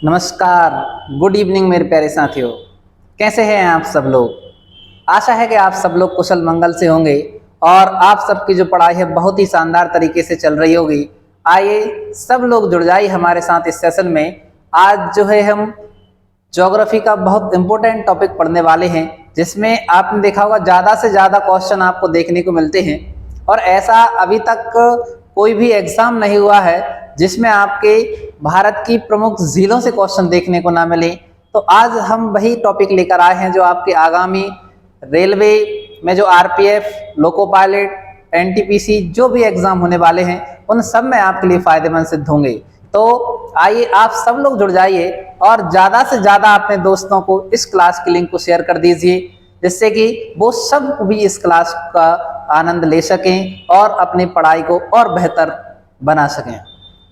नमस्कार, good evening मेरे प्यारे साथियों। कैसे हैं आप सब लोग। आशा है कि आप सब लोग कुशल मंगल से होंगे और आप सबकी जो पढ़ाई है बहुत ही शानदार तरीके से चल रही होगी। आइए सब लोग जुड़ जाइए हमारे साथ इस सेशन में। आज जो है हम ज्योग्राफी का बहुत इंपॉर्टेंट टॉपिक पढ़ने वाले हैं, जिसमें आपने देखा होगा ज़्यादा से ज़्यादा क्वेश्चन आपको देखने को मिलते हैं और ऐसा अभी तक कोई भी एग्जाम नहीं हुआ है जिसमें आपके भारत की प्रमुख झीलों से क्वेश्चन देखने को ना मिले। तो आज हम वही टॉपिक लेकर आए हैं जो आपके आगामी रेलवे में जो आरपीएफ, लोको पायलट, एनटीपीसी जो भी एग्जाम होने वाले हैं उन सब में आपके लिए फायदेमंद सिद्ध होंगे। तो आइए आप सब लोग जुड़ जाइए और ज़्यादा से ज़्यादा अपने दोस्तों को इस क्लास की लिंक को शेयर कर दीजिए, जिससे कि वो सब भी इस क्लास का आनंद ले सकें और अपनी पढ़ाई को और बेहतर बना सकें,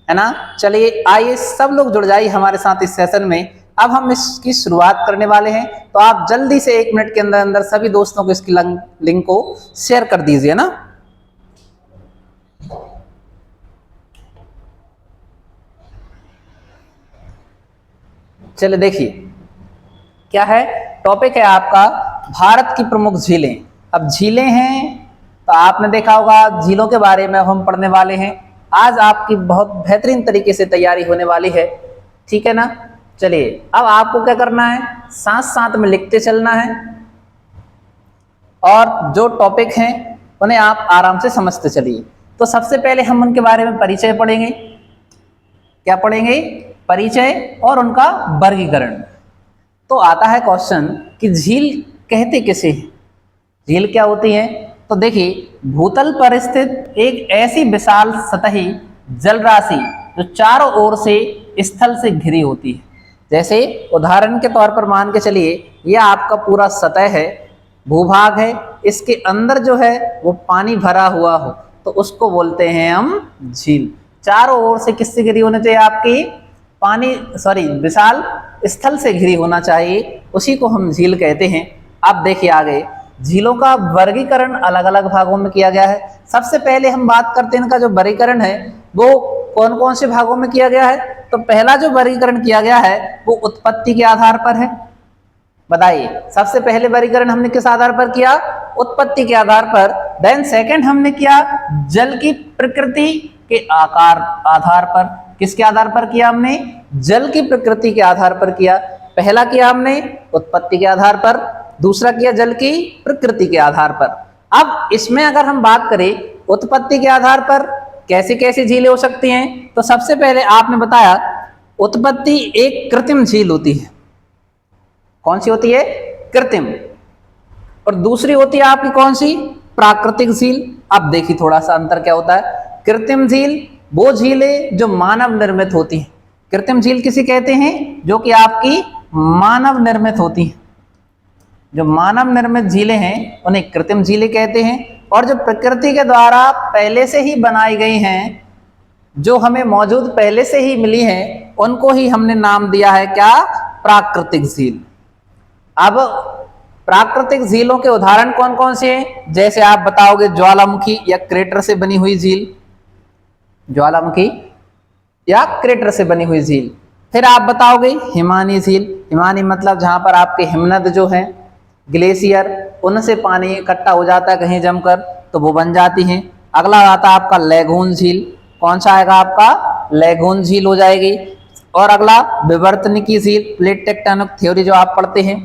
है ना। चलिए आइए सब लोग जुड़ जाइए हमारे साथ इस सेशन में। अब हम इसकी शुरुआत करने वाले हैं, तो आप जल्दी से 1 मिनट के अंदर अंदर सभी दोस्तों को इसकी लिंक को शेयर कर दीजिए ना। चलिए देखिए क्या है टॉपिक है आपका, भारत की प्रमुख झीलें। अब झीलें हैं तो आपने देखा होगा झीलों के बारे में हम पढ़ने वाले हैं। आज आपकी बहुत बेहतरीन तरीके से तैयारी होने वाली है, ठीक है ना। चलिए अब आपको क्या करना है, साथ साथ में लिखते चलना है और जो टॉपिक हैं उन्हें आप आराम से समझते चलिए। तो सबसे पहले हम उनके बारे में परिचय पढ़ेंगे। क्या पढ़ेंगे? परिचय और उनका वर्गीकरण। तो आता है क्वेश्चन कि झील कहते किसे हैं, झील क्या होती है। तो देखिए भूतल पर स्थित एक ऐसी विशाल सतही जल राशि जो चारों ओर से स्थल से घिरी होती है। जैसे उदाहरण के तौर पर मान के चलिए यह आपका पूरा सतह है, भूभाग है, इसके अंदर जो है वो पानी भरा हुआ हो तो उसको बोलते हैं हम झील। चारों ओर से किससे घिरी होनी चाहिए, आपकी विशाल स्थल से घिरी होना चाहिए, उसी को हम झील कहते हैं। अब देखिए आगे झीलों का वर्गीकरण अलग अलग भागों में किया गया है। सबसे पहले हम बात करते हैं इनका जो वर्गीकरण है वो कौन कौन से भागों में किया गया है। तो पहला जो वर्गीकरण किया गया है वो उत्पत्ति के आधार पर है। बताइए सबसे पहले वर्गीकरण हमने किस आधार पर किया, उत्पत्ति के आधार पर। देन सेकंड हमने किया जल की प्रकृति के आधार पर। किसके आधार पर किया हमने, जल की प्रकृति के आधार पर किया। पहला किया हमने उत्पत्ति के आधार पर, दूसरा किया जल की प्रकृति के आधार पर। अब इसमें अगर हम बात करें उत्पत्ति के आधार पर कैसी कैसी झीलें हो सकती हैं, तो सबसे पहले आपने बताया उत्पत्ति एक कृत्रिम झील होती है। कौन सी होती है, कृत्रिम। और दूसरी होती है आपकी कौन सी, प्राकृतिक झील। अब देखिए थोड़ा सा अंतर क्या होता है। कृत्रिम झील वो झीलें जो मानव निर्मित होती हैं। कृत्रिम झील किसे कहते हैं, जो कि आपकी मानव निर्मित होती हैं। जो मानव निर्मित झीलें हैं उन्हें कृत्रिम झीलें कहते हैं। और जो प्रकृति के द्वारा पहले से ही बनाई गई हैं, जो हमें मौजूद पहले से ही मिली हैं, उनको ही हमने नाम दिया है क्या, प्राकृतिक झील। अब प्राकृतिक झीलों के उदाहरण कौन कौन से हैं, जैसे आप बताओगे ज्वालामुखी या क्रेटर से बनी हुई झील, ज्वालामुखी या क्रेटर से बनी हुई झील। फिर आप बताओगे हिमानी झील। हिमानी मतलब जहां पर आपके हिमनद जो है, ग्लेशियर, उनसे पानी इकट्ठा हो जाता है कहीं जमकर तो वो बन जाती हैं। अगला आता है आपका लैगून झील। कौन सा आएगा आपका, लैगून झील हो जाएगी। और अगला विवर्तनिकी झील, प्लेट टेक्टोनिक थ्योरी जो आप पढ़ते हैं,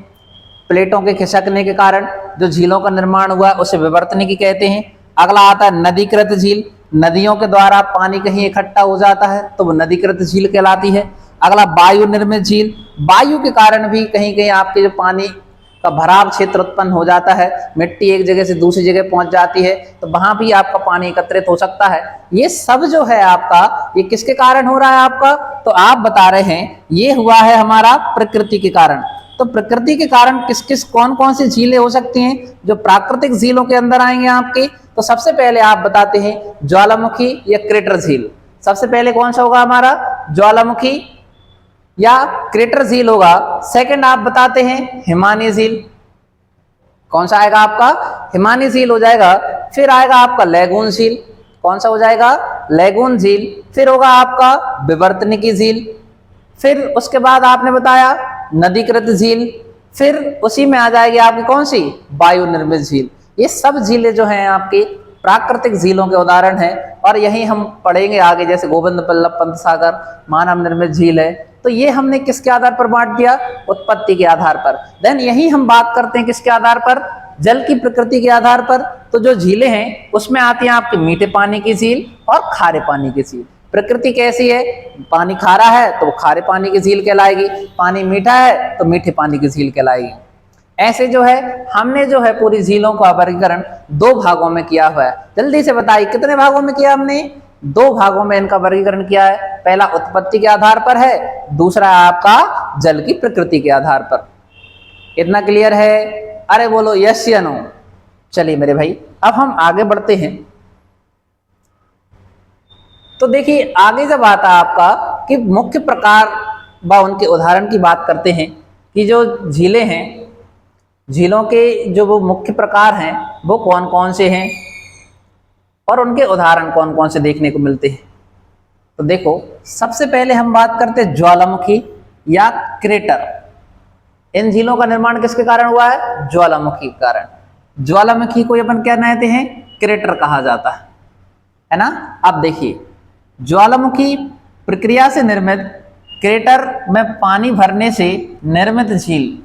प्लेटों के खिसकने के कारण जो झीलों का निर्माण हुआ उसे विवर्तनिकी कहते हैं। अगला आता है नदीकृत झील, नदियों के द्वारा पानी कहीं इकट्ठा हो जाता है तो वो नदीकृत झील कहलाती है। अगला वायु निर्मित झील, वायु के कारण भी कहीं कहीं आपके जो पानी का भराव क्षेत्र उत्पन्न हो जाता है, मिट्टी एक जगह से दूसरी जगह पहुंच जाती है तो वहां भी आपका पानी एकत्रित हो सकता है। ये सब जो है आपका, ये किसके कारण हो रहा है आपका, तो आप बता रहे हैं ये हुआ है हमारा प्रकृति के कारण। तो प्रकृति के कारण किस किस कौन कौन सी झीलें हो सकती हैं जो प्राकृतिक झीलों के अंदर आएंगे आपके। तो सबसे पहले आप बताते हैं ज्वालामुखी या क्रेटर झील। सबसे पहले कौन सा होगा हमारा, ज्वालामुखी या क्रेटर झील होगा। सेकंड आप बताते हैं हिमानी झील। कौन सा आएगा आपका, हिमानी झील हो जाएगा। फिर आएगा आपका लैगून झील। कौन सा हो जाएगा, लैगून झील। फिर होगा आपका विवर्तनिकी झील। फिर उसके बाद आपने बताया नदीकृत झील, फिर उसी में आ जाएगी आपकी कौन सी, वायु निर्मित झील। ये सब झीलें जो हैं आपकी प्राकृतिक झीलों के उदाहरण हैं। और यही हम पढ़ेंगे आगे, जैसे गोविंद बल्लभ पंत सागर मानव निर्मित झील है। तो ये हमने किसके आधार पर बांट दिया, उत्पत्ति के आधार पर। देन यही हम बात करते हैं किसके आधार पर, जल की प्रकृति के आधार पर। तो जो झीलें हैं उसमें आती हैं आपके मीठे पानी की झील और खारे पानी की झील। प्रकृति कैसी है, पानी खारा है तो वो खारे पानी की झील कहलाएगी, पानी मीठा है तो मीठे पानी की झील कहलाएगी। ऐसे जो है हमने जो है पूरी झीलों का वर्गीकरण 2 भागों में किया हुआ है। जल्दी से बताइए कितने भागों में किया हमने, 2 भागों में इनका वर्गीकरण किया है। पहला उत्पत्ति के आधार पर है, दूसरा आपका जल की प्रकृति के आधार पर। इतना क्लियर है? अरे बोलो यस या नो। चलिए मेरे भाई अब हम आगे बढ़ते हैं। तो देखिए आगे जब आता है आपका कि मुख्य प्रकार व उनके उदाहरण की बात करते हैं कि जो झीलें हैं, झीलों के जो वो मुख्य प्रकार हैं वो कौन कौन से हैं और उनके उदाहरण कौन कौन से देखने को मिलते हैं। तो देखो सबसे पहले हम बात करते हैं ज्वालामुखी या क्रेटर। इन झीलों का निर्माण किसके कारण हुआ है, ज्वालामुखी के कारण। ज्वालामुखी को अपन क्या कहते हैं, क्रेटर कहा जाता है ना। अब देखिए ज्वालामुखी प्रक्रिया से निर्मित क्रेटर में पानी भरने से निर्मित झील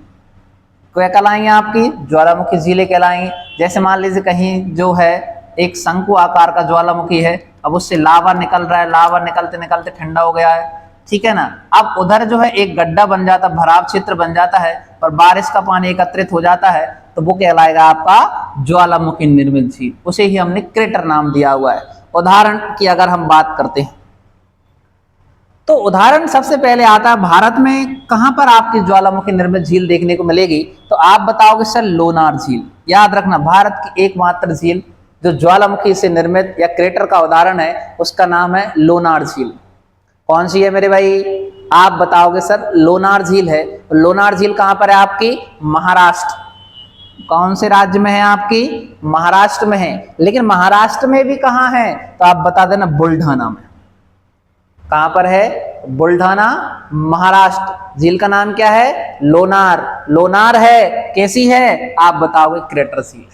क्या कहलाएंगे, आपकी ज्वालामुखी झीलें कहलाएंगी। जैसे मान लीजिए कहीं जो है एक शंकु आकार का ज्वालामुखी है, अब उससे लावा निकल रहा है, लावा निकलते निकलते ठंडा हो गया है, ठीक है ना। अब उधर जो है एक गड्ढा बन जाता, भराव क्षेत्र बन जाता है और बारिश का पानी एकत्रित हो जाता है, तो वो कहलाएगा आपका ज्वालामुखी निर्मित झील। उसे ही हमने क्रेटर नाम दिया हुआ है। उदाहरण की अगर हम बात करते हैं तो उदाहरण सबसे पहले आता है भारत में कहां पर आपकी ज्वालामुखी निर्मित झील देखने को मिलेगी। तो आप बताओगे सर लोनार झील। याद रखना भारत की एकमात्र झील जो ज्वालामुखी से निर्मित या क्रेटर का उदाहरण है उसका नाम है लोनार झील। कौन सी है मेरे भाई, आप बताओगे सर लोनार झील है। लोनार झील कहां पर है आपकी, महाराष्ट्र। कौन से राज्य में है आपकी, महाराष्ट्र में है। लेकिन महाराष्ट्र में भी कहां है तो आप बता देना बुल्ढाना में। कहां पर है, बुल्ढाना महाराष्ट्र। झील का नाम क्या है, लोनार। लोनार है, कैसी है आप बताओगे, क्रेटर झील।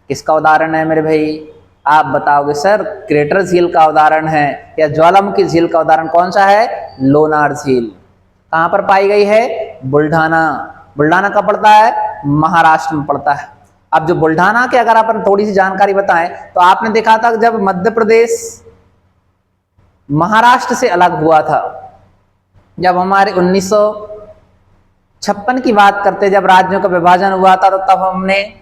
किसका उदाहरण है मेरे भाई, आप बताओगे सर क्रेटर झील का उदाहरण है। या ज्वालामुखी झील का उदाहरण कौन सा है, लोनार झील। कहां पर पाई गई है, बुल्ढाना। बुल्ढाना कहाँ पड़ता है, महाराष्ट्र में पड़ता है। अब जो बुल्ढाना के अगर अपन थोड़ी सी जानकारी बताएं तो आपने देखा था जब मध्य प्रदेश महाराष्ट्र से अलग हुआ था, जब हमारे 1956 की बात करते, जब राज्यों का विभाजन हुआ था, तो तब हमने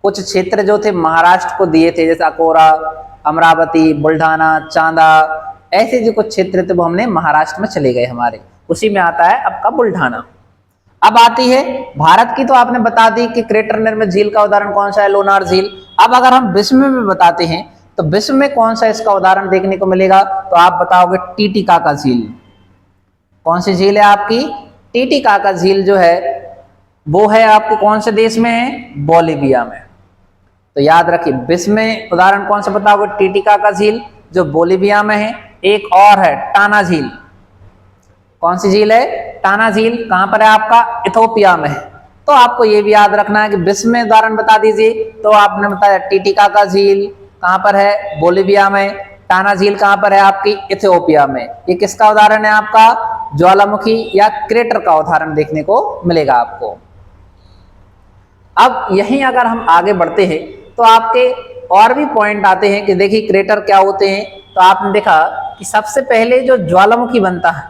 कुछ क्षेत्र जो थे महाराष्ट्र को दिए थे, जैसे अकोला, अमरावती, बुल्ढाना, चांदा, ऐसे जो कुछ क्षेत्र थे वो हमने महाराष्ट्र में चले गए हमारे। उसी में आता है आपका बुल्ढाना। अब आती है भारत की, तो आपने बता दी कि क्रेटर निर्मित झील का उदाहरण कौन सा है, लोनार झील। अब अगर हम विश्व में बताते हैं तो विश्व में कौन सा इसका उदाहरण देखने को मिलेगा, तो आप बताओगे टीटीकाका झील। कौन सी झील है आपकी, टीटीकाका झील जो है वो है आपके कौन से देश में है, बोलिविया में। तो याद रखिए विश्व में उदाहरण कौन सा बताओगे, टीटीकाका झील जो बोलिविया में है। एक और है टाना झील। कौन सी झील है, टाना झील। कहां पर है आपका, इथोपिया में है। तो आपको ये भी याद रखना है कि विश्व में उदाहरण बता दीजिए। तो आपने बताया टीटीकाका झील कहां पर है, बोलिविया में। टाना झील कहां पर है आपकी, इथियोपिया में। ये किसका उदाहरण है आपका, ज्वालामुखी या क्रेटर का उदाहरण देखने को मिलेगा आपको। अब यहीं अगर हम आगे बढ़ते हैं तो आपके और भी पॉइंट आते हैं कि देखिए क्रेटर क्या होते हैं। तो आपने देखा कि सबसे पहले जो ज्वालामुखी बनता है,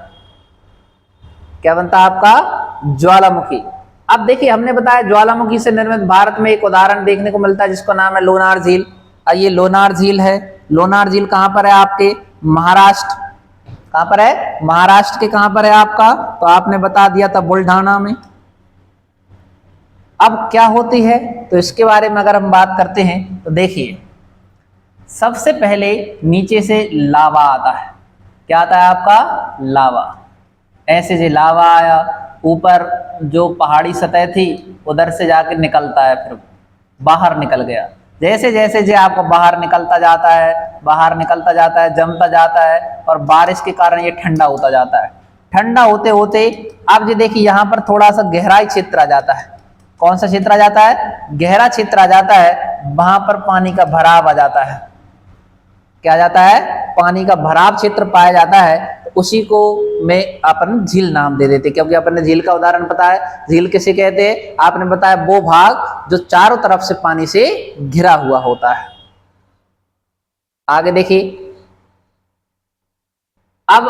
क्या बनता है आपका, ज्वालामुखी। अब देखिए हमने बताया ज्वालामुखी से निर्मित भारत में एक उदाहरण देखने को मिलता है जिसका नाम है लोनार झील। ये लोनार झील है। लोनार झील कहां पर है आपके, महाराष्ट्र। कहां पर है, महाराष्ट्र के कहां पर है आपका, तो आपने बता दिया था बुल्ढाना में। अब क्या होती है तो इसके बारे में अगर हम बात करते हैं तो देखिए सबसे पहले नीचे से लावा आता है। क्या आता है आपका, लावा। ऐसे जो लावा आया, ऊपर जो पहाड़ी सतह थी उधर से जाकर निकलता है, फिर बाहर निकल गया। जैसे जैसे जो आपको बाहर निकलता जाता है, बाहर निकलता जाता है, जमता जाता है और बारिश के कारण ये ठंडा होता जाता है। ठंडा होते होते अब ये देखिए यहाँ पर थोड़ा सा गहराई क्षेत्र आ जाता है। कौन सा क्षेत्र आ जाता है? गहरा क्षेत्र आ जाता है। वहां पर पानी का भराव आ जाता है। क्या आ जाता है? पानी का भराव क्षेत्र पाया जाता है। तो उसी को मैं अपन झील नाम दे देते, क्योंकि अपन ने झील का उदाहरण पता है। झील किसे कहते हैं? आपने बताया वो भाग जो चारों तरफ से पानी से घिरा हुआ होता है। आगे देखिए, अब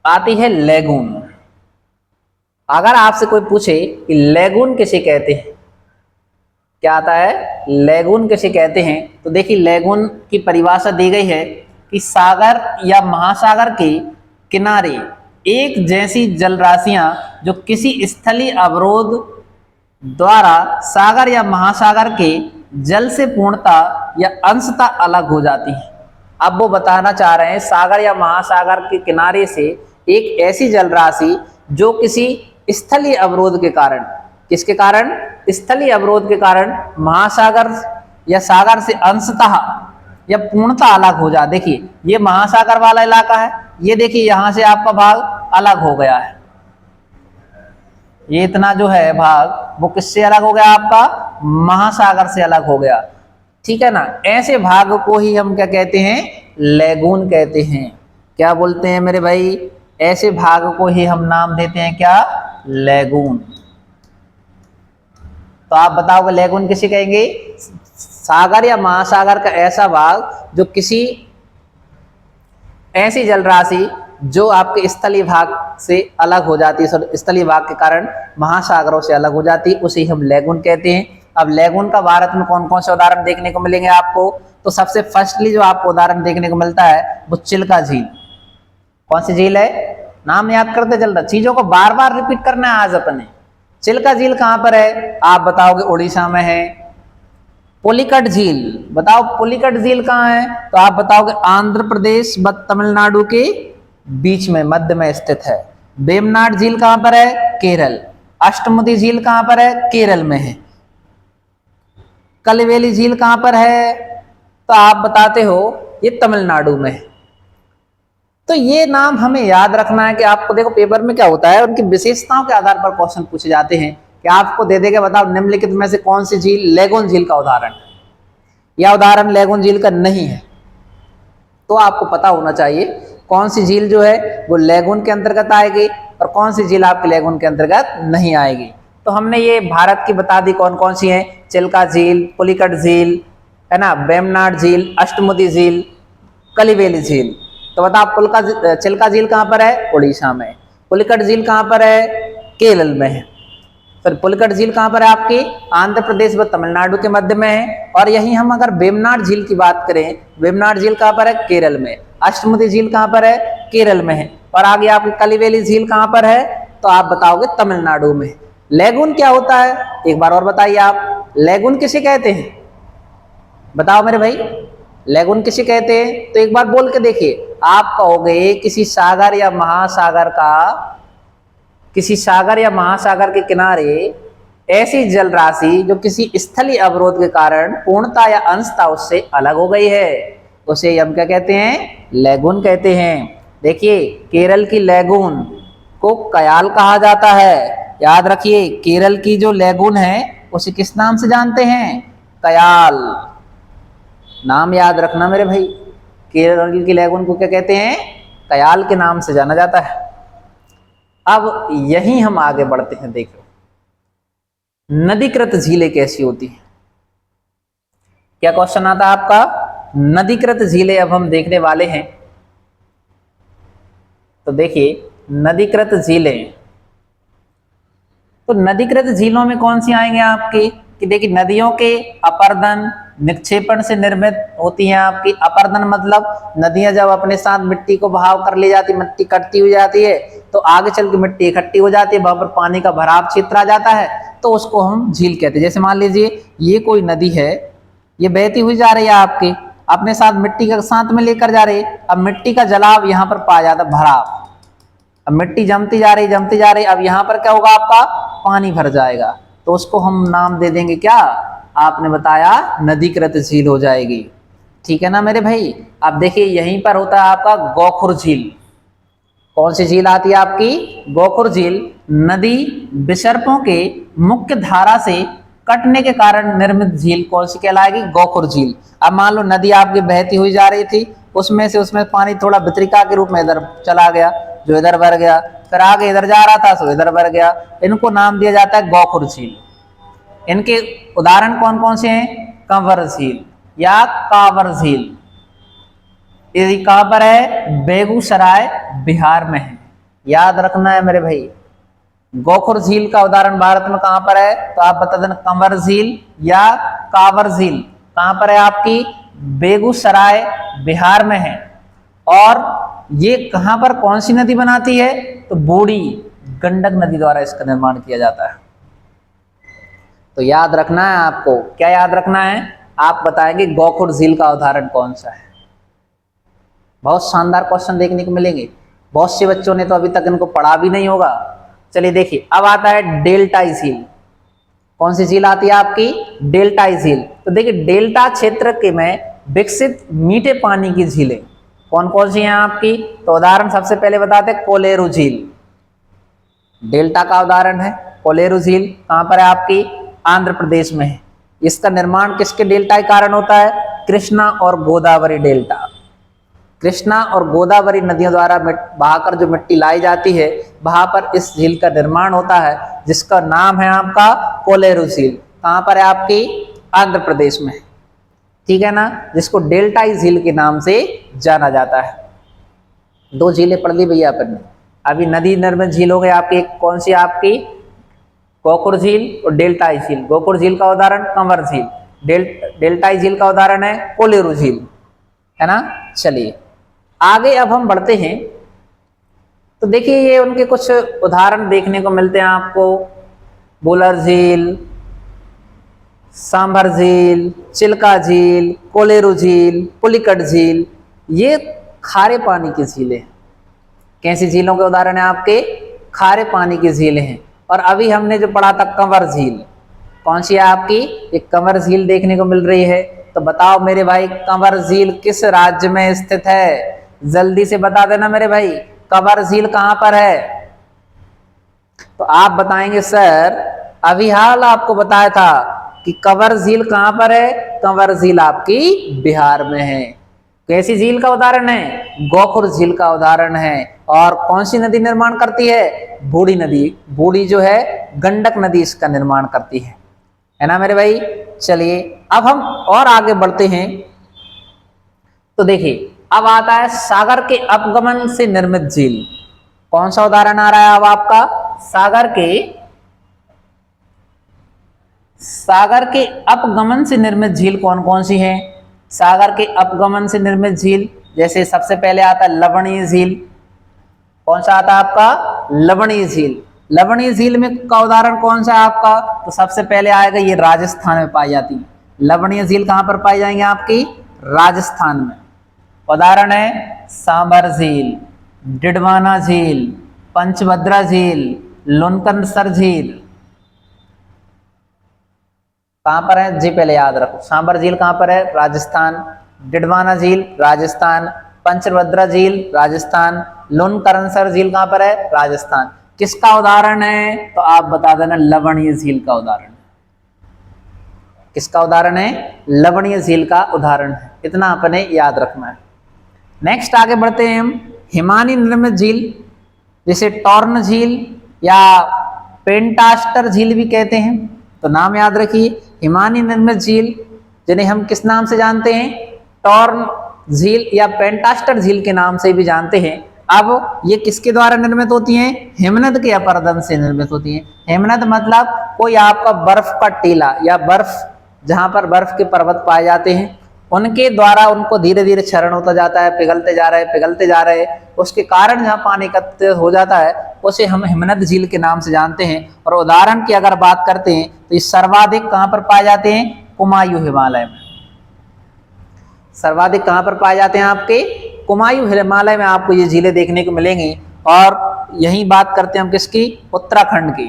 आती है लेगून। अगर आपसे कोई पूछे कि लेगून किसे कहते हैं, क्या आता है? लेगून किसे कहते हैं, तो देखिए लेगून की परिभाषा दी गई है कि सागर या महासागर के किनारे एक जैसी जलराशियां जो किसी स्थलीय अवरोध द्वारा सागर या महासागर के जल से पूर्णतः या अंशतः अलग हो जाती हैं। अब वो बताना चाह रहे हैं सागर या महासागर के किनारे से एक ऐसी जलराशि जो किसी स्थलीय अवरोध के कारण, किसके कारण? स्थलीय अवरोध के कारण महासागर या सागर से अंशतः या पूर्णतः अलग हो जाए। देखिए ये महासागर वाला इलाका है, ये देखिए यहां से आपका भाग अलग हो गया है। ये इतना जो है भाग वो किससे अलग हो गया? आपका महासागर से अलग हो गया। ठीक है ना? ऐसे भाग को ही हम क्या कहते हैं? लेगून कहते हैं। क्या बोलते हैं मेरे भाई? ऐसे भाग को ही हम नाम देते हैं क्या? लेगून। तो आप बताओगे लेगून किसे कहेंगे? सागर या महासागर का ऐसा भाग जो किसी ऐसी जलराशि जो आपके स्थलीय भाग से अलग हो जाती है, स्थलीय भाग के कारण महासागरों से अलग हो जाती है, उसे हम लेगून कहते हैं। अब लेगून का भारत में कौन कौन से उदाहरण देखने को मिलेंगे आपको? तो सबसे फर्स्टली जो आपको उदाहरण देखने को मिलता है वो चिल्का झील। कौन सी झील है? नाम याद करते चल रहा, चीजों को बार बार रिपीट करना है आज अपने। चिल्का झील कहां पर है? आप बताओगे उड़ीसा में है। पुलिकट झील, बताओ पुलिकट झील कहाँ है? तो आप बताओगे आंध्र प्रदेश व तमिलनाडु के बीच में, मध्य में स्थित है। वेमनाड झील कहां पर है? केरल। अष्टमुदी झील कहां पर है? केरल में है। कलिवेली झील कहां पर है? तो आप बताते हो ये तमिलनाडु में है। तो ये नाम हमें याद रखना है कि आपको देखो पेपर में क्या होता है, उनकी विशेषताओं के आधार पर क्वेश्चन पूछे जाते हैं कि आपको दे देगा बताओ निम्नलिखित में से कौन सी झील लेगून झील का उदाहरण है, या उदाहरण लेगून झील का नहीं है। तो आपको पता होना चाहिए कौन सी झील जो है वो लेगून के अंतर्गत आएगी और कौन सी झील आपके लेगून के अंतर्गत नहीं आएगी। तो हमने ये भारत की बता दी कौन कौन सी है, चिल्का झील, पुलिकट झील है ना, वेमनाड झील, अष्टमुदी झील, कलिवेली झील। तो बताओ चिल्का झील कहाँ पर है? उड़ीसा में। पुलिकट झील कहाँ पर है? केरल में है। फिर पुलिकट झील कहाँ पर है आपकी? आंध्र प्रदेश व तमिलनाडु के मध्य में है। और यही हम अगर वेमनाड झील की बात करें, वेमनाड झील कहाँ पर है? केरल में। अष्टमुदी झील कहाँ पर है? केरल में है। और आगे आपकी कलिवेली झील कहाँ पर है? तो आप बताओगे तमिलनाडु में। लेगून क्या होता है एक बार और बताइए आप, लेगून किसे कहते हैं? बताओ मेरे भाई, लेगून किसे कहते हैं? तो एक बार बोल के देखिए। आप कहोगे किसी सागर या महासागर के किनारे ऐसी जलराशि जो किसी स्थलीय अवरोध के कारण पूर्णता या अंशता उससे अलग हो गई है, उसे हम क्या कहते हैं? लेगून कहते हैं। देखिए केरल की लेगून को कयाल कहा जाता है। याद रखिए केरल की जो लेगून है उसे किस नाम से जानते हैं? कयाल। नाम याद रखना मेरे भाई, केरल की लेगून को क्या कहते हैं? कयाल के नाम से जाना जाता है। अब यहीं हम आगे बढ़ते हैं। देखो नदीकृत झीलें कैसी होती हैं? क्या क्वेश्चन आता है आपका? नदीकृत झीलें अब हम देखने वाले हैं। तो देखिए नदीकृत झीलें, तो नदीकृत झीलों में कौन सी आएंगे आपकी? कि देखिए नदियों के अपर्दन निक्षेपण से निर्मित होती हैं आपकी। अपर्दन मतलब नदियां जब अपने साथ मिट्टी को बहाव कर ले जाती, मिट्टी कटती हुई जाती है तो आगे चल के मिट्टी इकट्ठी हो जाती है, वहां पर पानी का भराव क्षेत्र आ जाता है, तो उसको हम झील कहते हैं। जैसे मान लीजिए ये कोई नदी है, ये बहती हुई जा रही है आपकी, अपने साथ मिट्टी का साथ में लेकर जा रही है। अब मिट्टी का जलाव यहाँ पर पाया जाता है, भराव। अब मिट्टी जमती जा रही, अब यहाँ पर क्या होगा? आपका पानी भर जाएगा, तो उसको हम नाम दे देंगे क्या? आपने बताया नदीकृत झील हो जाएगी। ठीक है ना मेरे भाई। अब देखिए यहीं पर होता है आपका गोखुर झील। कौन सी झील आती है आपकी? गोखुर झील। नदी विसर्पों के मुख्य धारा से कटने के कारण निर्मित झील कौन सी कहलाएगी? गोखुर झील। अब मान लो नदी आपकी बहती हुई जा रही थी, उसमें पानी थोड़ा वितरिका के रूप में इधर चला गया, जो इधर भर गया, फिर आगे इधर जा रहा था सो इधर भर गया, इनको नाम दिया जाता है गोखुर झील। इनके उदाहरण कौन कौन से हैं? कंवर झील या कांवर झील। ये कहां पर है? बेगूसराय बिहार में है, याद रखना है मेरे भाई। गोखुर झील का उदाहरण भारत में कहां पर है? तो आप बता देना कंवर झील या कांवर झील कहां पर है आपकी? बेगूसराय बिहार में है। और ये कहां पर कौन सी नदी बनाती है? तो बूढ़ी गंडक नदी द्वारा इसका निर्माण किया जाता है। तो याद रखना है आपको, क्या याद रखना है? आप बताएंगे गोखुर झील का उदाहरण कौन सा है। बहुत शानदार क्वेश्चन देखने को मिलेंगे, बहुत से बच्चों ने तो अभी तक इनको पढ़ा भी नहीं होगा। चलिए देखिए, अब आता है डेल्टाई झील। कौन सी झील आती है आपकी? डेल्टाई झील। तो देखिए डेल्टा क्षेत्र के में विकसित मीठे पानी की झीलें कौन कौन सी हैं आपकी? तो उदाहरण सबसे पहले बताते हैं कोलेरू झील। डेल्टा का उदाहरण है कोलेरू झील। कहां पर है आपकी? आंध्र प्रदेश में है। इसका निर्माण किसके डेल्टा के कारण होता है? कृष्णा और गोदावरी डेल्टा। कृष्णा और गोदावरी नदियों द्वारा बहाकर जो मिट्टी लाई जाती है, वहां पर इस झील का निर्माण होता है, जिसका नाम है आपका कोलेरू झील। कहां पर है आपकी? आंध्र प्रदेश में, ठीक है ना, जिसको डेल्टाई झील के नाम से जाना जाता है। दो झीलें पढ़ ली भैया अपन ने। अभी नदी निर्मित झील हो गई आपकी, एक कौन सी आपकी? गोखुर झील और डेल्टाई झील। गोखुर झील का उदाहरण कंवर झील, डेल्टाई झील का उदाहरण है कोलेरू झील, है ना। चलिए आगे अब हम बढ़ते हैं। तो देखिए ये उनके कुछ उदाहरण देखने को मिलते हैं आपको। बुलर झील, सांभर झील, चिल्का झील, कोलेरू झील, पुलिकट झील, ये खारे पानी की झीलें। कैसी झीलों के उदाहरण है आपके? खारे पानी की झीलें हैं। और अभी हमने जो पढ़ा था कंवर झील, कौन सी है आपकी? ये कंवर झील देखने को मिल रही है। तो बताओ मेरे भाई कंवर झील किस राज्य में स्थित है? जल्दी से बता देना मेरे भाई, कंवर झील कहां पर है? तो आप बताएंगे सर अभी हाल आपको बताया था कि कंवर झील कहां पर है? कंवर झील आपकी बिहार में है। कैसी झील का उदाहरण है? गोखुर झील का उदाहरण है। और कौन सी नदी निर्माण करती है? बूढ़ी नदी। बूढ़ी जो है गंडक नदी इसका निर्माण करती है ना मेरे भाई। चलिए अब हम और आगे बढ़ते हैं। तो देखिए अब आता है सागर के अपगमन से निर्मित झील। कौन सा उदाहरण आ रहा है अब आपका? सागर के अपगमन से निर्मित झील कौन कौन सी हैं? सागर के अपगमन से निर्मित झील जैसे सबसे पहले आता है लवणीय झील। कौन सा आता है आपका? लवणीय झील। लवणीय झील में का उदाहरण कौन सा है आपका? तो सबसे पहले आएगा ये राजस्थान में पाई जाती है। लवणीय झील कहां पर पाई जाएंगे आपकी? राजस्थान में। उदाहरण है सांभर झील, डिडवाना झील, पंचभद्रा झील, लुनकनसर झील। कहां पर है जी? पहले याद रखो, सांभर झील कहां पर है? राजस्थान। डिडवाना झील राजस्थान। पंचभद्रा झील राजस्थान। लुनकनसर झील कहां पर है? राजस्थान। किसका उदाहरण है? तो आप बता देना लवणीय झील का उदाहरण। किसका उदाहरण है? लवणीय झील का उदाहरण है। इतना अपने याद रखना है। नेक्स्ट आगे बढ़ते हैं हम। हिमानी निर्मित झील जिसे टॉर्न झील या पेंटास्टर झील भी कहते हैं। तो नाम याद रखिए, हिमानी निर्मित झील जिन्हें हम किस नाम से जानते हैं? टॉर्न झील या पेंटास्टर झील के नाम से भी जानते हैं। अब ये किसके द्वारा निर्मित होती हैं? हिमनद के अपरदन से निर्मित होती हैं। हिमनद मतलब कोई आपका बर्फ का टीला या बर्फ, जहां पर बर्फ के पर्वत पाए जाते हैं, उनके द्वारा उनको धीरे धीरे क्षरण होता जाता है, पिघलते जा रहे, उसके कारण जहां पानी एकत्रित हो जाता है उसे हम हिमनद झील के नाम से जानते हैं। और उदाहरण की अगर बात करते हैं तो ये सर्वाधिक कहां पर पाए जाते हैं? कुमायूं हिमालय में। सर्वाधिक कहां पर पाए जाते हैं आपके? कुमायूं हिमालय में आपको ये झीलें देखने को मिलेंगी। और यही बात करते हैं हम किसकी? उत्तराखंड की।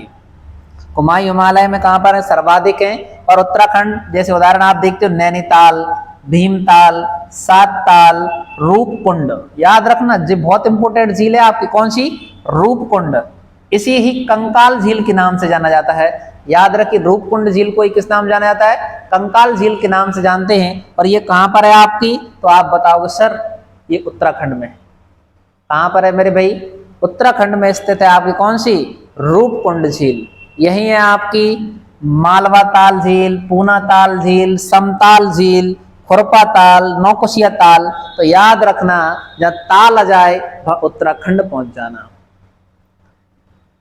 कुमायूं हिमालय में कहां पर है? सर्वाधिक है। और उत्तराखंड जैसे उदाहरण आप देखते हो नैनीताल, भीमताल, सातताल, रूपकुंड। याद रखना, ये बहुत इंपॉर्टेंट झील है आपकी, कौन सी? रूपकुंड। इसी ही कंकाल झील के नाम से जाना जाता है। याद रखिए, रूपकुंड झील को किस नाम जाना जाता है? कंकाल झील के नाम से जानते हैं। और ये कहां पर है आपकी? तो आप बताओगे सर ये उत्तराखंड में। कहां पर है मेरे भाई? उत्तराखंड में स्थित है आपकी कौन सी? रूपकुंड झील। यही है आपकी मालवा ताल झील, पूना ताल झील, समताल झील, खुरपा ताल, नौकुशिया ताल। तो याद रखना, जब ताल आ जाए वह उत्तराखंड पहुंच जाना।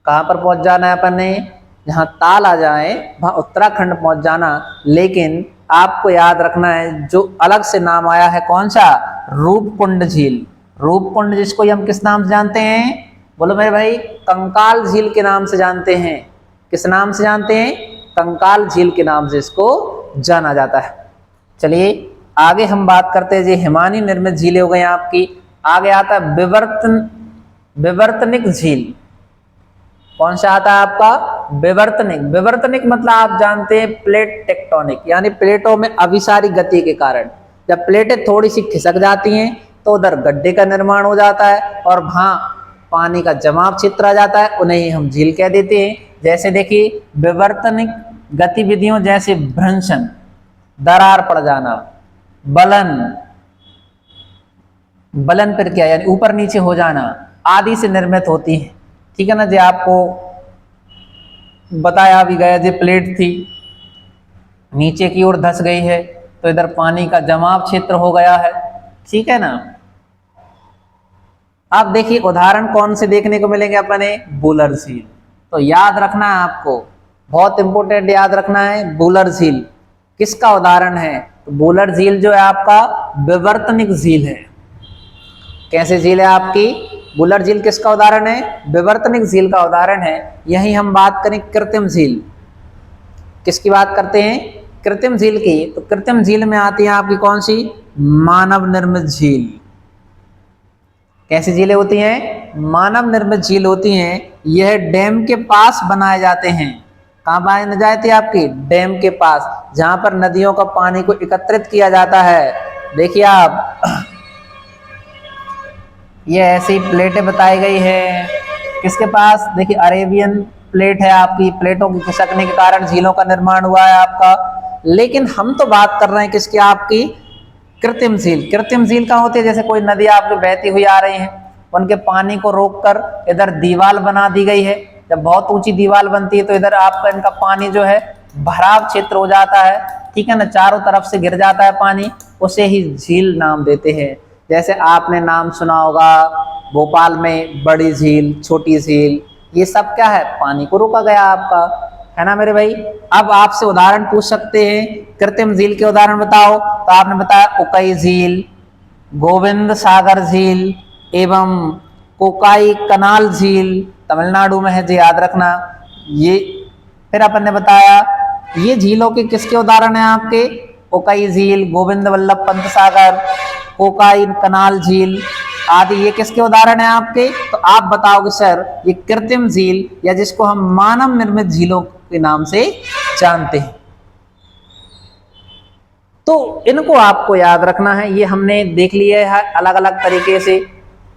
कहां पर पहुंच जाना है अपन ने? जहां ताल आ जाए वहां उत्तराखंड पहुंच जाना। लेकिन आपको याद रखना है जो अलग से नाम आया है, कौन सा? रूपकुंड झील। रूपकुंड जिसको हम किस नाम से जानते हैं? बोलो मेरे भाई, कंकाल झील के नाम से जानते हैं। किस नाम से जानते हैं? कंकाल झील के नाम से इसको जाना जाता है। चलिए आगे हम बात करते हैं, जो हिमानी निर्मित झीलें हो गई आपकी। आगे आता है विवर्तनिक झील। कौन सा आता है आपका? विवर्तनिक। विवर्तनिक मतलब आप जानते हैं प्लेट टेक्टोनिक, यानी प्लेटों में अभिसारी गति के कारण जब प्लेटें थोड़ी सी खिसक जाती हैं तो उधर गड्ढे का निर्माण हो जाता है और वहां पानी का जमाव क्षेत्र आ जाता है, उन्हें ही हम झील कह देते हैं। जैसे देखिए विवर्तनिक गतिविधियों जैसे भ्रंशन, दरार पड़ जाना, बलन, बलन पर क्या यानी ऊपर नीचे हो जाना आदि से निर्मित होती है। ठीक है ना जी, आपको बताया भी गया, जो प्लेट थी नीचे की ओर धंस गई है तो इधर पानी का जमाव क्षेत्र हो गया है। ठीक है ना। अब देखिए उदाहरण कौन से देखने को मिलेंगे अपने? वुलर झील। तो याद रखना है आपको, बहुत इंपॉर्टेंट याद रखना है, वुलर झील किसका उदाहरण है? तो वुलर झील जो है आपका विवर्तनिक झील है। कैसे झील है आपकी? वुलर झील किसका उदाहरण है? विवर्तनिक झील का उदाहरण है। यही हम बात करें कृत्रिम झील, किसकी बात करते हैं? कृत्रिम झील की। तो कृत्रिम झील में आती है आपकी कौन सी? मानव निर्मित झील। कैसी झीलें होती हैं? मानव निर्मित झील होती हैं। यह डैम के पास बनाए जाते हैं। कहां बनाए जाते हैं आपकी? डैम के पास, जहां पर नदियों का पानी को एकत्रित किया जाता है। देखिए आप ये ऐसी प्लेटें बताई गई है किसके पास? देखिए अरेबियन प्लेट है आपकी, प्लेटों की खिसकने के कारण झीलों का निर्माण हुआ है आपका। लेकिन हम तो बात कर रहे हैं किसकी? आपकी कृत्रिम झील। कृत्रिम झील कहाँ होती है? जैसे कोई नदी आपकी बहती हुई आ रही है, उनके पानी को रोककर इधर दीवार बना दी गई है। जब बहुत ऊंची दीवार बनती है तो इधर आपका इनका पानी जो है भराव क्षेत्र हो जाता है। ठीक है ना, चारों तरफ से गिर जाता है पानी, उसे ही झील नाम देते हैं। जैसे आपने नाम सुना होगा भोपाल में बड़ी झील, छोटी झील, ये सब क्या है? पानी को रोका गया आपका, है ना मेरे भाई। अब आपसे उदाहरण पूछ सकते हैं, कृत्रिम झील के उदाहरण बताओ। तो आपने बताया उकई झील, गोविंद सागर झील एवं कोकाई कनाल झील, तमिलनाडु में है जी, याद रखना ये। फिर अपन ने बताया ये झीलों के किसके उदाहरण हैं आपके? उकई झील, गोविंद वल्लभ पंत सागर, कोकाई कनाल झील आदि, ये किसके उदाहरण हैं आपके? तो आप बताओगे सर ये कृत्रिम झील या जिसको हम मानव निर्मित झीलों के नाम से जानते हैं। तो इनको आपको याद रखना है। ये हमने देख लिया है अलग अलग तरीके से,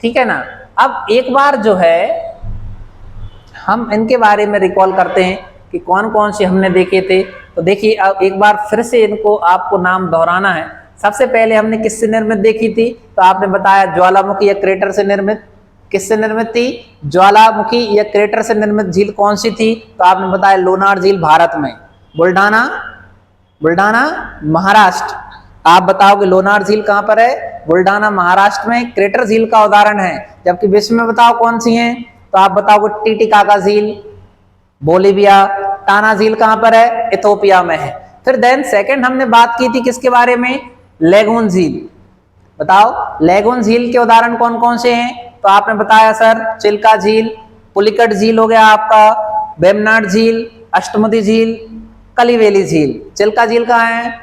ठीक है ना। अब एक बार जो है हम इनके बारे में रिकॉल करते हैं कि कौन कौन से हमने देखे थे। तो देखिए अब एक बार फिर से इनको आपको नाम दोहराना है। सबसे पहले हमने किससे निर्मित देखी थी? तो आपने बताया ज्वालामुखी या क्रेटर से निर्मित। किससे निर्मित थी? ज्वालामुखी या क्रेटर से निर्मित झील कौन सी थी? तो आपने बताया लोनार झील भारत में, बुल्ढाना, बुल्ढाना महाराष्ट्र। आप बताओगे लोनार झील कहां पर है? बुल्ढाना महाराष्ट्र में। क्रेटर झील का उदाहरण है। जबकि विश्व में बताओ कौन सी है? तो आप बताओगे टिटिकाका झील बोलिविया। टाना झील कहां पर है? इथोपिया में है। फिर देन सेकंड हमने बात की थी किसके बारे में? लेगून झील। बताओ लेगून झील के उदाहरण कौन कौन से हैं? तो आपने बताया सर चिल्का झील, पुलिकट झील हो गया आपका, वेम्बनाड झील, अष्टमुदी झील, कलिवेली झील। चिल्का झील कहाँ है?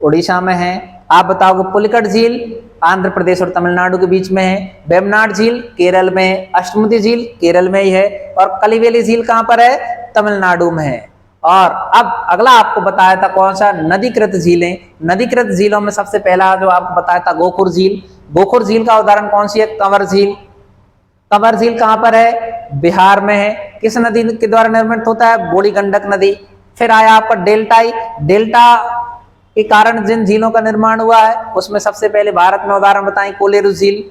उड़ीसा में है। आप बताओगे पुलिकट झील आंध्र प्रदेश और तमिलनाडु के बीच में है, वेम्बनाड झील केरल में है, अष्टमुदी झील केरल में ही है और कलिवेली झील कहाँ पर है? तमिलनाडु में है। और अब अगला आपको बताया था कौन सा? नदीकृत झीलें। नदीकृत झीलों में सबसे पहला जो आपको बताया था गोखुर झील। गोखुर झील का उदाहरण कौन सी है? कंवर झील। कंवर झील कहाँ पर है? बिहार में है। किस नदी के द्वारा निर्मित होता है? बूढ़ी गंडक नदी। फिर आया आपका डेल्टाई। डेल्टा के कारण जिन झीलों का निर्माण हुआ है उसमें सबसे पहले भारत में उदाहरण बताएं, कोलेरू झील।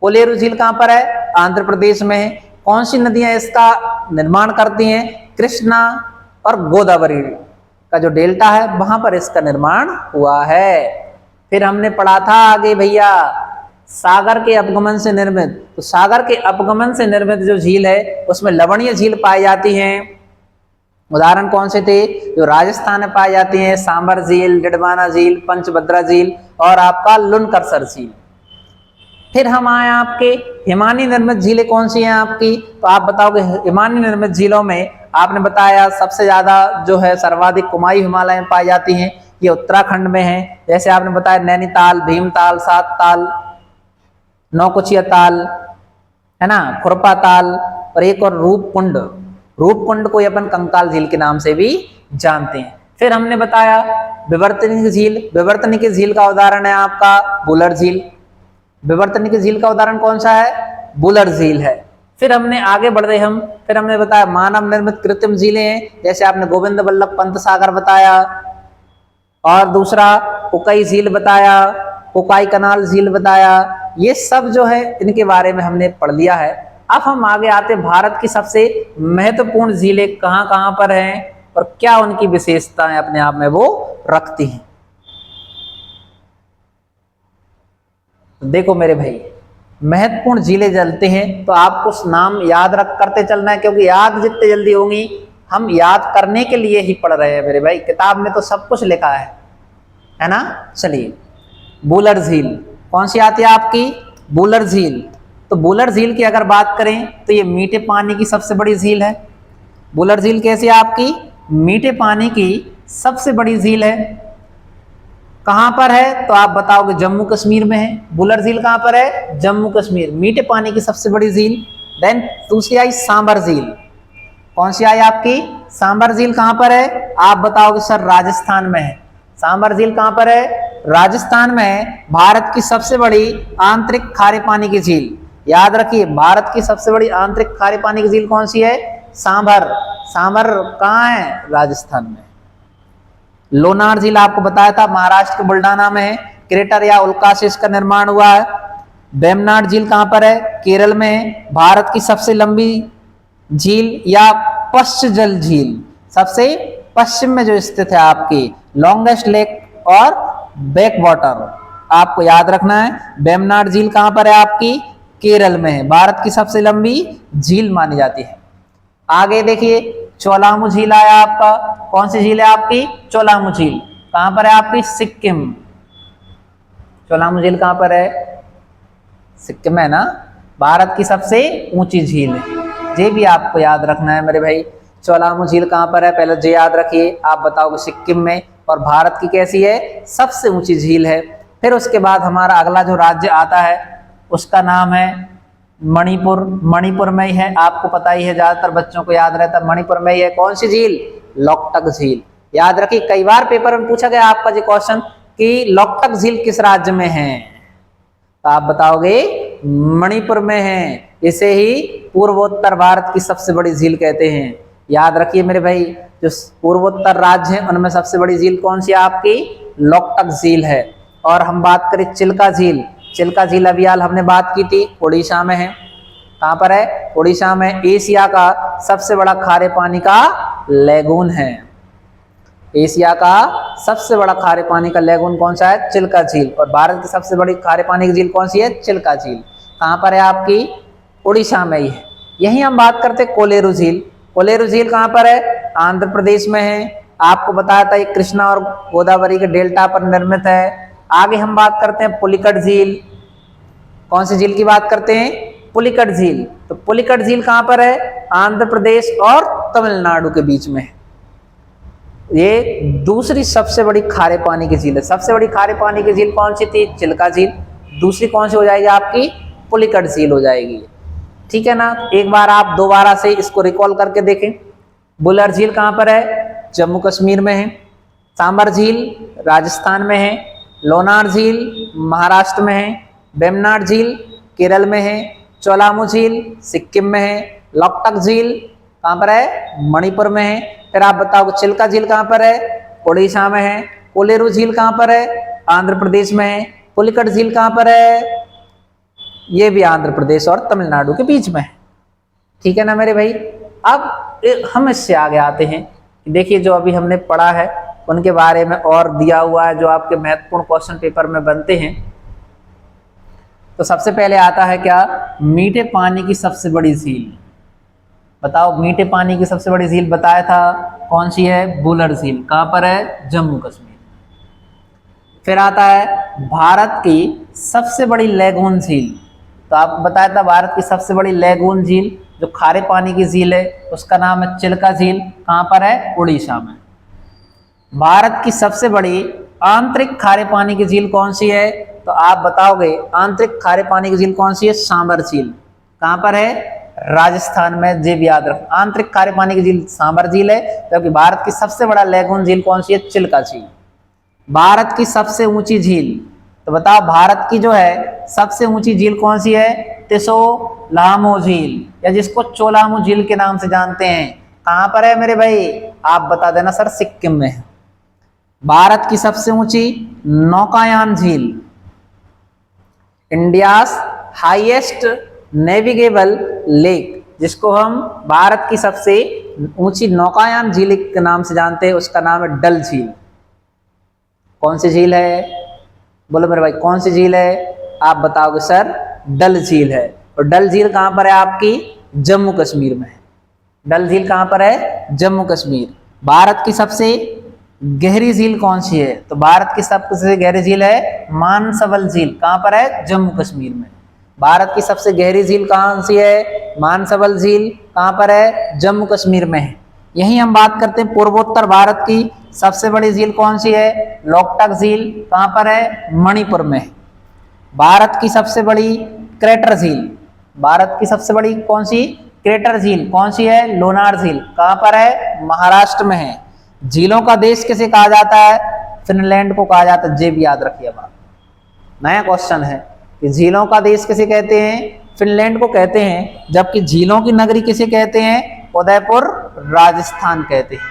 कोलेरू झील कहाँ पर है? आंध्र प्रदेश में है। कौन सी नदियां इसका निर्माण करती हैं? कृष्णा और गोदावरी का जो डेल्टा है वहां पर इसका निर्माण हुआ है। फिर हमने पढ़ा था आगे भैया, सागर के अपगमन से निर्मित, तो सागर के अपगमन से निर्मित जो झील है उसमें लवणीय झील पाई जाती हैं। उदाहरण कौन से थे जो राजस्थान में पाई जाती हैं? सांबर झील, डिडवाना झील, पंचभद्रा झील और आपका लुनकरसर झील। फिर हम आए आपके हिमानी निर्मित झीलें कौन सी हैं आपकी? तो आप बताओगे हिमानी निर्मित झीलों में आपने बताया सबसे ज्यादा जो है सर्वाधिक कुमायूं हिमालय में पाई जाती हैं, ये उत्तराखंड में है। जैसे आपने बताया नैनीताल, भीमताल, सातताल, नौकुचिया ताल, है ना, खुरपा ताल, और एक और रूपकुंड। रूपकुंड को अपन कंकाल झील के नाम से भी जानते हैं। फिर हमने बताया विवर्तनिक झील। विवर्तनिक झील का उदाहरण है आपका बुलर झील। विवर्तनिक झील का उदाहरण कौन सा है? बुलर झील है। फिर हमने आगे बढ़ रहे फिर हमने बताया मानव निर्मित कृत्रिम झीलें हैं, जैसे आपने गोविंद वल्लभ पंत सागर बताया, और दूसरा उकाई झील बताया, उकाई कनाल झील बताया। ये सब जो है इनके बारे में हमने पढ़ लिया है। अब हम आगे आते हैं भारत की सबसे महत्वपूर्ण झीलें कहाँ कहाँ पर हैं और क्या उनकी विशेषताएं अपने आप में वो रखती हैं। तो देखो मेरे भाई, महत्वपूर्ण झीलें चलते हैं तो आपको नाम याद रख करते चलना है, क्योंकि याद जितने जल्दी होंगी, हम याद करने के लिए ही पढ़ रहे हैं मेरे भाई, किताब में तो सब कुछ लिखा है ना। चलिए, बुलर झील कौन सी आती है आपकी? बुलर झील। तो बुलर झील की अगर बात करें तो ये मीठे पानी की सबसे बड़ी झील है। बुलर झील कैसी है आपकी? मीठे पानी की सबसे बड़ी झील है। कहां पर है? तो आप बताओगे जम्मू कश्मीर में है। बुलर झील कहां पर है? जम्मू कश्मीर। मीठे पानी की सबसे बड़ी झील। देन दूसरी आई सांबर झील। कौन सी आई आपकी? सांबर झील कहां पर है? आप बताओगे सर राजस्थान में है। सांबर झील कहां पर है? राजस्थान में। भारत की सबसे बड़ी आंतरिक खारे पानी की झील। याद रखिए, भारत की सबसे बड़ी आंतरिक खारे पानी की झील कौन सी है? सांबर। सांबर कहां है? राजस्थान में। लोनार झील आपको बताया था महाराष्ट्र के बुल्डाना में है। क्रेटर या उल्का से इसका निर्माण हुआ है। वेम्बनाड झील कहां पर है? केरल में है। भारत की सबसे लंबी झील या पश्च जल झील, सबसे पश्चिम में जो स्थित है आपकी, लॉन्गेस्ट लेक और बैक वाटर, आपको याद रखना है। वेम्बनाड झील कहां पर है आपकी? केरल में है। भारत की सबसे लंबी झील मानी जाती है। आगे देखिए, चोलामू झील आया आपका। कौन सी झील है आपकी? चोलामू झील। कहां पर है आपकी? सिक्किम। चोलामू झील कहां पर है? सिक्किम है ना। भारत की सबसे ऊंची झील है। ये भी आपको याद रखना है मेरे भाई। चोलामू झील कहां पर है? पहले ये याद रखिए। आप बताओगे सिक्किम में, और भारत की कैसी है? सबसे ऊंची झील है। फिर उसके बाद हमारा अगला जो राज्य आता है उसका नाम है मणिपुर। मणिपुर में ही है, आपको पता ही है, ज्यादातर बच्चों को याद रहता है, मणिपुर में ही है। कौन सी झील? लोकटक झील। याद रखिए, कई बार पेपर में पूछा गया आपका ये क्वेश्चन कि लोकटक झील किस राज्य में है, तो आप बताओगे मणिपुर में है। इसे ही पूर्वोत्तर भारत की सबसे बड़ी झील कहते हैं। याद रखिए मेरे भाई, जो पूर्वोत्तर राज्य हैं उनमें सबसे बड़ी झील कौन सी है आपकी? लोकटक झील है। और हम बात करें चिल्का झील। चिल्का झील अभी हाल हमने बात की थी, उड़ीसा में है। कहां पर है? उड़ीसा में। एशिया का सबसे बड़ा खारे पानी का लेगून है। एशिया का सबसे बड़ा खारे पानी का लेगून कौन सा है? चिल्का झील। और भारत की सबसे बड़ी खारे पानी की झील कौन सी है? चिल्का झील। कहां पर है आपकी? उड़ीसा में ही है। यही हम बात करते हैं कोलेरू झील। कोलेरू झील कहां पर है? आंध्र प्रदेश में है। आपको बताया था ये कृष्णा और गोदावरी के डेल्टा पर निर्मित है। आगे हम बात करते हैं पुलिकट झील। कौन सी झील की बात करते हैं? पुलिकट झील। तो पुलिकट झील कहां पर है? आंध्र प्रदेश और तमिलनाडु के बीच में। ये दूसरी सबसे बड़ी खारे पानी की झील है। सबसे बड़ी खारे पानी की झील कौन सी थी? चिल्का झील। दूसरी कौन सी हो जाएगी आपकी? पुलिकट झील हो जाएगी। ठीक है ना। एक बार आप दोबारा से इसको रिकॉल करके देखें। बुलर झील कहां पर है? जम्मू कश्मीर में है। सांबर झील राजस्थान में है। लोनार झील महाराष्ट्र में है। वेम्बनाड झील केरल में है, चोलामू झील सिक्किम में है, लोकटक झील कहाँ पर है, मणिपुर में है। फिर आप बताओ चिल्का झील कहाँ पर है, उड़ीसा में है। कोलेरू झील कहाँ पर है, आंध्र प्रदेश में है। पुलिकट झील कहाँ पर है, ये भी आंध्र प्रदेश और तमिलनाडु के बीच में है। ठीक है ना मेरे भाई। अब हम इससे आगे आते हैं। देखिए जो अभी हमने पढ़ा है उनके बारे में और दिया हुआ है जो आपके महत्वपूर्ण क्वेश्चन पेपर में बनते हैं। तो सबसे पहले आता है क्या, मीठे पानी की सबसे बड़ी झील। बताओ मीठे पानी की सबसे बड़ी झील बताया था, कौन सी है, वुलर झील। कहाँ पर है, जम्मू कश्मीर। फिर आता है भारत की सबसे बड़ी लैगून झील। तो आपको बताया था भारत की सबसे बड़ी लैगून झील जो खारे पानी की झील है उसका नाम है चिल्का झील। कहाँ पर है, उड़ीसा में। भारत की सबसे बड़ी आंतरिक खारे पानी की झील कौन सी है, तो आप बताओगे आंतरिक खारे पानी की झील कौन सी है, सांबर झील। कहाँ पर है, राजस्थान में। जे भी याद रखो, आंतरिक खारे पानी की झील सांबर झील है, जबकि भारत की सबसे बड़ा लैगून झील कौन सी है, चिल्का झील। भारत की सबसे ऊंची झील, तो बताओ भारत की जो है सबसे ऊंची झील कौन सी है, त्सोलामू झील, या जिसको चोलामू झील के नाम से जानते हैं। कहां पर है मेरे भाई, आप बता देना सर, सिक्किम में है। भारत की सबसे ऊंची नौकायान झील, इंडियाज हाईएस्ट नेविगेबल लेक, जिसको हम भारत की सबसे ऊंची नौकायान झील के नाम से जानते हैं, उसका नाम है डल झील। कौन सी झील है, बोलो मेरे भाई कौन सी झील है, आप बताओगे सर डल झील है। और डल झील कहां पर है आपकी, जम्मू कश्मीर में है। डल झील कहां पर है, जम्मू कश्मीर। भारत की सबसे गहरी झील कौन सी है, तो भारत की सबसे गहरी झील है मानसबल झील। कहां पर है, जम्मू कश्मीर में। भारत की सबसे गहरी झील कौन सी है, मानसबल झील। कहां पर है, जम्मू कश्मीर में है। यही हम बात करते हैं पूर्वोत्तर भारत की सबसे बड़ी झील कौन सी है, लोकटक झील। कहां पर है, मणिपुर में। भारत की सबसे बड़ी क्रेटर झील, भारत की सबसे बड़ी कौन सी क्रेटर झील कौन सी है, लोनार झील। कहां पर है, महाराष्ट्र में है। झीलों का देश किसे कहा जाता है, फिनलैंड को कहा जाता है। ये भी याद रखिए बात, नया क्वेश्चन है कि झीलों का देश किसे कहते हैं, फिनलैंड को कहते हैं। जबकि झीलों की नगरी किसे कहते हैं, उदयपुर राजस्थान कहते हैं।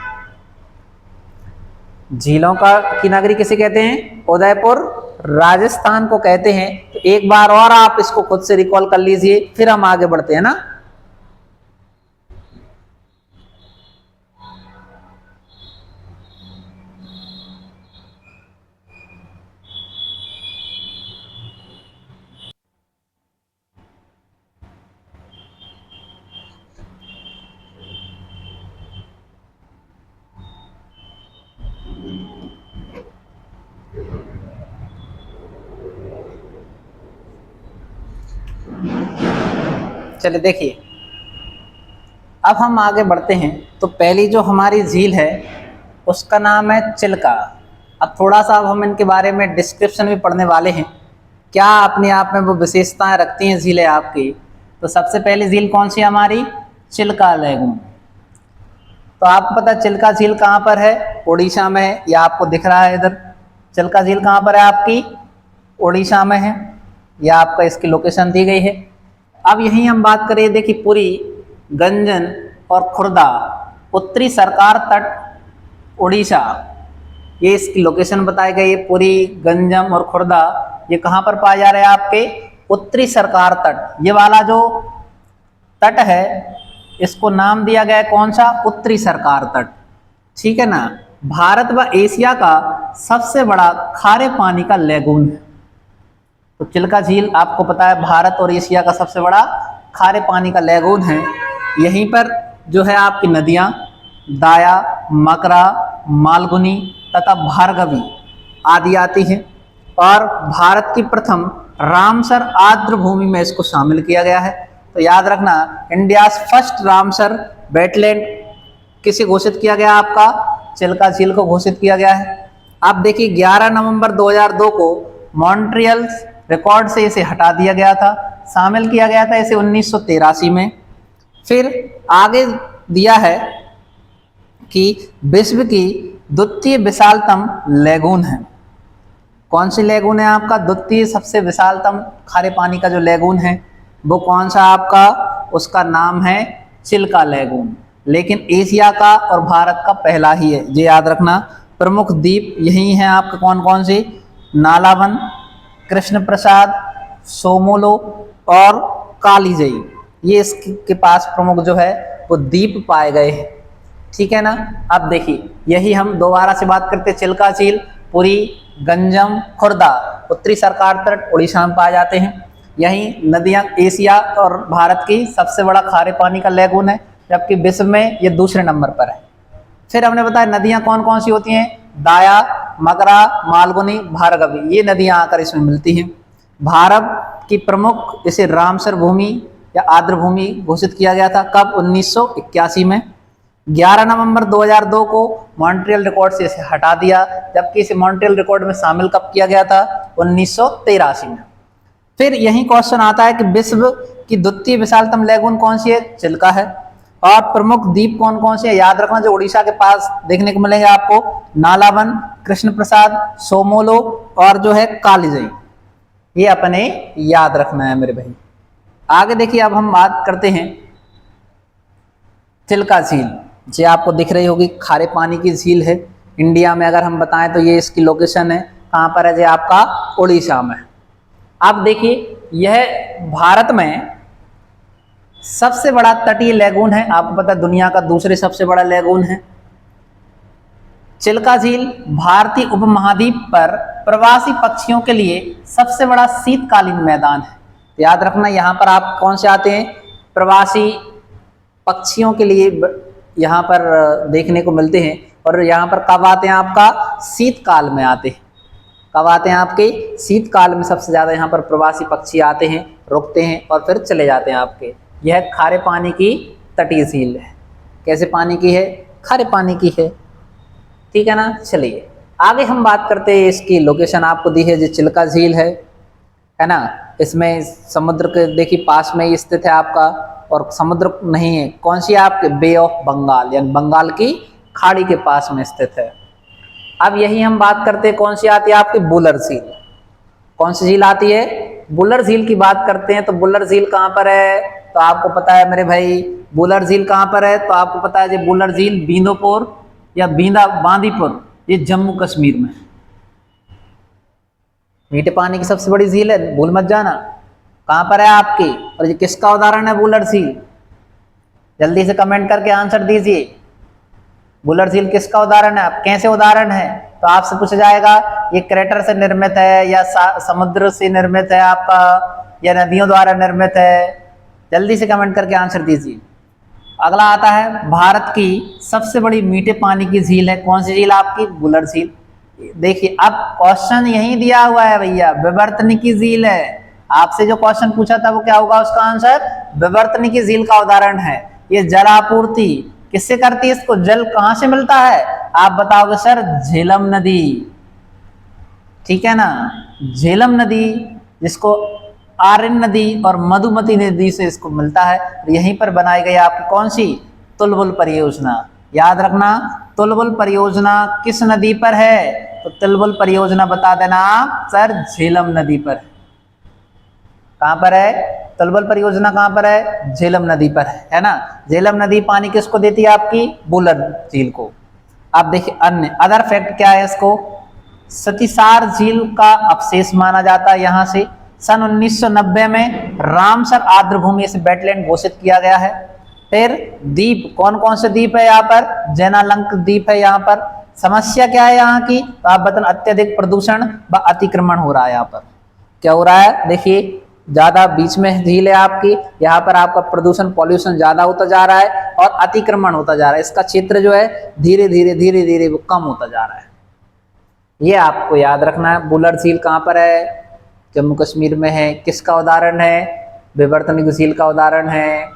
झीलों की नगरी किसे कहते हैं, उदयपुर राजस्थान को कहते हैं। तो एक बार और आप इसको खुद से रिकॉल कर लीजिए, फिर हम आगे बढ़ते हैं ना। चलिए देखिए, अब हम आगे बढ़ते हैं। तो पहली जो हमारी झील है उसका नाम है चिल्का। अब थोड़ा सा अब हम इनके बारे में डिस्क्रिप्शन भी पढ़ने वाले हैं, क्या अपने आप में वो विशेषताएं रखती हैं झीलें आपकी। तो सबसे पहली झील कौन सी हमारी, चिल्का लैगून। तो आपको पता है चिल्का झील कहाँ पर है, उड़ीसा में है। या आपको दिख रहा है इधर, चिल्का झील कहाँ पर है आपकी, उड़ीसा में है। या आपका इसकी लोकेशन दी गई है। अब यहीं हम बात करें, देखिए पुरी, गंजन और खुर्दा, उत्तरी सरकार तट उड़ीसा, ये इसकी लोकेशन बताई गई है। पुरी, गंजम और खुर्दा ये कहाँ पर पाए जा रहे हैं आपके, उत्तरी सरकार तट। ये वाला जो तट है इसको नाम दिया गया है कौन सा, उत्तरी सरकार तट। ठीक है ना। भारत व एशिया का सबसे बड़ा खारे पानी का लैगून है। तो चिल्का झील आपको पता है भारत और एशिया का सबसे बड़ा खारे पानी का लैगून है। यहीं पर जो है आपकी नदियां दाया, मकरा, मालगुनी तथा भार्गवी आदि आती हैं। और भारत की प्रथम रामसर आर्द्र भूमि में इसको शामिल किया गया है। तो याद रखना, इंडियाज फर्स्ट रामसर वेटलैंड किसे घोषित किया गया, आपका चिल्का झील को घोषित किया गया है। आप देखिए 11 नवंबर 2002 को मॉन्ट्रियल रिकॉर्ड से इसे हटा दिया गया था, शामिल किया गया था इसे 1983 में। फिर आगे दिया है कि विश्व की द्वितीय विशालतम लैगून है। कौन सी लेगून है आपका? द्वितीय सबसे विशालतम खारे पानी का जो लेगून है वो कौन सा आपका? उसका नाम है चिल्का लेगून। लेकिन एशिया का और भारत का पहला ही है, ये याद रखना। प्रमुख द्वीप यही हैं आपके कौन कौन से? नालावन, कृष्ण प्रसाद, सोमोलो और कालीजई, ये इसके पास प्रमुख जो है वो द्वीप पाए गए हैं। ठीक है ना। अब देखिए यही हम दोबारा से बात करते, चिल्का झील पुरी, गंजम, खुर्दा उत्तरी सरकार तट उड़ीसा में पाए जाते हैं। यही नदियां एशिया और भारत की सबसे बड़ा खारे पानी का लेगून है, जबकि विश्व में ये दूसरे नंबर पर है। फिर हमने बताया नदियां कौन कौन सी होती हैं? दाया, मगरा, मालगुनी, भार्गवी, ये नदियां आकर इसमें मिलती हैं। भारत की प्रमुख इसे रामसर भूमि या आर्द्र भूमि घोषित किया गया था, कब? 1981 में। 11 नवंबर 2002 को मॉन्ट्रियल रिकॉर्ड से इसे हटा दिया, जबकि इसे मॉन्ट्रियल रिकॉर्ड में शामिल कब किया गया था? 1983 में। फिर यही क्वेश्चन आता है कि विश्व की द्वितीय विशालतम लेगून कौन सी है? चिल्का है। और प्रमुख द्वीप कौन कौन से हैं? याद रखना, जो उड़ीसा के पास देखने को मिलेंगे आपको, नालावन, कृष्ण प्रसाद, सोमोलो और जो है कालीजई, ये अपने याद रखना है मेरे भाई। आगे देखिए, अब हम बात करते हैं चिल्का झील। ये आपको दिख रही होगी, खारे पानी की झील है। इंडिया में अगर हम बताएं तो ये इसकी लोकेशन है, कहाँ पर है? ये आपका उड़ीसा में। अब देखिए यह भारत में सबसे बड़ा तटीय लेगून है, आपको पता है दुनिया का दूसरे सबसे बड़ा लेगून है। चिल्का झील भारतीय उपमहाद्वीप पर प्रवासी पक्षियों के लिए सबसे बड़ा शीतकालीन मैदान है। तो याद रखना, यहाँ पर आप कौन से आते हैं? प्रवासी पक्षियों के लिए यहाँ पर देखने को मिलते हैं। और यहाँ पर कब आते हैं? आपका शीतकाल में आते हैं। कब आते हैं? आपके शीतकाल में सबसे ज़्यादा यहाँ पर प्रवासी पक्षी आते हैं, रुकते हैं और फिर चले जाते हैं आपके। यह खारे पानी की तटीय झील है। कैसे पानी की है? खारे पानी की है। ठीक है ना। चलिए आगे हम बात करते हैं, इसकी लोकेशन आपको दी है, जो चिल्का झील है ना। इसमें समुद्र के देखिए पास में ही स्थित है आपका, और समुद्र नहीं है, कौन सी है आपके? बे ऑफ बंगाल, यानी बंगाल की खाड़ी के पास में स्थित है। अब यही हम बात करते हैं, कौन सी आती है आपकी? बुलर झील। कौन सी झील आती है? बुलर झील की बात करते हैं। तो बुलर झील कहाँ पर है? तो आपको पता है मेरे भाई, बुलर झील कहाँ पर है? तो आपको पता है जी, बुलर झील बींदोपुर या बांदीपुर, ये जम्मू कश्मीर में। मीठे पानी की सबसे बड़ी झील है, भूल मत जाना। कहाँ पर है आपकी? और ये किसका उदाहरण है बुलर झील? जल्दी से कमेंट करके आंसर दीजिए। बुलर झील किसका उदाहरण है? आप कैसे उदाहरण है? तो आपसे पूछा जाएगा ये क्रेटर से निर्मित है या समुद्र से निर्मित है आपका, या नदियों द्वारा निर्मित है? जल्दी से कमेंट करके आंसर दीजिए। अगला आता है, भारत की सबसे बड़ी मीठे पानी की झील है, कौन सी झील आपकी? बुलर झील। देखिए अब क्वेश्चन यही दिया हुआ है भैया, विवर्तनिकी झील है। आपसे जो क्वेश्चन पूछा था वो क्या होगा उसका आंसर? विवर्तनिकी झील का उदाहरण है। ये जल आपूर्ति किससे करती है? इसको जल कहां से मिलता है? आप बताओगे सर, झेलम नदी। ठीक है ना, झेलम नदी, जिसको आर्यन नदी और मधुमती नदी से इसको मिलता है। यहीं पर बनाई गई आपकी कौन सी? तुलबुल परियोजना। याद रखना, तुलबुल परियोजना किस नदी पर है? तो तुलबुल परियोजना बता देना आप सर, झेलम नदी पर। कहां पर है तुलबुल परियोजना? कहां पर है? झेलम नदी पर है ना। झेलम नदी पानी किसको देती है? आपकी बुलर झील को। आप देखिए अन्य अदर फैक्ट क्या है इसको, सतीसार झील का अवशेष माना जाता है यहाँ से। सन 1990 में रामसर आर्द्र भूमि से वेटलैंड घोषित किया गया है। फिर द्वीप, कौन कौन से द्वीप है यहाँ पर? जैनालंक द्वीप है यहाँ पर। समस्या क्या है यहाँ की? तो आप बताना, अत्यधिक प्रदूषण व अतिक्रमण हो रहा है यहाँ पर। क्या हो रहा है? देखिए ज्यादा बीच में झील है आपकी, यहाँ पर आपका प्रदूषण पॉल्यूशन ज्यादा होता जा रहा है और अतिक्रमण होता जा रहा है। इसका क्षेत्र जो है धीरे धीरे वो कम होता जा रहा है। ये आपको याद रखना है। बुलर झील कहाँ पर है? जम्मू कश्मीर में है। किसका उदाहरण है? विवर्तनिकी झील का उदाहरण है।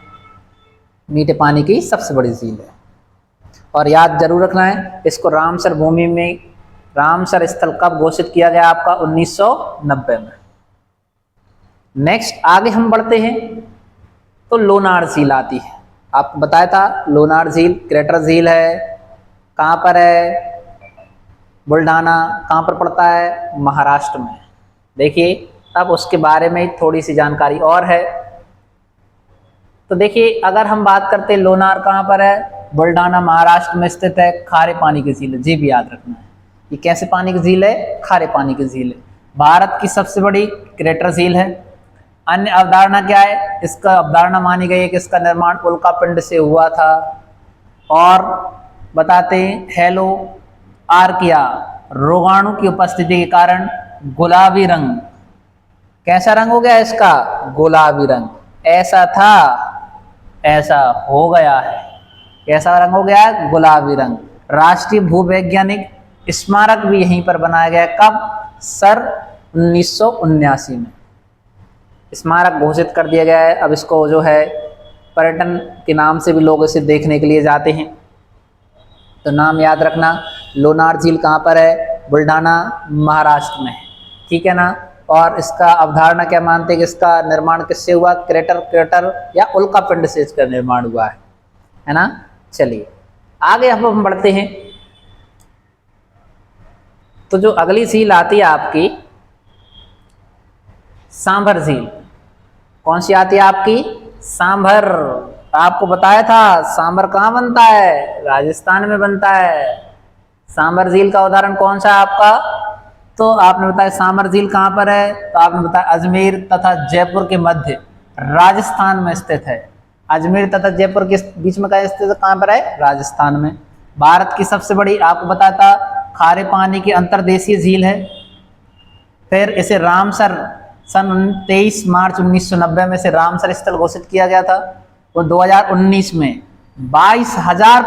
मीठे पानी की सबसे बड़ी झील है। और याद जरूर रखना है इसको, रामसर भूमि में रामसर स्थल कब घोषित किया गया आपका? 1990 में। नेक्स्ट आगे हम बढ़ते हैं तो लोनार झील आती है। आपको बताया था लोनार झील क्रेटर झील है। कहाँ पर है? बुल्ढाना कहाँ पर पड़ता है? महाराष्ट्र में। देखिए अब उसके बारे में थोड़ी सी जानकारी और है। तो देखिए अगर हम बात करते हैं लोनार कहाँ पर है? बुल्ढाना महाराष्ट्र में स्थित है। खारे पानी की झील है, जी भी याद रखना है। ये कैसे पानी की झील है? खारे पानी की झील है। भारत की सबसे बड़ी क्रेटर झील है। अन्य अवधारणा क्या है? इसका अवधारणा मानी गई है कि इसका निर्माण उल्कापिंड से हुआ था। और बताते हैं हेलो आर्किया रोगाणु की उपस्थिति के कारण गुलाबी रंग, कैसा रंग हो गया इसका? गुलाबी रंग। ऐसा था, ऐसा हो गया है। कैसा रंग हो गया है? गुलाबी रंग। राष्ट्रीय भूवैज्ञानिक स्मारक भी यहीं पर बनाया गया। कब? सन 1979 में स्मारक घोषित कर दिया गया है। अब इसको जो है पर्यटन के नाम से भी लोग इसे देखने के लिए जाते हैं। तो नाम याद रखना, लोनार झील कहाँ पर है? बुल्ढाना महाराष्ट्र में है, ठीक है ना। और इसका अवधारणा क्या मानते हैं कि इसका निर्माण किससे हुआ? क्रेटर या उल्कापिंड से इसका निर्माण हुआ है ना। चलिए आगे हम बढ़ते हैं। तो जो अगली झील आती है आपकी सांभर झील। कौन सी आती है आपकी? सांभर। आपको बताया था सांभर कहाँ बनता है? राजस्थान में बनता है। सांभर झील का उदाहरण कौन सा है आपका? तो आपने बताया सांभर झील कहाँ पर है? तो आपने बताया अजमेर तथा जयपुर के मध्य राजस्थान में स्थित है। अजमेर तथा जयपुर के बीच में स्थित कहाँ पर है? राजस्थान में। भारत की सबसे बड़ी आपको बताया था खारे पानी की अंतर्देशीय झील है। फिर इसे रामसर सन 23 मार्च 1990 में से रामसर स्थल घोषित किया गया था। वो 2019 में 22,000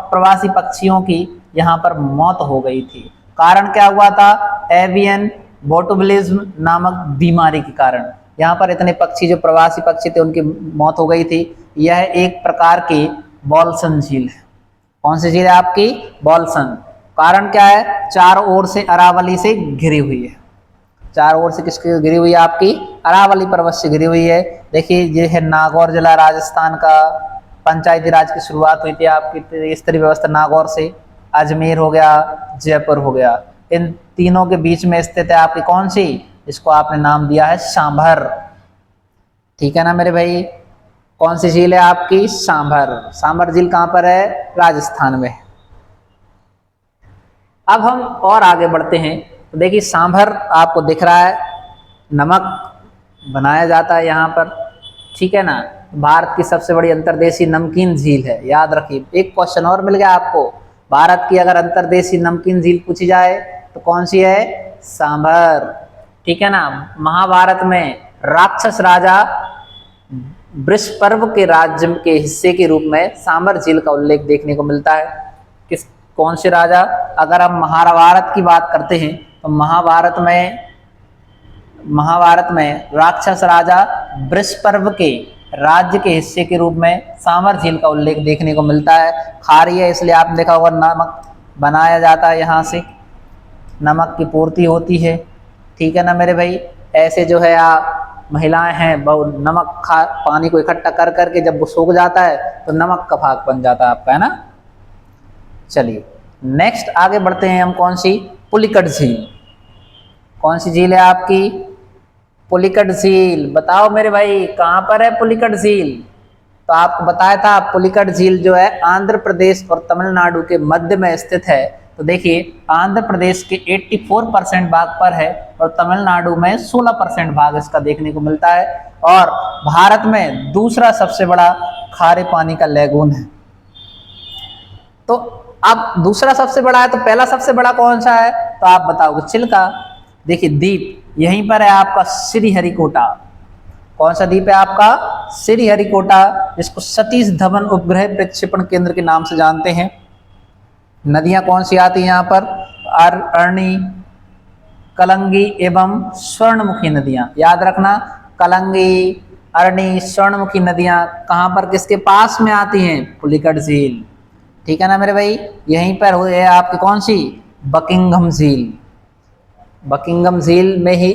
प्रवासी पक्षियों की यहाँ पर मौत हो गई थी। कारण क्या हुआ था? एवियन बोटुलिज्म नामक बीमारी के कारण यहाँ पर इतने पक्षी, जो प्रवासी पक्षी थे, उनकी मौत हो गई थी। यह एक प्रकार की बॉल्सन झील है। कौन सी झील है आपकी? बॉल्सन। कारण क्या है? चारों ओर से अरावली से घिरी हुई है। चारों ओर से किसकी घिरी हुई है? आपकी अरावली पर्वत से घिरी हुई है। देखिए ये है नागौर जिला राजस्थान का। पंचायती राज की शुरुआत हुई थी आपकी स्तरीय व्यवस्था नागौर से। अजमेर हो गया, जयपुर हो गया, इन तीनों के बीच में स्थित है आपकी कौन सी? इसको आपने नाम दिया है सांभर, ठीक है ना मेरे भाई। कौन सी झील है आपकी? सांभर। सांभर झील कहाँ पर है? राजस्थान में। अब हम और आगे बढ़ते हैं। तो देखिए सांभर आपको दिख रहा है, नमक बनाया जाता है यहाँ पर, ठीक है ना। भारत की सबसे बड़ी अंतर्देशीय नमकीन झील है, याद रखिए। एक क्वेश्चन और मिल गया आपको। भारत की अगर अंतर्देशीय नमकीन झील पूछी जाए तो कौन सी है? सांभर, ठीक है ना। महाभारत में राक्षस राजा वृषपर्व के राज्य के हिस्से के रूप में सांभर झील का उल्लेख देखने को मिलता है। कौन से राजा? अगर हम महाभारत की बात करते हैं तो महाभारत में राक्षस राजा वृषपर्व के राज्य के हिस्से के रूप में सांभर झील का उल्लेख देखने को मिलता है। खारी है इसलिए आपने देखा होगा नमक बनाया जाता है, यहाँ से नमक की पूर्ति होती है, ठीक है ना मेरे भाई। ऐसे जो है महिलाएं हैं बहुत नमक पानी को इकट्ठा कर करके जब वो सूख जाता है तो नमक का भाग बन जाता है आपका, है ना। चलिए नेक्स्ट आगे बढ़ते हैं हम। कौन सी? पुलिकट झील। कौन सी झील है आपकी? पुलिकट झील। बताओ मेरे भाई कहाँ पर है पुलिकट झील? तो आपको बताया था पुलिकट झील जो है आंध्र प्रदेश और तमिलनाडु के मध्य में स्थित है। तो देखिए आंध्र प्रदेश के 84% भाग पर है और तमिलनाडु में 16% भाग इसका देखने को मिलता है। और भारत में दूसरा सबसे बड़ा खारे पानी का लैगून है। तो अब दूसरा सबसे बड़ा है तो पहला सबसे बड़ा कौन सा है? तो आप बताओगे चिल्का। देखिए द्वीप यहीं पर है आपका श्रीहरिकोटा। कौन सा द्वीप है आपका? श्रीहरिकोटा, जिसको सतीश धवन उपग्रह प्रक्षेपण केंद्र के नाम से जानते हैं। नदियां कौन सी आती हैं यहाँ पर? अरणी, कलंगी एवं स्वर्णमुखी नदियां। याद रखना कलंगी, अरणी, स्वर्णमुखी नदियां कहाँ पर किसके पास में आती हैं? पुलिकट झील, ठीक है ना मेरे भाई। यहीं पर हुए है आपकी कौन सी? बकिंघम झील। बकिंघम झील में ही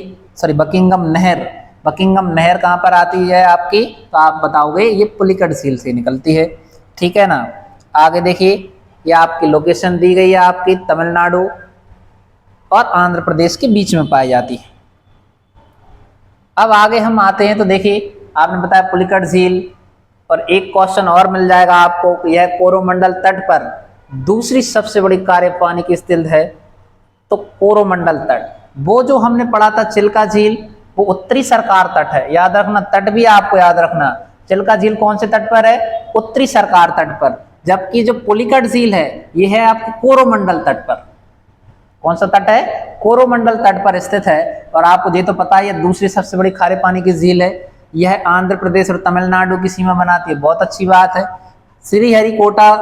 बकिंघम नहर कहाँ पर आती है आपकी? तो आप बताओगे ये पुलिकट झील से निकलती है, ठीक है ना। आगे देखिए ये आपकी लोकेशन दी गई है आपकी तमिलनाडु, और आंध्र प्रदेश के बीच में पाई जाती है। अब आगे हम आते हैं तो देखिए आपने बताया पुलिकट झील, और एक क्वेश्चन और मिल जाएगा आपको, यह कोरोमंडल तट पर दूसरी सबसे बड़ी कार्य पानी की स्थित है। तो कोरोमंडल तट, वो जो हमने पढ़ा था चिल्का झील, वो उत्तरी सरकार तट है, याद रखना, तट भी आपको याद रखना। चिल्का झील कौन से तट पर है? उत्तरी सरकार तट पर, जबकि जो पुलिकट झील है ये है आपके कोरोमंडल तट पर। कौन सा तट है? कोरोमंडल तट पर स्थित है। और आपको ये तो पता है दूसरी सबसे बड़ी खारे पानी की झील है, यह आंध्र प्रदेश और तमिलनाडु की सीमा बनाती है। बहुत अच्छी बात है। श्रीहरिकोटा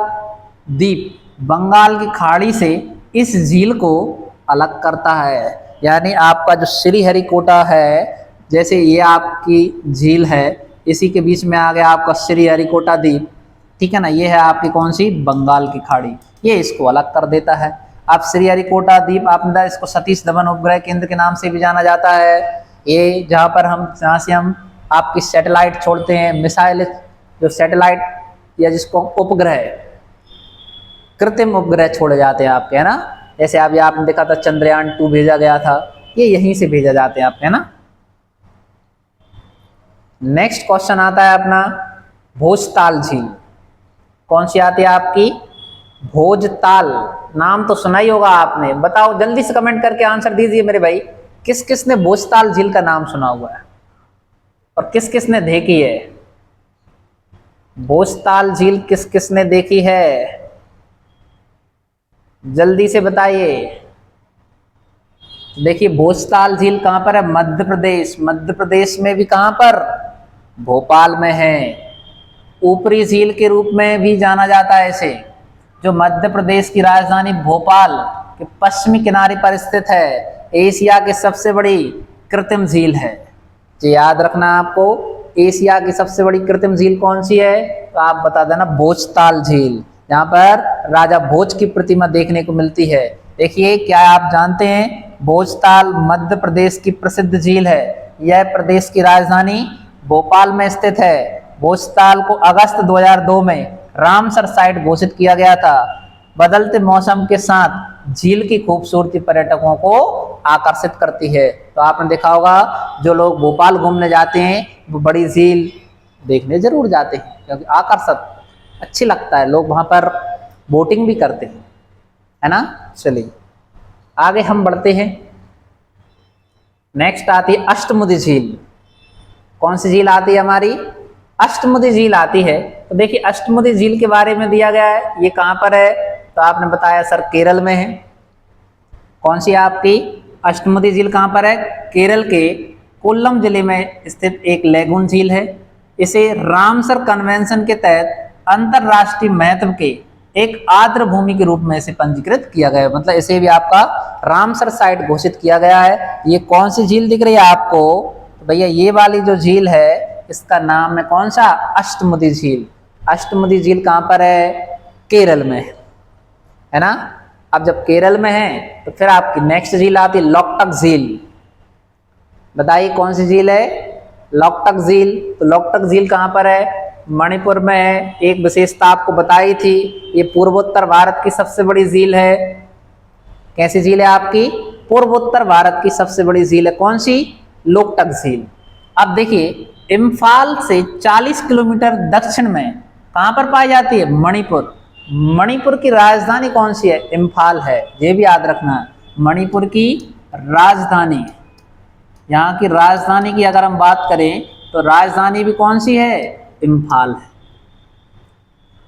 द्वीप बंगाल की खाड़ी से इस झील को अलग करता है। यानी आपका जो श्रीहरिकोटा है, जैसे ये आपकी झील है, इसी के बीच में आ गया आपका श्रीहरिकोटा द्वीप, ठीक है ना, ये है आपकी कौन सी? बंगाल की खाड़ी, ये इसको अलग कर देता है। आप श्रीहरिकोटा द्वीप, आपने इसको सतीश धवन उपग्रह केंद्र के नाम से भी जाना जाता है। ये जहाँ से हम आपकी सैटेलाइट छोड़ते हैं, मिसाइल, जो सैटेलाइट या जिसको उपग्रह, कृत्रिम उपग्रह छोड़े जाते हैं आपके, है ना। जैसे अभी आपने देखा था चंद्रयान 2 भेजा गया था, ये यहीं से भेजा जाते हैं आपके, है ना। नेक्स्ट क्वेश्चन आता है अपना भोजताल झील। कौन सी आती है आपकी? भोजताल, नाम तो सुना ही होगा आपने। बताओ जल्दी से कमेंट करके आंसर दीजिए मेरे भाई, किस किस ने भोजताल झील का नाम सुना हुआ है और किस किस ने देखी है? भोजताल झील किस किस ने देखी है? जल्दी से बताइए। देखिए भोजताल झील कहां पर है? मध्य प्रदेश। मध्य प्रदेश में भी कहां पर? भोपाल में है। ऊपरी झील के रूप में भी जाना जाता है इसे, जो मध्य प्रदेश की राजधानी भोपाल के पश्चिमी किनारे पर स्थित है। एशिया की सबसे बड़ी कृत्रिम झील है। तो याद रखना आपको, एशिया की सबसे बड़ी कृत्रिम झील कौन सी है? तो आप बता देना भोजताल झील, जहाँ पर राजा भोज की प्रतिमा देखने को मिलती है। देखिए क्या आप जानते हैं, भोजताल मध्य प्रदेश की प्रसिद्ध झील है। यह प्रदेश की राजधानी भोपाल में स्थित है। भोजताल को अगस्त 2002 में रामसर साइट घोषित किया गया था। बदलते मौसम के साथ झील की खूबसूरती पर्यटकों को आकर्षित करती है। तो आपने देखा होगा जो लोग भोपाल घूमने जाते हैं वो बड़ी झील देखने जरूर जाते हैं, क्योंकि आकर्षक अच्छी लगता है, लोग वहां पर बोटिंग भी करते हैं, है ना। चलिए आगे हम बढ़ते हैं। नेक्स्ट आती है अष्टमुदी झील। कौन सी झील आती है हमारी? अष्टमुदी झील आती है। तो देखिए अष्टमुदी झील के बारे में दिया गया है, ये कहां पर है? तो आपने बताया सर केरल में है। कौन सी आपकी अष्टमुदी झील कहां पर है? केरल के कोल्लम जिले में स्थित एक लेगून झील है। इसे रामसर कन्वेंशन के तहत अंतरराष्ट्रीय महत्व के एक आर्द्र भूमि के रूप में इसे पंजीकृत किया गया है, मतलब इसे भी आपका रामसर साइट घोषित किया गया है। ये कौन सी झील दिख रही है आपको? तो भैया ये वाली जो झील है इसका नाम है कौन सा? अष्टमुदी झील। अष्टमुदी झील कहां पर है? केरल में है ना। अब जब केरल में है तो फिर आपकी नेक्स्ट झील आती है लोकटक झील। बताइए कौन सी झील है? लोकटक झील। तो लोकटक झील कहां पर है? मणिपुर में है। एक विशेषता आपको बताई थी, ये पूर्वोत्तर भारत की सबसे बड़ी झील है। कैसी झील है आपकी? पूर्वोत्तर भारत की सबसे बड़ी झील है। कौन सी? लोकटक झील। अब देखिए इम्फाल से 40 किलोमीटर दक्षिण में कहां पर पाई जाती है? मणिपुर। मणिपुर की राजधानी कौन सी है? इम्फाल है, ये भी याद रखना। मणिपुर की राजधानी, यहाँ की राजधानी की अगर हम बात करें तो राजधानी भी कौन सी है? इम्फाल है।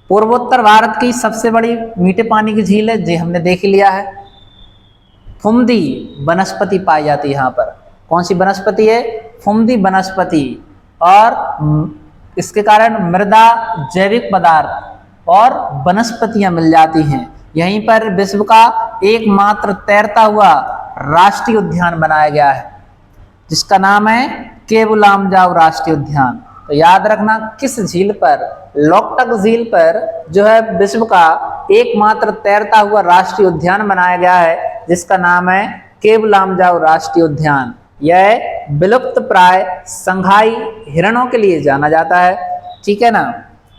पूर्वोत्तर भारत की सबसे बड़ी मीठे पानी की झील है, जी हमने देख लिया है। फुमदी वनस्पति पाई जाती है यहाँ पर। कौन सी वनस्पति है? फुमदी वनस्पति। और इसके कारण मृदा, जैविक पदार्थ और वनस्पतियां मिल जाती हैं। यहीं पर विश्व का एकमात्र तैरता हुआ राष्ट्रीय उद्यान बनाया गया है, जिसका नाम है केबू लामजाओ राष्ट्रीय उद्यान। तो याद रखना किस झील पर? लोकटक झील पर जो है विश्व का एकमात्र तैरता हुआ राष्ट्रीय उद्यान बनाया गया है, जिसका नाम है केबू लामजाओ राष्ट्रीय उद्यान। यह विलुप्त प्राय संघाई हिरणों के लिए जाना जाता है, ठीक है ना।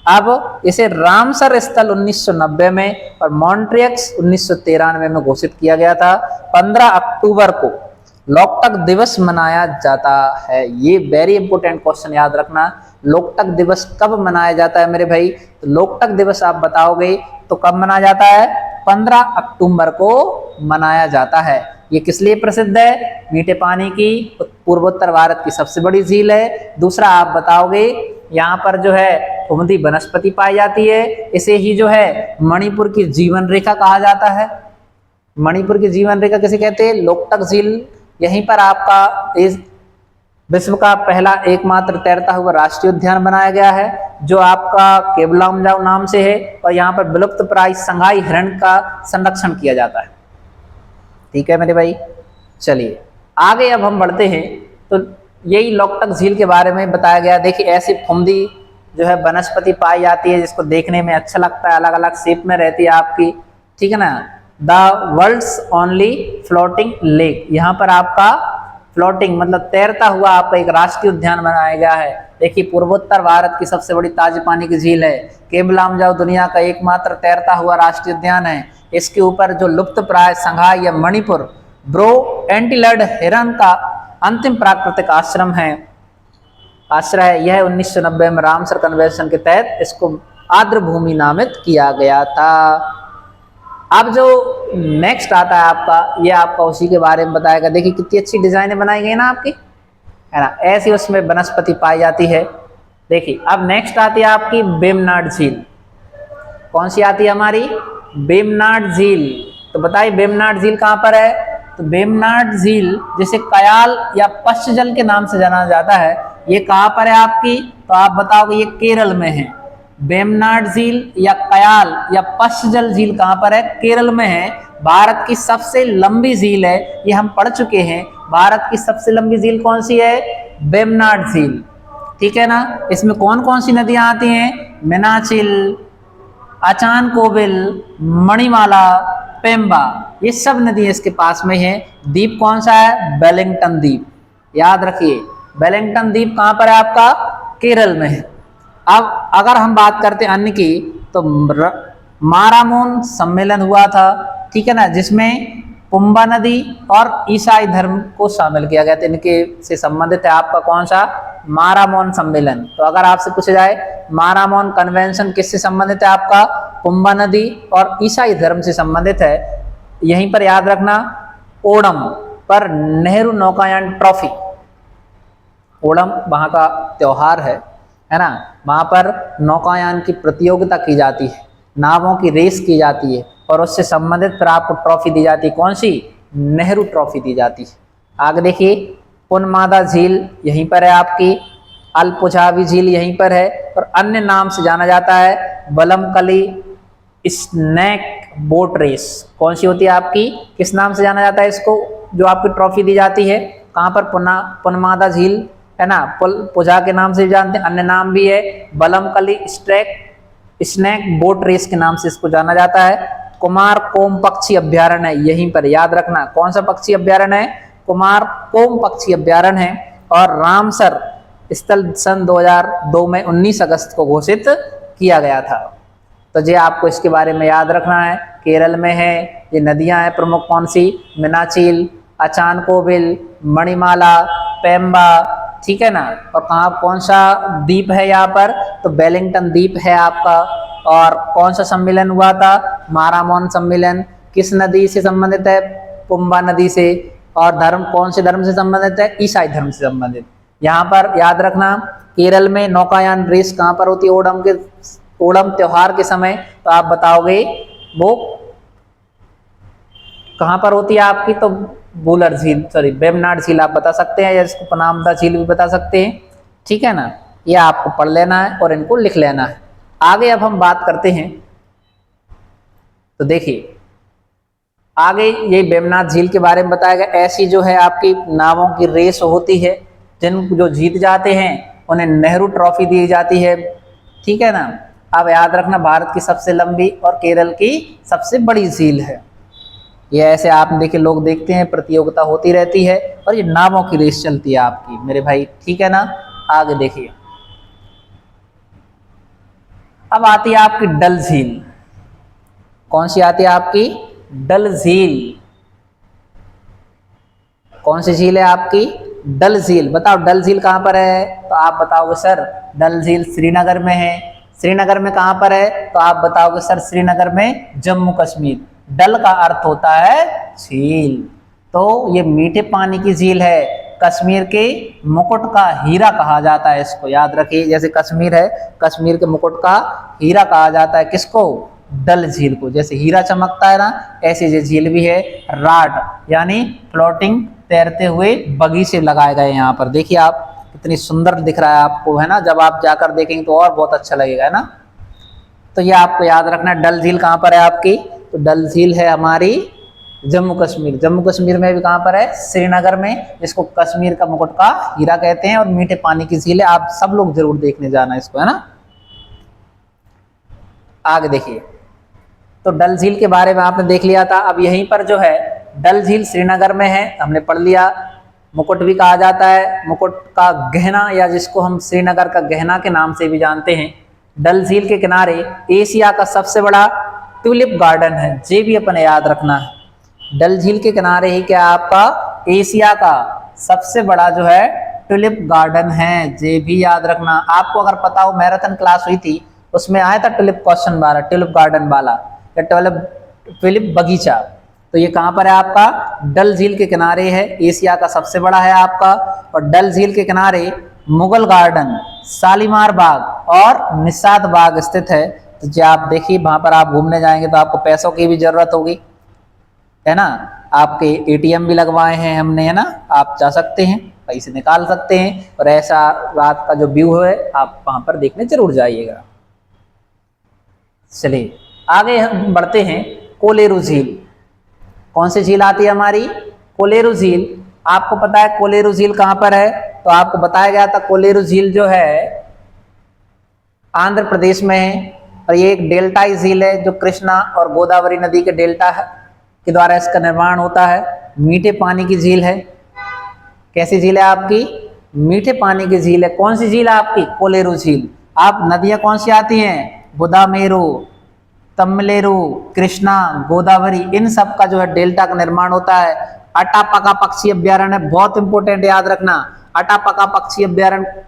अब इसे रामसर स्थल 1990 में और मॉन्ट्रियक्स 1993 में घोषित किया गया था। 15 अक्टूबर को लोकटक दिवस मनाया जाता है। ये वेरी इंपोर्टेंट क्वेश्चन याद रखना, लोकटक दिवस कब मनाया जाता है मेरे भाई? तो लोकटक दिवस आप बताओगे तो कब मनाया जाता है? 15 अक्टूबर को मनाया जाता है। ये किस लिए प्रसिद्ध है? मीठे पानी की पूर्वोत्तर भारत की सबसे बड़ी झील है। दूसरा आप बताओगे यहाँ पर जो है फफूंदी वनस्पति पाई जाती है, इसे ही जो है मणिपुर की जीवन रेखा कहा जाता है। मणिपुर की जीवन रेखा किसे कहते हैं? लोकटक झील। यहीं पर आपका इस विश्व का पहला एकमात्र तैरता हुआ राष्ट्रीय उद्यान बनाया गया है, जो आपका केवलामजाओ नाम से है, और यहाँ पर विलुप्त प्राय संघाई हिरण का संरक्षण किया जाता है। ठीक है मेरे भाई, चलिए आगे अब हम बढ़ते हैं। तो यही लोकटक झील के बारे में बताया गया। देखिए ऐसी फफूंदी जो है वनस्पति पाई जाती है जिसको देखने में अच्छा लगता है, अलग अलग शेप में रहती है आपकी, ठीक है ना। The world's only floating lake, यहाँ पर आपका फ्लोटिंग मतलब तैरता हुआ आपका एक राष्ट्रीय उद्यान बनाया गया है। देखिए पूर्वोत्तर भारत की सबसे बड़ी ताजे पानी की झील है। केवलामजाओ दुनिया का एकमात्र तैरता हुआ राष्ट्रीय उद्यान है। इसके ऊपर जो लुप्त प्राय संघाई या मणिपुर ब्रो एंटीलर्ड हिरन का अंतिम प्राकृतिक आश्रय यह 1990 में रामसर कन्वेंशन के तहत इसको आर्द्र भूमि नामित किया गया था। अब जो नेक्स्ट आता है आपका, ये आपका उसी के बारे में बताएगा। देखिए कितनी अच्छी डिजाइनें बनाई गई ना आपकी, है ना, ऐसी उसमें वनस्पति पाई जाती है। देखिए अब नेक्स्ट आती है आपकी वेम्बनाड झील। कौन सी आती है हमारी? वेम्बनाड झील। तो बताइए वेम्बनाड झील कहाँ पर है? तो वेम्बनाड झील जिसे कयाल या पश्चजल के नाम से जाना जाता है, ये कहाँ पर है आपकी? तो आप बताओगे ये केरल में है। वेम्बनाड झील या कयाल या पश्चजल झील कहाँ पर है? केरल में है। भारत की सबसे लंबी झील है, ये हम पढ़ चुके हैं। भारत की सबसे लंबी झील कौन सी है? वेम्बनाड झील, ठीक है ना। इसमें कौन कौन सी नदियां आती हैं? मीनाचिल, अचान कोविल, मणिमाला, पेम्बा, ये सब नदियां इसके पास में हैं। द्वीप कौन सा है? वेलिंगटन द्वीप, याद रखिए वेलिंगटन द्वीप कहाँ पर है आपका? केरल में है। अब अगर हम बात करते हैं अन्य की, तो मारामोन सम्मेलन हुआ था, ठीक है ना, जिसमें पुम्बा नदी और ईसाई धर्म को शामिल किया गया था। इनके से संबंधित है आपका कौन सा? मारामोन सम्मेलन। तो अगर आपसे पूछा जाए मारामोन कन्वेंशन किससे संबंधित है? आपका पुम्बा नदी और ईसाई धर्म से संबंधित है। यहीं पर याद रखना ओणम पर नेहरू नौकायान ट्रॉफी, ओणम वहां का त्योहार है ना, वहां पर नौकायान की प्रतियोगिता की जाती है, नावों की रेस की जाती है, और उससे संबंधित फिर आपको ट्रॉफी दी जाती है। कौन सी? नेहरू ट्रॉफी दी जाती है। आगे देखिए पुनमादा झील यहीं पर है आपकी, अलपुझावी झील यहीं पर है, और अन्य नाम से जाना जाता है बलमकली स्नैक बोट रेस। कौन सी होती है आपकी? किस नाम से जाना जाता है इसको, जो आपकी ट्रॉफी दी जाती है? कहाँ पर? पुनमादा झील, है ना, पुझा के नाम से जानते हैं, अन्य नाम भी है बलमकली स्नैक बोट रेस के नाम से इसको जाना जाता है। कुमार कोम पक्षी अभ्यारण्य है यहीं पर, याद रखना कौन सा पक्षी अभ्यारण्य है? कुमार कोम पक्षी अभ्यारण्य है। और रामसर स्थल सन 2002 में 19 अगस्त को घोषित किया गया था। तो ये आपको इसके बारे में याद रखना है। केरल में है। ये नदियां हैं प्रमुख कौन सी? मीनाचिल, अचान कोविल, मणिमाला, पेम्बा, ठीक है ना। और कहाँ कौन सा द्वीप है यहाँ पर? तो वेलिंगटन द्वीप है आपका। और कौन सा सम्मेलन हुआ था? मारामोन सम्मेलन। किस नदी से संबंधित है? पुम्बा नदी से। और धर्म कौन से धर्म से संबंधित है? ईसाई धर्म से संबंधित। यहाँ पर याद रखना केरल में नौकायान रेस कहाँ पर होती है? ओणम त्योहार के समय। तो आप बताओगे वो कहाँ पर होती है आपकी? तो बुलर झील, सॉरी वेम्बनाड झील आप बता सकते हैं, या इसको पनामदा झील भी बता सकते हैं, ठीक है ना। ये आपको पढ़ लेना है और इनको लिख लेना है। आगे अब हम बात करते हैं। तो देखिए आगे ये वेम्बनाड झील के बारे में बताया गया। ऐसी जो है आपकी नावों की रेस होती है, जिन जो जीत जाते हैं उन्हें नेहरू ट्रॉफी दी जाती है, ठीक है ना। अब याद रखना भारत की सबसे लंबी और केरल की सबसे बड़ी झील है। ये ऐसे आप देखिए लोग देखते हैं, प्रतियोगिता होती रहती है, और ये नावों की रेस चलती है आपकी मेरे भाई, ठीक है ना। आगे देखिए अब आती है आपकी डल झील। कौन सी आती है आपकी? डल झील। कौन सी झील है आपकी? डल झील। बताओ डल झील कहां पर है? तो आप बताओगे सर डल झील श्रीनगर में है। श्रीनगर में कहां पर है? तो आप बताओगे सर श्रीनगर में जम्मू कश्मीर। डल का अर्थ होता है झील, तो ये मीठे पानी की झील है। कश्मीर के मुकुट का हीरा कहा जाता है इसको, याद रखिए। जैसे कश्मीर है, कश्मीर के मुकुट का हीरा कहा जाता है किसको? डल झील को। जैसे हीरा चमकता है ना, ऐसी ये झील भी है। राड यानी फ्लोटिंग, तैरते हुए बगीचे लगाए गए यहाँ पर। देखिए आप कितनी सुंदर दिख रहा है आपको, है ना। जब आप जाकर देखेंगे तो और बहुत अच्छा लगेगा, है ना। तो ये आपको याद रखना है। डल झील कहाँ पर है आपकी? तो डल झील है हमारी जम्मू कश्मीर। जम्मू कश्मीर में भी कहाँ पर है? श्रीनगर में, जिसको कश्मीर का मुकुट का हीरा कहते हैं। और मीठे पानी की झील है, आप सब लोग जरूर देखने जाना इसको, है ना। आगे देखिए, तो डल झील के बारे में आपने देख लिया था। अब यहीं पर जो है डल झील श्रीनगर में है, हमने पढ़ लिया। मुकुट भी कहा जाता है, मुकुट का गहना, या जिसको हम श्रीनगर का गहना के नाम से भी जानते हैं। डल झील के किनारे एशिया का सबसे बड़ा ट्यूलिप गार्डन है, ये भी अपने याद रखना है। डल झील के किनारे ही क्या आपका एशिया का सबसे बड़ा जो है ट्यूलिप गार्डन है, ये भी याद रखना। आपको अगर पता हो, मैराथन क्लास हुई थी, उसमें आया था ट्यूलिप क्वेश्चन वाला, ट्यूलिप गार्डन वाला या ट्यूलिप बगीचा। तो ये कहाँ पर है आपका? डल झील के किनारे है, एशिया का सबसे बड़ा है आपका। और डल झील के किनारे मुगल गार्डन, शालीमार बाग और निषाद बाग स्थित है। तो जो आप देखिए, वहां पर आप घूमने जाएंगे तो आपको पैसों की भी जरूरत होगी, है ना। आपके एटीएम भी लगवाए हैं हमने, है ना। आप जा सकते हैं, पैसे निकाल सकते हैं, और ऐसा रात का जो व्यू है आप वहां पर देखने जरूर जाइएगा। चलिए आगे हम बढ़ते हैं। कोलेरू झील। कौन सी झील आती है हमारी? कोलेरू झील। आपको पता है कोलेरू झील कहां पर है? तो आपको बताया गया था कोलेरू झील जो है आंध्र प्रदेश में है। और ये एक डेल्टाई झील है, जो कृष्णा और गोदावरी नदी के डेल्टा के द्वारा इसका निर्माण होता है। मीठे पानी की झील है। कैसी झील है आपकी? मीठे पानी की झील है। कौन सी झील है आपकी? कोलेरू झील। आप नदियां कौन सी आती हैं? बुदामेरू, तमिलेरू, कृष्णा, गोदावरी, इन सब का जो है डेल्टा का निर्माण होता है। अटापका पक्षी अभ्यारण्य बहुत इंपॉर्टेंट, याद रखना। अटापका पक्षी अभ्यारण्य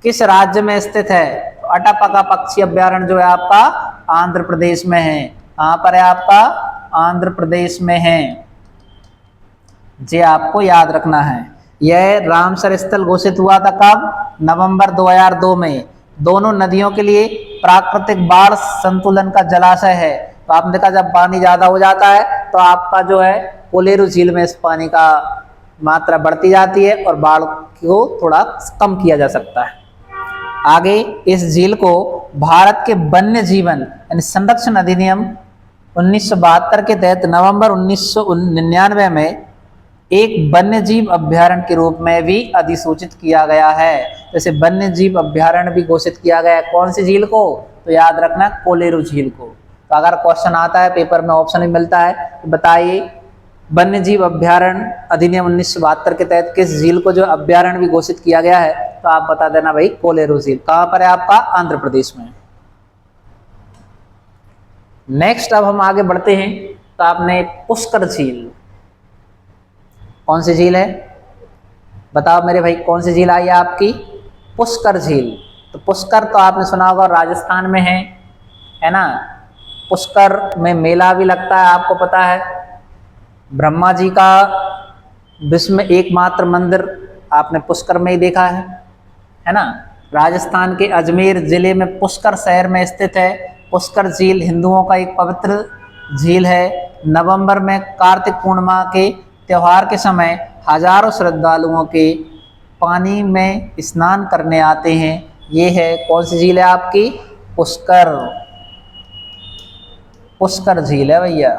किस राज्य में स्थित है? तो अटापका पक्षी अभ्यारण्य जो है आपका आंध्र प्रदेश में है। कहां पर है आपका? आंध्र प्रदेश में है। ये आपको याद रखना है। यह रामसर स्थल घोषित हुआ था कब? नवंबर 2002 में। दोनों नदियों के लिए प्राकृतिक बाढ़ संतुलन का जलाशय है। तो आपने देखा जब पानी ज्यादा हो जाता है तो आपका जो है कोलेरू झील में इस पानी का मात्रा बढ़ती जाती है और बाढ़ को थोड़ा कम किया जा सकता है। आगे इस झील को भारत के वन्य जीवन यानी संरक्षण अधिनियम 1972 के तहत नवंबर 1999 में एक वन्य जीव अभ्यारण्य के रूप में भी अधिसूचित किया गया है। जैसे वन्य जीव अभ्यारण्य भी घोषित किया गया है। कौन सी झील को? तो याद रखना कोलेरू झील को। तो अगर क्वेश्चन आता है पेपर में, ऑप्शन भी मिलता है, तो बताइए वन्य जीव अभ्यारण्य अधिनियम 1972 के तहत किस झील को जो अभ्यारण्य भी घोषित किया गया है? तो आप बता देना भाई, कोलेरू झील। कहां पर है आपका? आंध्र प्रदेश में। नेक्स्ट अब हम आगे बढ़ते हैं। तो आपने पुष्कर झील, कौन सी झील है? बताओ मेरे भाई, कौन सी झील आई है आपकी? पुष्कर झील। तो पुष्कर तो आपने सुना होगा राजस्थान में है ना। पुष्कर में मेला भी लगता है, आपको पता है। ब्रह्मा जी का विश्व में एकमात्र मंदिर आपने पुष्कर में ही देखा है ना। राजस्थान के अजमेर जिले में पुष्कर शहर में स्थित है। पुष्कर झील हिंदुओं का एक पवित्र झील है। नवंबर में कार्तिक पूर्णिमा के त्योहार के समय हजारों श्रद्धालुओं के पानी में स्नान करने आते हैं। ये है कौन सी झील है आपकी? पुष्कर। पुष्कर झील है भैया।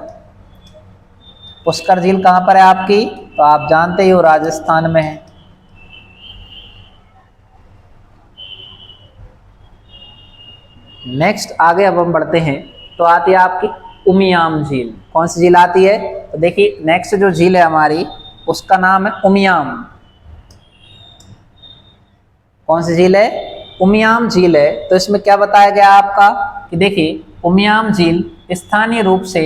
पुष्कर झील कहां पर है आपकी? तो आप जानते ही हो राजस्थान में है। नेक्स्ट आगे अब हम बढ़ते हैं। तो आती है आपकी उमियाम झील। कौन सी झील आती है? तो देखिए नेक्स्ट जो झील है हमारी, उसका नाम है उमियाम। कौन सी झील है? उमियाम झील है, तो इसमें क्या बताया गया आपका कि देखिए उमियाम झील स्थानीय रूप से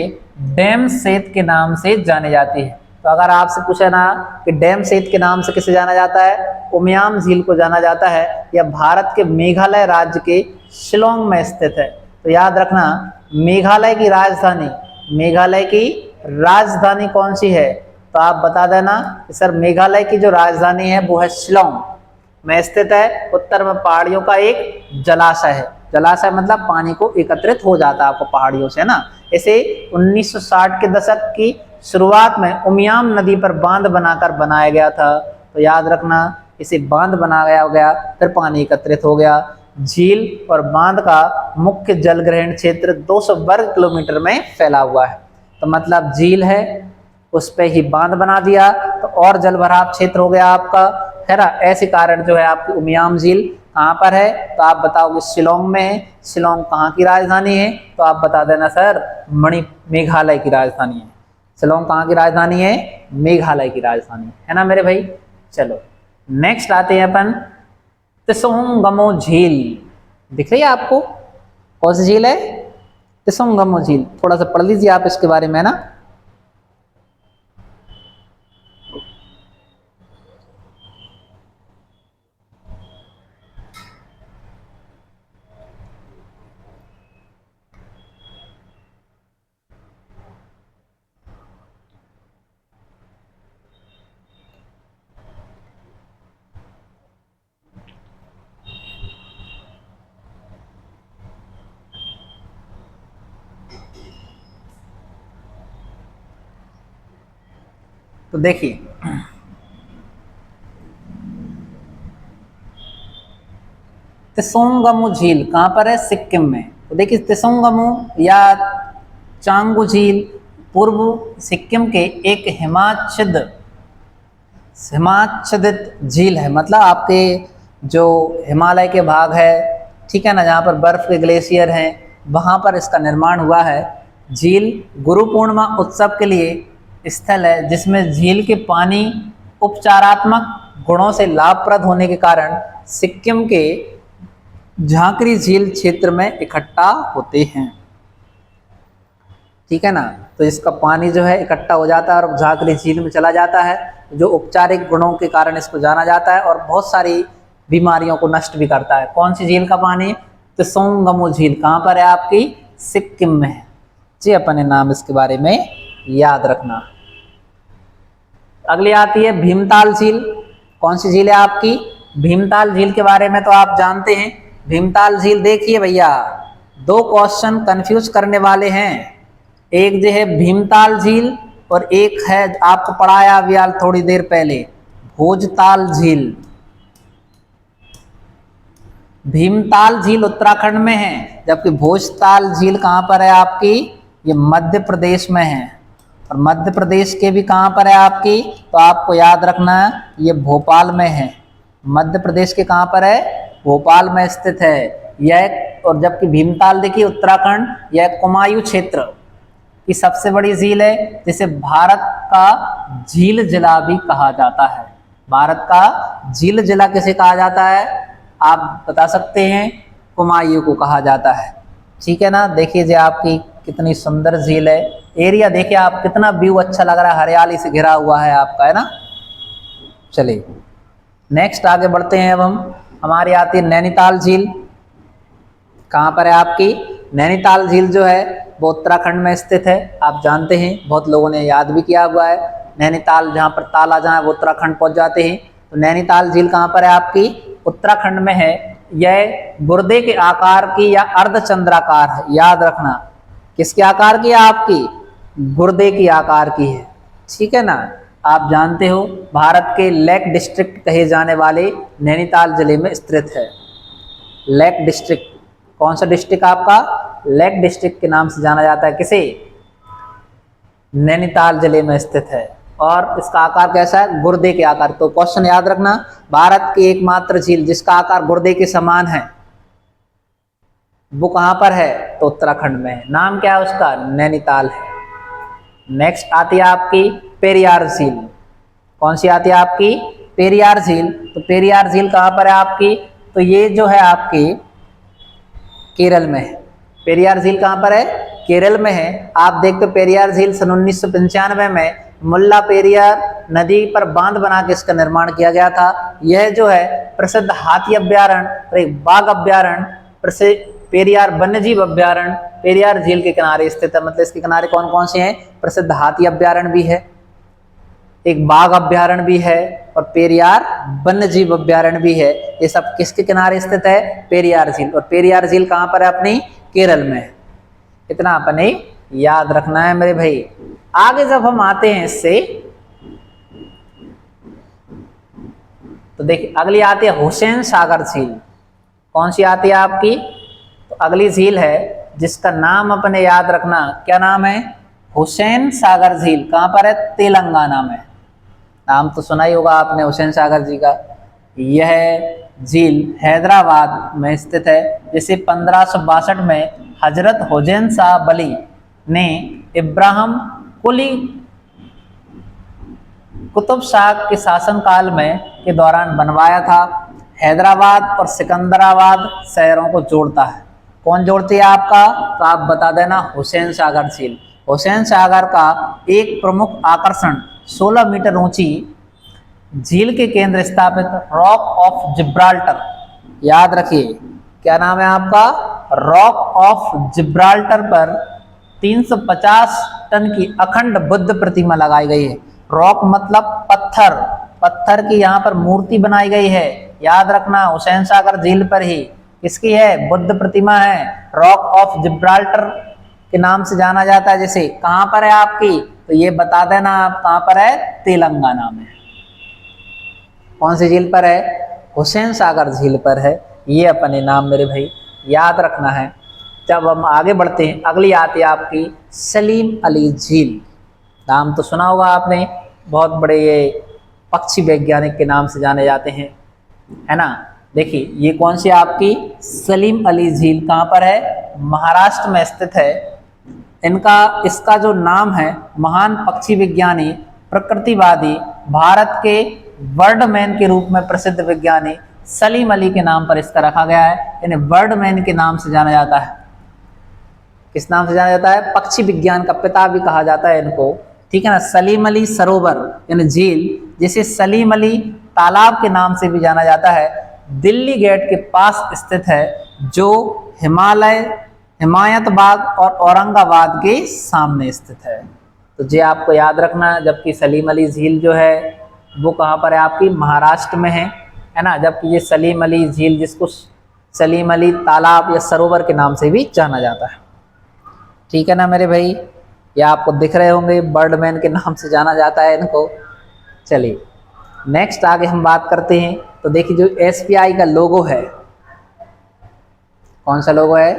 डैम सेत के नाम से जाने जाती है। तो अगर आपसे पूछे ना कि डैम सेत के नाम से किसे जाना जाता है, उमियाम झील को जाना जाता है। यह भारत के मेघालय राज्य के शिलोंग में स्थित है। तो याद रखना मेघालय की राजधानी, मेघालय की राजधानी कौन सी है, तो आप बता देना कि सर मेघालय की जो राजधानी है वो है शिलोंग में स्थित है। उत्तर में पहाड़ियों का एक जलाशय है, जलाशय मतलब पानी को एकत्रित हो जाता है आपको पहाड़ियों से ना। इसे 1960 के दशक की शुरुआत में उमियाम नदी पर बांध बनाकर बनाया गया था। तो याद रखना इसे बांध बनाया गया, फिर पानी एकत्रित हो गया। झील और बांध का मुख्य जल ग्रहण क्षेत्र 200 वर्ग किलोमीटर में फैला हुआ है। तो मतलब झील है उस पे ही बांध बना दिया तो और जल भराव क्षेत्र हो गया आपका, है ना। ऐसे कारण जो है आपकी उमियाम झील कहाँ पर है, तो आप बताओगे शिलोंग में है। शिलोंग कहाँ की राजधानी है, तो आप बता देना सर मेघालय की राजधानी है। शिलोंग कहाँ की राजधानी है, मेघालय की राजधानी है ना मेरे भाई। चलो नेक्स्ट आते हैं अपन त्सोंगमो झील। दिख रही है आपको कौन सी झील है, त्सोंगमो झील। थोड़ा सा पढ़ लीजिए आप इसके बारे में ना। तो देखिए त्सोंगमो झील कहाँ पर है, सिक्किम में। तो देखिए त्सोंगमो या चांगू झील पूर्व सिक्किम के एक हिमाच्छादित झील है। मतलब आपके जो हिमालय के भाग है, ठीक है ना, जहाँ पर बर्फ के ग्लेशियर हैं वहाँ पर इसका निर्माण हुआ है। झील गुरु पूर्णिमा उत्सव के लिए स्थल है, जिसमें झील के पानी उपचारात्मक गुणों से लाभप्रद होने के कारण सिक्किम के झांकरी झील क्षेत्र में इकट्ठा होते हैं, ठीक है ना। तो इसका पानी जो है इकट्ठा हो जाता है और झांकरी झील में चला जाता है, जो उपचारिक गुणों के कारण इसको जाना जाता है और बहुत सारी बीमारियों को नष्ट भी करता है। कौन सी झील का पानी, त्सोंगमो झील कहाँ पर है आपकी, सिक्किम में है जी। अपने नाम इसके बारे में याद रखना। अगली आती है भीमताल झील। कौन सी झील है आपकी, भीमताल झील के बारे में तो आप जानते हैं। भीमताल झील देखिए भैया, दो क्वेश्चन कंफ्यूज करने वाले हैं। एक जो है भीमताल झील और एक है आपको पढ़ाया अभी थोड़ी देर पहले भोजताल झील। भीमताल झील उत्तराखंड में है, जबकि भोजताल झील कहाँ पर है आपकी, ये मध्य प्रदेश में है। और मध्य प्रदेश के भी कहाँ पर है आपकी, तो आपको याद रखना है ये भोपाल में है। मध्य प्रदेश के कहाँ पर है, भोपाल में स्थित है यह। और जबकि भीमताल देखिए उत्तराखंड, यह कुमायूं क्षेत्र की सबसे बड़ी झील है, जिसे भारत का झील जिला भी कहा जाता है। भारत का झील जिला किसे कहा जाता है, आप बता सकते हैं, कुमायूं को कहा जाता है, ठीक है ना। देखिए जी आपकी कितनी सुंदर झील है। एरिया देखिए आप, कितना व्यू अच्छा लग रहा है, हरियाली से घिरा हुआ है आपका, है ना। चलिए नेक्स्ट आगे बढ़ते हैं। अब हमारी आती है नैनीताल झील। कहाँ पर है आपकी, नैनीताल झील जो है वो उत्तराखंड में स्थित है। आप जानते हैं, बहुत लोगों ने याद भी किया हुआ है। नैनीताल जहाँ पर ताला जहाँ है वो उत्तराखंड पहुँच जाते हैं। तो नैनीताल झील कहाँ पर है आपकी, उत्तराखंड में है। यह गुर्दे के आकार की या अर्धचंद्राकार है, याद रखना। किसके आकार की है आपकी, गुर्दे की आकार की है, ठीक है ना। आप जानते हो भारत के लेक डिस्ट्रिक्ट कहे जाने वाले नैनीताल जिले में स्थित है। लेक डिस्ट्रिक्ट, कौन सा डिस्ट्रिक्ट आपका, लेक डिस्ट्रिक्ट के नाम से जाना जाता है किसे, नैनीताल जिले में स्थित है। और इसका आकार कैसा है, गुर्दे के आकार। तो क्वेश्चन याद रखना, भारत की एकमात्र झील जिसका आकार गुर्दे के समान है वो कहां पर है, तो उत्तराखंड में है। नाम क्या है उसका, नैनीताल है। नेक्स्ट आती है आपकी पेरियार झील। कौन सी आती है आपकी, पेरियार झील। तो पेरियार झील कहां पर है आपकी, तो ये जो है आपके केरल में है। पेरियार झील कहाँ पर है? केरल में है। आप देखते हो पेरियार झील सन 1995 में मुल्ला पेरियार नदी पर बांध बना के इसका निर्माण किया गया था। यह जो है प्रसिद्ध हाथी अभ्यारण्य और एक बाघ अभ्यारण्य, प्रसिद्ध पेरियार वन्यजीव अभ्यारण्य पेरियार झील के किनारे स्थित है। मतलब इसके किनारे कौन कौन से हैं? प्रसिद्ध हाथी अभ्यारण्य भी है, एक बाघ अभ्यारण्य भी है और पेरियार वन्यजीव अभ्यारण्य भी है। ये सब किसके किनारे स्थित है? पेरियार झील। और पेरियार झील कहाँ पर है? अपनी केरल में है। इतना अपने याद रखना है मेरे भाई। आगे जब हम आते हैं इससे तो देखिए अगली आती है हुसैन सागर झील। कौन सी आती है आपकी? तो अगली झील है जिसका नाम अपने याद रखना। क्या नाम है? हुसैन सागर झील। कहाँ पर है? तेलंगाना में। नाम तो सुना ही होगा आपने हुसैन सागर जी का। यह झील हैदराबाद में स्थित है, जिसे 1562 में हजरत हुसैन शाह बली ने इब्राहिम कुली कुतुब शाह के शासनकाल में के दौरान बनवाया था। हैदराबाद और सिकंदराबाद शहरों को जोड़ता है। कौन जोड़ती है आपका? तो आप बता देना हुसैन सागर झील। हुसैन सागर का एक प्रमुख आकर्षण 16 मीटर ऊंची झील के केंद्र स्थापित रॉक ऑफ जिब्राल्टर। याद रखिए क्या नाम है आपका? रॉक ऑफ जिब्राल्टर पर 350 टन की अखंड बुद्ध प्रतिमा लगाई गई है। रॉक मतलब पत्थर, पत्थर की यहाँ पर मूर्ति बनाई गई है। याद रखना हुसैन सागर झील पर ही किसकी है? बुद्ध प्रतिमा है। रॉक ऑफ जिब्राल्टर के नाम से जाना जाता है। जैसे कहाँ पर है आपकी? तो ये बता देना आप कहाँ पर है? तेलंगाना में। कौन सी झील पर है? हुसैन सागर झील पर है। ये अपने नाम मेरे भाई याद रखना है। जब हम आगे बढ़ते हैं अगली आती है आपकी सलीम अली झील। नाम तो सुना होगा आपने, बहुत बड़े ये पक्षी वैज्ञानिक के नाम से जाने जाते हैं, है ना। देखिए ये कौन सी आपकी? सलीम अली झील। कहाँ पर है? महाराष्ट्र में स्थित है। इसका जो नाम है महान पक्षी विज्ञानी प्रकृतिवादी भारत के बर्डमैन के रूप में प्रसिद्ध विज्ञानी सलीम अली के नाम पर इसका रखा गया है। इन्हें बर्डमैन के नाम से जाना जाता है। किस नाम से जाना जाता है? पक्षी विज्ञान का पिता भी कहा जाता है इनको, ठीक है ना। सलीम अली सरोवर यानी झील, जिसे सलीम अली तालाब के नाम से भी जाना जाता है, दिल्ली गेट के पास स्थित है, जो हिमायत बाग और औरंगाबाद के सामने स्थित है। तो ये आपको याद रखना। जबकि सलीम अली झील जो है वो कहाँ पर है आपकी? महाराष्ट्र में है ना। जबकि ये सलीम अली झील जिसको सलीम अली तालाब या सरोवर के नाम से भी जाना जाता है, ठीक है ना मेरे भाई। ये आपको दिख रहे होंगे बर्डमैन के नाम से जाना जाता है इनको। चलिए नेक्स्ट आगे हम बात करते हैं। तो देखिए जो एसबीआई का लोगो है, कौन सा लोगो है?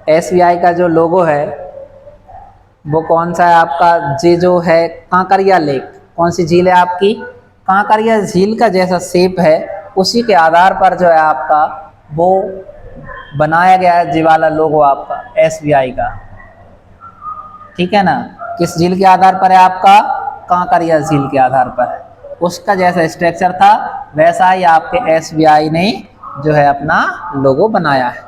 एसबीआई का जो लोगो है वो कौन सा है आपका? ये जो है कांकरिया लेक। कौन सी झील है आपकी? कांकरिया झील का जैसा शेप है उसी के आधार पर जो है आपका वो बनाया गया है जी वाला लोगो आपका एसबीआई का, ठीक है ना। किस झील के आधार पर है आपका? कांकरिया झील के आधार पर है। उसका जैसा स्ट्रक्चर था वैसा ही आपके एसबीआई ने जो है अपना लोगो बनाया है,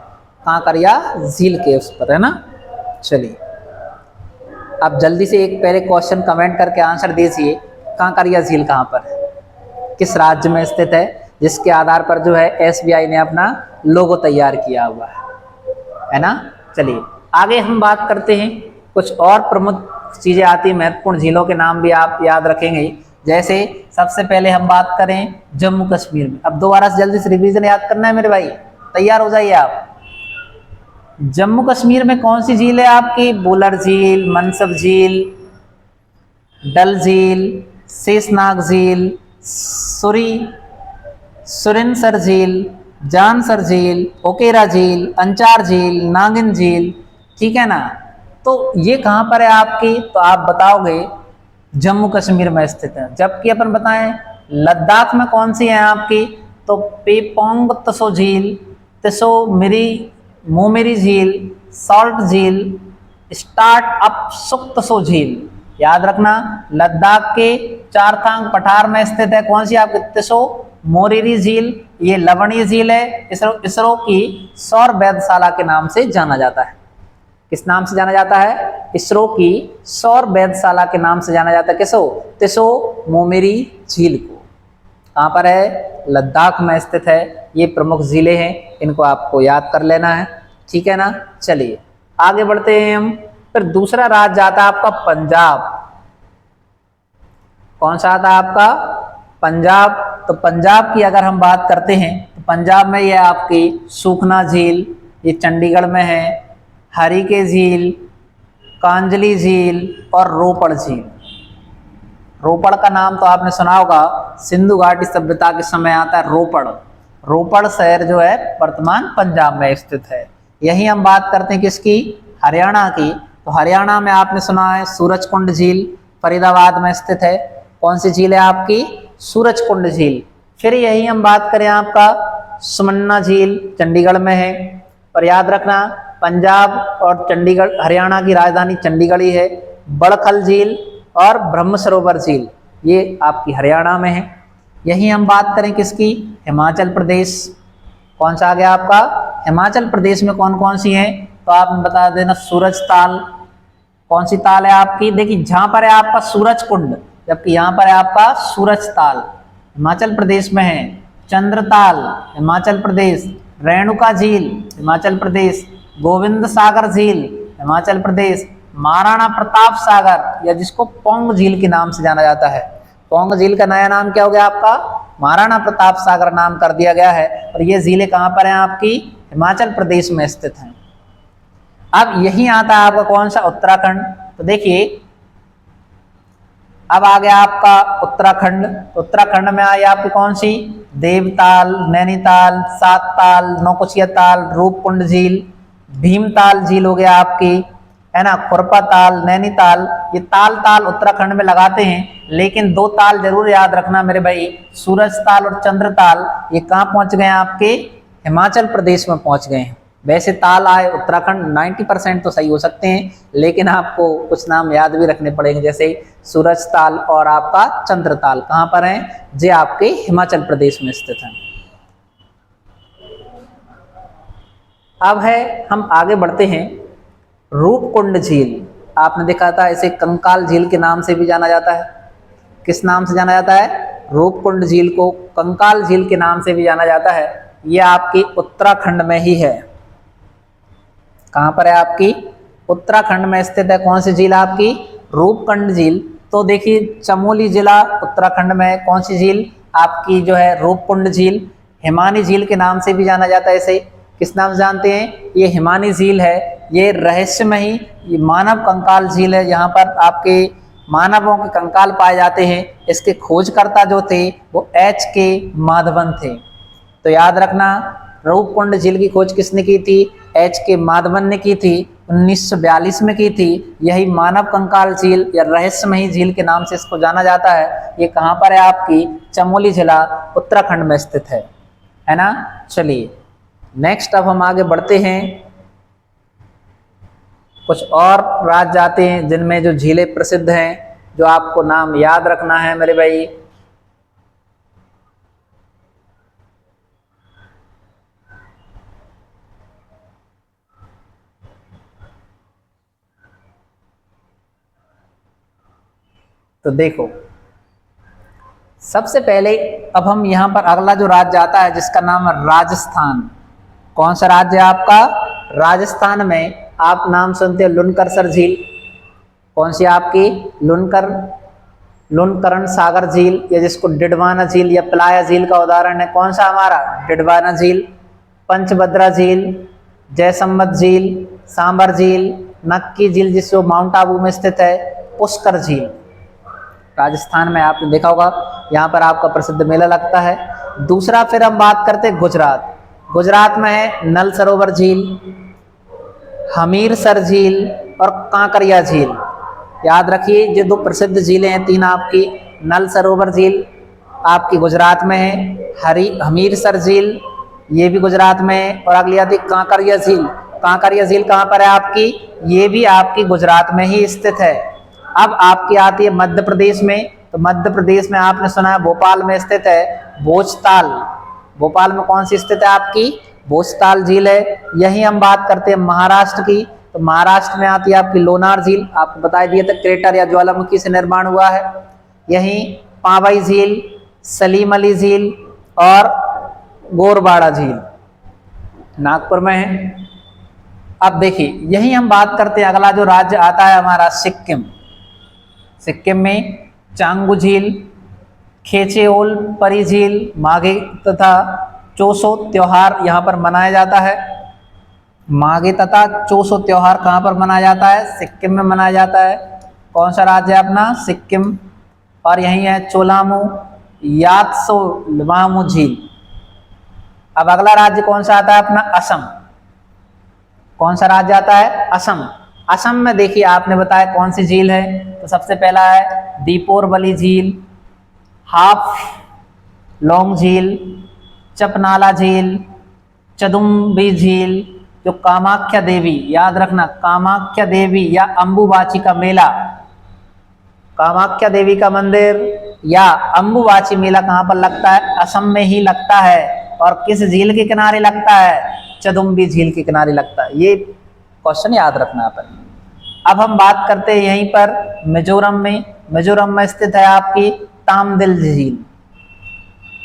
कांकरिया झील के उस पर, है ना। चलिए अब जल्दी से एक पहले क्वेश्चन कमेंट करके आंसर दीजिए, कांकरिया झील कहाँ पर है, किस राज्य में स्थित है, जिसके आधार पर जो है एसबीआई ने अपना लोगो तैयार किया हुआ है ना। चलिए आगे हम बात करते हैं। कुछ और प्रमुख चीज़ें आती हैं, महत्वपूर्ण झीलों के नाम भी आप याद रखेंगे। जैसे सबसे पहले हम बात करें जम्मू कश्मीर में। अब दोबारा से जल्दी से रिवीजन याद करना है मेरे भाई, तैयार हो जाइए आप। जम्मू कश्मीर में कौन सी झील है आपकी? बुलर झील, मनसब झील, डल झील, शेषनाग झील, सुरिनसर झील, जानसर झील, ओकेरा झील, अंचार झील, नागिन झील, ठीक है ना। तो ये कहाँ पर है आपकी? तो आप बताओगे जम्मू कश्मीर में स्थित है। जबकि अपन बताएं लद्दाख में कौन सी है आपकी? तो पेपोंग तसो झील, तसो मोमेरी झील, सॉल्ट झील, स्टार्ट अप सुक्तसो झील। याद रखना लद्दाख के चारथांग पठार में स्थित है कौन सी आपकी? तसो मोरेरी झील, ये लवणीय झील है। इसरो की सौर वेधशाला के नाम से जाना जाता है। किस नाम से जाना जाता है? इसरो की सौर वेधशाला के नाम से जाना जाता है। किसो? तिसो मोमेरी झील को। कहाँ पर है? लद्दाख में स्थित है। ये प्रमुख झीलें हैं, इनको आपको याद कर लेना है, ठीक है ना। चलिए आगे बढ़ते हैं हम। फिर दूसरा राज्य आता है आपका पंजाब। कौन सा आता है आपका? पंजाब। तो पंजाब की अगर हम बात करते हैं तो पंजाब में ये आपकी सूखना झील, ये चंडीगढ़ में है, हरिके झील, कांजली झील और रोपड़ झील। रोपड़ का नाम तो आपने सुना होगा, सिंधु घाटी सभ्यता के समय आता है रोपड़। रोपड़ शहर जो है वर्तमान पंजाब में स्थित है। यही हम बात करते हैं किसकी? हरियाणा की। तो हरियाणा में आपने सुना है सूरजकुंड झील, फरीदाबाद में स्थित है। कौन सी झील है आपकी? सूरजकुंड झील। फिर यही हम बात करें आपका सुमन्ना झील, चंडीगढ़ में है। और याद रखना पंजाब और चंडीगढ़, हरियाणा की राजधानी चंडीगढ़ ही है। बड़खल झील और ब्रह्म सरोवर झील ये आपकी हरियाणा में है। यही हम बात करें किसकी? हिमाचल प्रदेश। कौन सा आ गया आपका? हिमाचल प्रदेश में कौन कौन सी हैं? तो आप बता देना। सूरज ताल। कौन सी ताल है आपकी? देखिए जहां पर है आपका सूरज कुंड, जबकि यहाँ पर है आपका सूरज ताल, हिमाचल प्रदेश में है। चंद्रताल हिमाचल प्रदेश, रेणुका झील हिमाचल प्रदेश, गोविंद सागर झील हिमाचल प्रदेश, महाराणा प्रताप सागर या जिसको पौंग झील के नाम से जाना जाता है। पौंग झील का नया नाम क्या हो गया आपका? महाराणा प्रताप सागर नाम कर दिया गया है। और ये झीलें कहाँ पर हैं आपकी? हिमाचल प्रदेश में स्थित हैं। अब यही आता है आपका कौन सा? उत्तराखंड। तो देखिए अब आ गया आपका उत्तराखंड। उत्तराखंड में आई आपकी कौन सी? देवताल, नैनीताल, सातताल, नौकुचिया ताल, रूपकुंड झील, भीमताल झील हो गया आपकी, है ना, खुरपा ताल, नैनीताल। ये ताल उत्तराखंड में लगाते हैं, लेकिन दो ताल जरूर याद रखना मेरे भाई, सूरज ताल और चंद्र ताल। ये कहाँ पहुंच गए? आपके हिमाचल प्रदेश में पहुंच गए हैं। वैसे ताल आए उत्तराखंड 90% तो सही हो सकते हैं, लेकिन आपको कुछ नाम याद भी रखने पड़ेंगे, जैसे सूरज ताल और आपका चंद्र ताल कहाँ पर हैं? जे आपके हिमाचल प्रदेश में स्थित हैं। अब है हम आगे बढ़ते हैं। रूपकुंड झील आपने देखा था, इसे कंकाल झील के नाम से भी जाना जाता है। किस नाम से जाना जाता है? रूपकुंड झील को कंकाल झील के नाम से भी जाना जाता है। यह आपकी उत्तराखंड में ही है। कहाँ पर है आपकी? उत्तराखंड में स्थित है। कौन सी झील आपकी? रूपकुंड झील। तो देखिए चमोली जिला उत्तराखंड में कौन सी झील आपकी जो है? रूपकुंड झील। हिमानी झील के नाम से भी जाना जाता है। इसे किस नाम से जानते हैं? ये हिमानी झील है। ये रहस्यमयी, ये मानव कंकाल झील है। यहाँ पर आपके मानवों के कंकाल पाए जाते हैं। इसके खोजकर्ता जो थे वो H.K. माधवन थे। तो याद रखना रूपकुंड झील की खोज किसने की थी? H.K. माधवन ने की थी, 1942 में की थी। यही मानव कंकाल झील या रहस्यमयी झील के नाम से इसको जाना जाता है। ये कहाँ पर है आपकी? चमोली जिला उत्तराखंड में स्थित है ना। चलिए नेक्स्ट अब हम आगे बढ़ते हैं। कुछ और राज्य आते हैं जिनमें जो झीलें प्रसिद्ध हैं, जो आपको नाम याद रखना है मेरे भाई। तो देखो सबसे पहले अब हम यहाँ पर अगला जो राज्य आता है जिसका नाम है राजस्थान। कौन सा राज्य है आपका? राजस्थान में आप नाम सुनते हो लुनकरसर झील। कौन सी आपकी? लुनकरण सागर झील या जिसको डिडवाना झील या प्लाया झील का उदाहरण है। कौन सा हमारा? डिडवाना झील। पंचभद्रा झील, जयसम्मत झील, सांबर झील, नक्की झील जिसको माउंट आबू में स्थित है, पुष्कर झील। राजस्थान में आपने देखा होगा, यहाँ पर आपका प्रसिद्ध मेला लगता है। दूसरा फिर हम बात करते हैं गुजरात। गुजरात में है नल सरोवर झील, हमीरसर झील और कांकरिया झील। याद रखिए ये दो प्रसिद्ध झीलें हैं तीन आपकी। नल सरोवर झील आपकी गुजरात में है, हमीरसर झील ये भी गुजरात में है, और अगली आती कांकरिया झील। कांकरिया झील कहाँ पर है आपकी? ये भी आपकी गुजरात में ही स्थित है। अब आपकी आती है मध्य प्रदेश में। तो तो मध्य प्रदेश में आपने सुना है भोपाल में स्थित है भोजताल। भोपाल में कौन सी स्थित है आपकी? भोजताल झील है। यही हम बात करते हैं महाराष्ट्र की, तो महाराष्ट्र में आती है आपकी लोनार झील, आपको बता दिया था क्रेटर या ज्वालामुखी से निर्माण हुआ है। यही पावई झील, सलीम अली झील और गोरवाड़ा झील नागपुर में है। अब देखिए यही हम बात करते हैं, अगला जो राज्य आता है हमारा सिक्किम। सिक्किम में चांगू झील, खेचेओल परी झील, माघे तथा चोसो त्योहार यहाँ पर मनाया जाता है। माघे तथा चोसो त्योहार कहाँ पर मनाया जाता है? सिक्किम में मनाया जाता है। कौन सा राज्य है अपना? सिक्किम। और यही है चोलामू यात्सोलवामू झील। अब अगला राज्य कौन सा आता है अपना? असम। कौन सा राज्य आता है? असम। असम में देखिए आपने बताया कौन सी झील है, तो सबसे पहला है दीपोरबली झील, हाफ लॉन्ग झील, चपनाला झील, चदुम्बी झील, जो कामाख्या देवी, याद रखना कामाख्या देवी या अम्बुबाची का मेला, कामाख्या देवी का मंदिर या अम्बुबाची मेला कहाँ पर लगता है? असम में ही लगता है। और किस झील के किनारे लगता है? चदुम्बी झील के किनारे लगता है। ये क्वेश्चन याद रखना अपन। अब हम बात करते हैं यहीं पर मिजोरम में। मिजोरम में स्थित है आपकी तामदिल झील।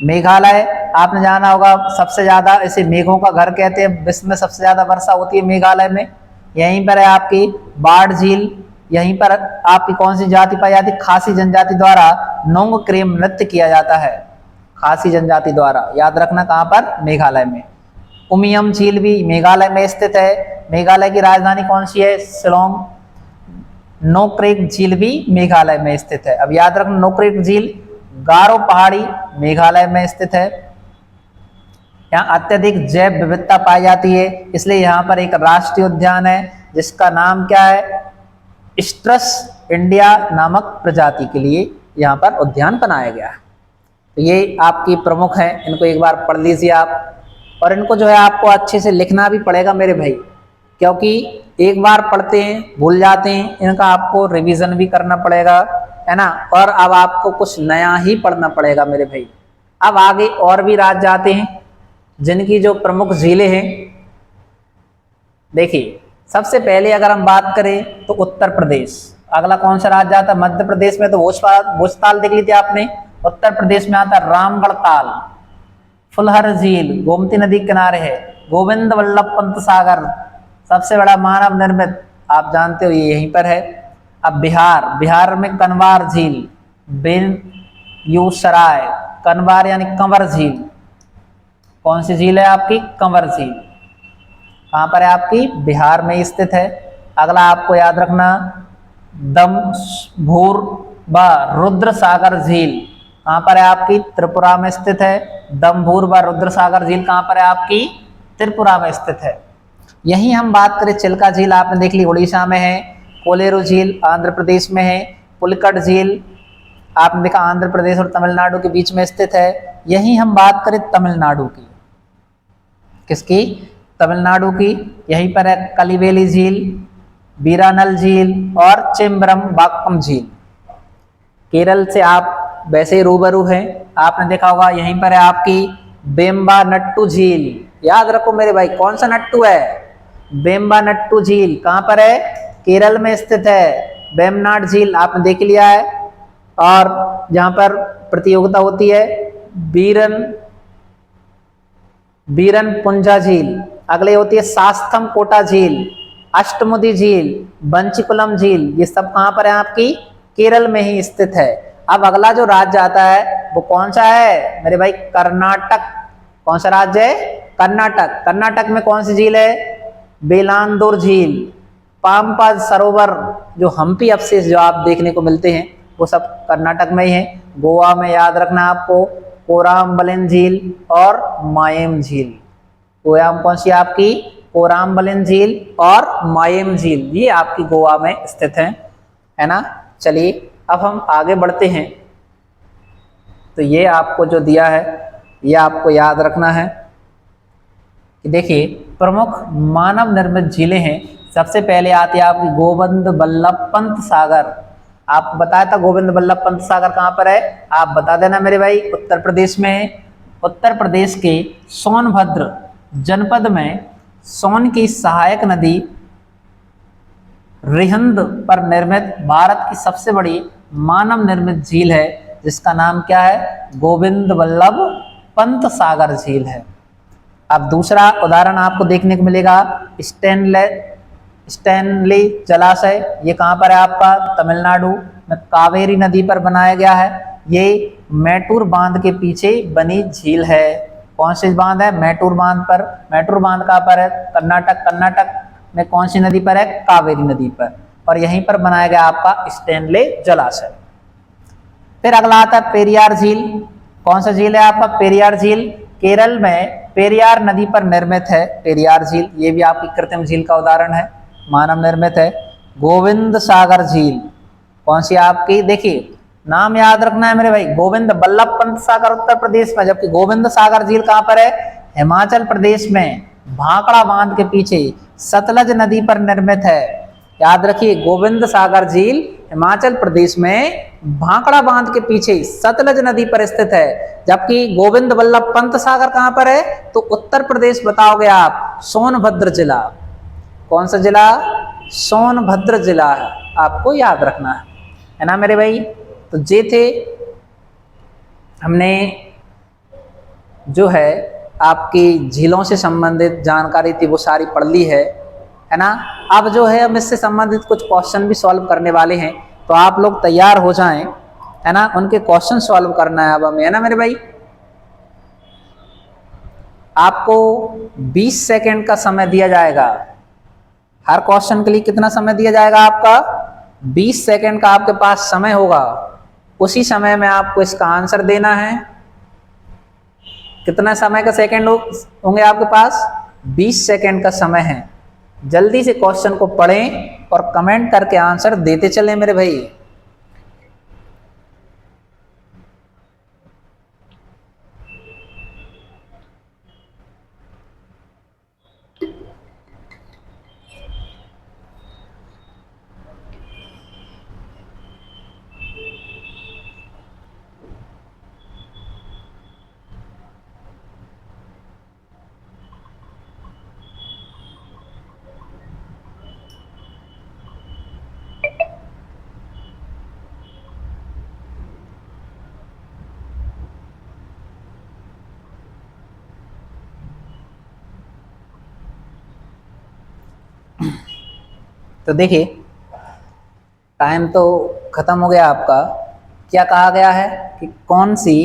मेघालय आपने जाना होगा सबसे ज्यादा इसे मेघों का घर कहते हैं, विश्व में सबसे ज्यादा वर्षा होती है मेघालय में। यहीं पर है आपकी बाढ़ झील। यहीं पर आपकी कौन सी जाति पाई जाती? खासी जनजाति द्वारा नोंग क्रेम नृत्य किया जाता है, खासी जनजाति द्वारा। याद रखना कहाँ पर? मेघालय में। उमियम झील भी मेघालय में स्थित है। मेघालय की राजधानी कौन सी है? शिलोंग। नोक्रेक झील भी मेघालय में स्थित है। अब याद रखना नोक्रेक झील गारो पहाड़ी मेघालय में स्थित है। यहाँ अत्यधिक जैव विविधता पाई जाती है, इसलिए यहाँ पर एक राष्ट्रीय उद्यान है जिसका नाम क्या है? स्ट्रस इंडिया नामक प्रजाति के लिए यहाँ पर उद्यान बनाया गया है। तो ये आपकी प्रमुख है, इनको एक बार पढ़ लीजिए आप। और इनको जो है आपको अच्छे से लिखना भी पड़ेगा मेरे भाई, क्योंकि एक बार पढ़ते हैं भूल जाते हैं, इनका आपको रिवीजन भी करना पड़ेगा, है ना। और अब आपको कुछ नया ही पढ़ना पड़ेगा मेरे भाई। अब आगे और भी राज्य आते हैं जिनकी जो प्रमुख झीलें हैं। देखिए सबसे पहले अगर हम बात करें तो उत्तर प्रदेश। अगला कौन सा राज्य आता है? मध्य प्रदेश में तो भोजताल देख ली थी आपने। उत्तर प्रदेश में आता है रामगढ़ ताल, फुलहर झील गोमती नदी किनारे है, गोविंद वल्लभ पंत सागर सबसे बड़ा मानव निर्मित, आप जानते हो ये यहीं पर है। अब बिहार में कनवार झील, बेगूसराय कनवार यानी कंवर झील। कौन सी झील है आपकी? कंवर झील। कहाँ पर है आपकी? बिहार में स्थित है। अगला आपको याद रखना दमभूर व रुद्र सागर झील कहाँ पर है आपकी? त्रिपुरा में स्थित है। दमभूर व रुद्र सागर झील कहाँ पर है आपकी? त्रिपुरा में स्थित है। यही हम बात करें चिल्का झील आपने देख ली उड़ीसा में है। कोलेरू झील आंध्र प्रदेश में है। पुलिकट झील आपने देखा आंध्र प्रदेश और तमिलनाडु के बीच में स्थित है। यही हम बात करें तमिलनाडु की, किसकी? तमिलनाडु की। यहीं पर है कलिवेली झील, बीरानल झील और चेम्बरमबाक्कम झील। केरल से आप वैसे ही रूबरू हैं, आपने देखा होगा यहीं पर है आपकी बेम्बानट्टू झील। याद रखो मेरे भाई कौन सा नट्टू है? बेम्बानट्टू झील कहाँ पर है? केरल में स्थित है। वेम्बनाड झील आपने देख लिया है। और जहां पर प्रतियोगिता होती है बीरन पुंजा झील। अगले होती है शास्तम कोटा झील, अष्टमुदी झील, बंचिकुलम झील। ये सब कहां पर है आपकी? केरल में ही स्थित है। अब अगला जो राज्य आता है वो कौन सा है मेरे भाई? कर्नाटक। कौन सा राज्य है? कर्नाटक। कर्नाटक में कौन सी झील है? बेलांदूर झील, पाम्पा सरोवर, जो हम्पी अवशेष जो आप देखने को मिलते हैं वो सब कर्नाटक में ही है। गोवा में याद रखना आपको कोरामबलिन झील और मायम झील। गोवा में कौन सी आपकी? कोरामबलिन झील और मायम झील, ये आपकी गोवा में स्थित है ना। चलिए अब हम आगे बढ़ते हैं। तो ये आपको जो दिया है ये आपको याद रखना है कि देखिए प्रमुख मानव निर्मित झीलें हैं। सबसे पहले आती है आपकी गोविंद वल्लभ पंत सागर। आपको बताया था गोविंद बल्लभ पंत सागर कहाँ पर है, आप बता देना मेरे भाई। उत्तर प्रदेश में है। उत्तर प्रदेश के सोनभद्र जनपद में सोन की सहायक नदी रिहंद पर निर्मित भारत की सबसे बड़ी मानव निर्मित झील है, जिसका नाम क्या है, गोविंद बल्लभ पंत सागर झील है। अब दूसरा उदाहरण आपको देखने को मिलेगा स्टैनली जलाशय। ये कहाँ पर है आपका, तमिलनाडु में कावेरी नदी पर बनाया गया है। ये मैटूर बांध के पीछे बनी झील है। कौन सी बांध है, मैटूर बांध पर। मैटूर बांध कहाँ पर है, कर्नाटक। कर्नाटक में कौन सी नदी पर है, कावेरी नदी पर। और यहीं पर बनाया गया आपका स्टैनले जलाशय। फिर अगला आता है पेरियार झील। कौन सा झील है आपका, पेरियार झील। केरल में पेरियार नदी पर निर्मित है पेरियार झील। ये भी आपकी कृत्रिम झील का उदाहरण है, मानव निर्मित है। गोविंद सागर झील कौन सी आपकी, देखिए नाम याद रखना है मेरे भाई, गोविंद बल्लभ पंत सागर उत्तर प्रदेश में, जबकि गोविंद सागर झील कहाँ पर है, हिमाचल प्रदेश में भाखड़ा बांध के पीछे सतलज नदी पर निर्मित है। याद रखिए, गोविंद सागर झील हिमाचल प्रदेश में भाखड़ा बांध के पीछे सतलज नदी पर स्थित है। जबकि गोविंद बल्लभ पंत सागर कहाँ पर है, तो उत्तर प्रदेश बताओगे आप, सोनभद्र जिला। कौन सा जिला, सोनभद्र जिला है, आपको याद रखना है ना मेरे भाई। तो ये थे, हमने जो है आपकी झीलों से संबंधित जानकारी थी वो सारी पढ़ ली है ना। अब जो है हम इससे संबंधित कुछ क्वेश्चन भी सॉल्व करने वाले हैं, तो आप लोग तैयार हो जाएं, है ना। उनके क्वेश्चन सॉल्व करना है अब हमें, है ना मेरे भाई। आपको 20 सेकंड का समय दिया जाएगा। हर क्वेश्चन के लिए कितना समय दिया जाएगा आपका, 20 सेकंड का आपके पास समय होगा। उसी समय में आपको इसका आंसर देना है। कितना समय का सेकंड होंगे आपके पास, 20 सेकंड का समय है। जल्दी से क्वेश्चन को पढ़ें और कमेंट करके आंसर देते चलें मेरे भाई। तो देखिए, टाइम तो खत्म हो गया आपका। क्या कहा गया है कि कौन सी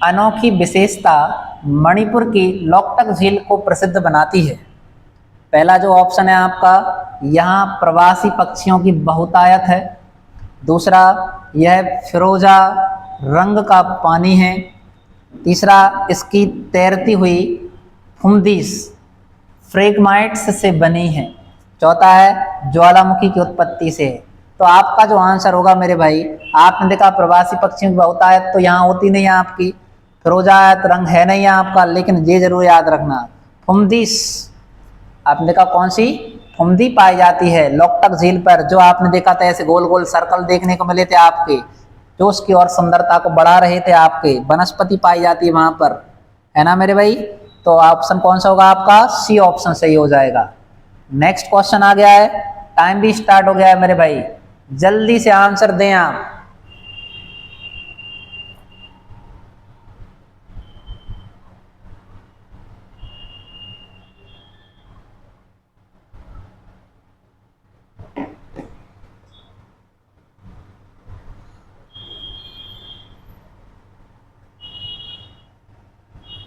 अनोखी विशेषता मणिपुर की लोकटक झील को प्रसिद्ध बनाती है। पहला जो ऑप्शन है आपका, यहाँ प्रवासी पक्षियों की बहुतायत है। दूसरा, यह फिरोजा रंग का पानी है। तीसरा, इसकी तैरती हुई फुमदीस फ्रेगमाइट्स से बनी है। चौथा है ज्वालामुखी की उत्पत्ति से। तो आपका जो आंसर होगा मेरे भाई, आपने देखा प्रवासी पक्षियों की बहुतायत तो यहाँ होती नहीं है आपकी, फिरोजायत रंग है नहीं है आपका, लेकिन ये जरूर याद रखना, फुमदीस आपने देखा कौन सी, फुमदी पाई जाती है लोकटक झील पर। जो आपने देखा था ऐसे गोल गोल सर्कल देखने को मिले थे आपके, जो उसकी और सुंदरता को बढ़ा रहे थे आपके, वनस्पति पाई जाती है वहां पर, है ना मेरे भाई। तो ऑप्शन कौन सा होगा आपका, सी ऑप्शन सही हो जाएगा। नेक्स्ट क्वेश्चन आ गया है, टाइम भी स्टार्ट हो गया है मेरे भाई, जल्दी से आंसर दें आप।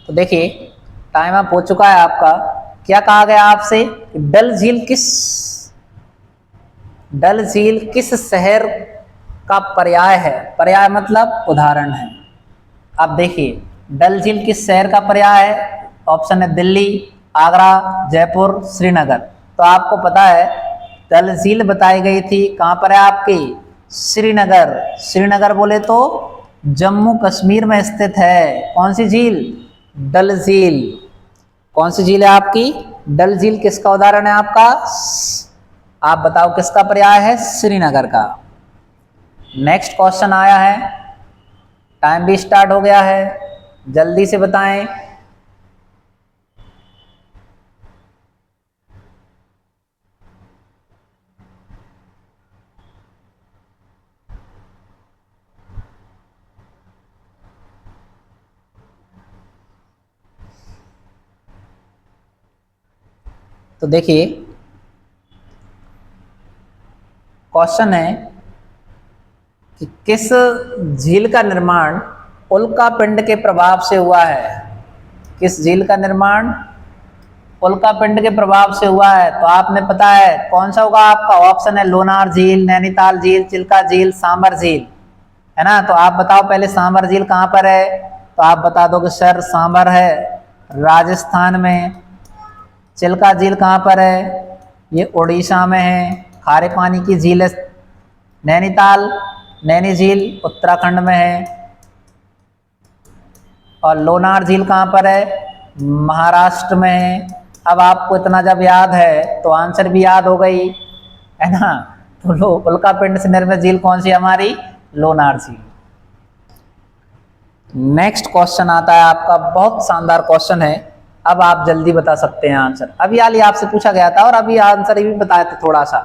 तो देखिए, टाइम अप हो चुका है आपका। क्या कहा गया आपसे, डल झील किस शहर का पर्याय है। पर्याय मतलब उदाहरण है। अब देखिए, डल झील किस शहर का पर्याय है। ऑप्शन है दिल्ली, आगरा, जयपुर, श्रीनगर। तो आपको पता है डल झील बताई गई थी कहाँ पर है आपकी, श्रीनगर। श्रीनगर बोले तो जम्मू कश्मीर में स्थित है। कौन सी झील, डल झील। कौन सी झील है आपकी? डल झील। किसका उदाहरण है आपका? आप बताओ किसका पर्याय है? श्रीनगर का। नेक्स्ट क्वेश्चन आया है, टाइम भी स्टार्ट हो गया है, जल्दी से बताएं। तो देखिए क्वेश्चन है कि किस झील का निर्माण उल्का पिंड के प्रभाव से हुआ है? किस झील का निर्माण उल्का पिंड के प्रभाव से हुआ है? तो आपने पता है कौन सा होगा आपका? ऑप्शन है लोनार झील, नैनीताल झील, चिल्का झील, सांबर झील, है ना। तो आप बताओ पहले सांबर झील कहाँ पर है? तो आप बता दो कि सर सांबर है राजस्थान में। चिल्का झील कहाँ पर है? ये उड़ीसा में है, खारे पानी की झील है। नैनीताल, नैनी झील उत्तराखंड में है। और लोनार झील कहाँ पर है? महाराष्ट्र में है। अब आपको इतना जब याद है तो आंसर भी याद हो गई, है ना। तो उल्का पिंड से निर्मित झील कौन सी हमारी? लोनार झील। नेक्स्ट क्वेश्चन आता है आपका, बहुत शानदार क्वेश्चन है। अब आप जल्दी बता सकते हैं आंसर। अभी हाल ही आपसे पूछा गया था और अभी आंसर भी बताया था थोड़ा सा।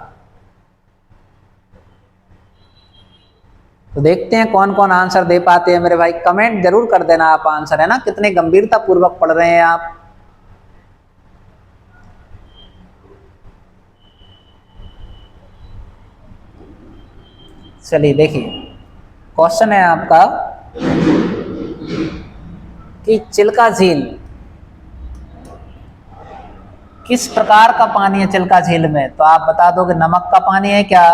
तो देखते हैं कौन कौन आंसर दे पाते हैं मेरे भाई। कमेंट जरूर कर देना आप आंसर, है ना। कितने गंभीरता पूर्वक पढ़ रहे हैं आप। चलिए देखिए क्वेश्चन है आपका कि चिल्का झील किस प्रकार का पानी है? चिल्का झील में तो आप बता दो कि नमक का पानी है क्या,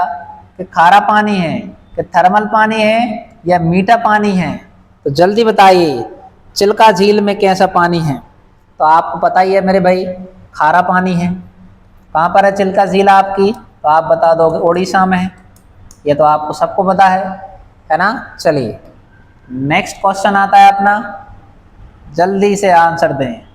कि खारा पानी है, कि थर्मल पानी है, या मीठा पानी है? तो जल्दी बताइए चिल्का झील में कैसा पानी है? तो आपको पता ही है मेरे भाई, खारा पानी है। कहाँ पर है चिल्का झील आपकी? तो आप बता दो कि उड़ीसा में है। ये तो आपको सबको पता है ना। चलिए नेक्स्ट क्वेश्चन आता है अपना, जल्दी से आंसर दें।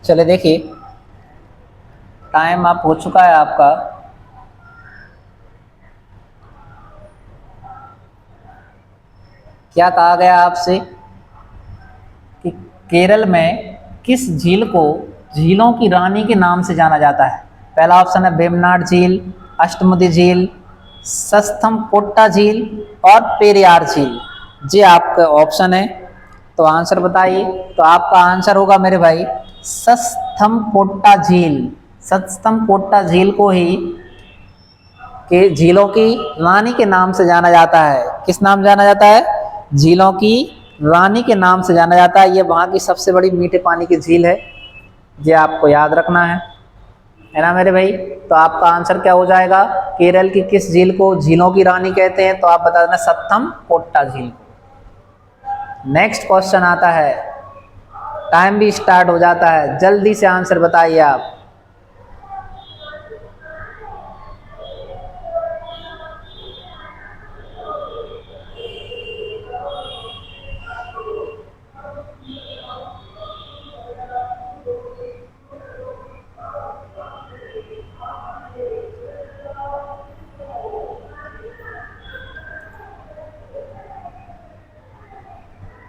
चले देखिए टाइम आप हो चुका है आपका। क्या कहा गया आपसे कि केरल में किस झील को झीलों की रानी के नाम से जाना जाता है? पहला ऑप्शन है वेम्बनाड झील, अष्टमुदी झील, सस्थमकोट्टा झील और पेरियार झील। जी आपका ऑप्शन है, तो आंसर बताइए। तो आपका आंसर होगा मेरे भाई सस्थमकोट्टा झील। सस्थमकोट्टा झील को ही के झीलों की रानी के नाम से जाना जाता है। किस नाम जाना जाता है? झीलों की रानी के नाम से जाना जाता है। ये वहाँ की सबसे बड़ी मीठे पानी की झील है, ये आपको याद रखना है ना मेरे भाई। तो आपका आंसर क्या हो जाएगा? केरल की किस झील को झीलों की रानी कहते हैं? तो आप बता देना सस्थमकोट्टा झील। नेक्स्ट क्वेश्चन आता है, टाइम भी स्टार्ट हो जाता है, जल्दी से आंसर बताइए आप।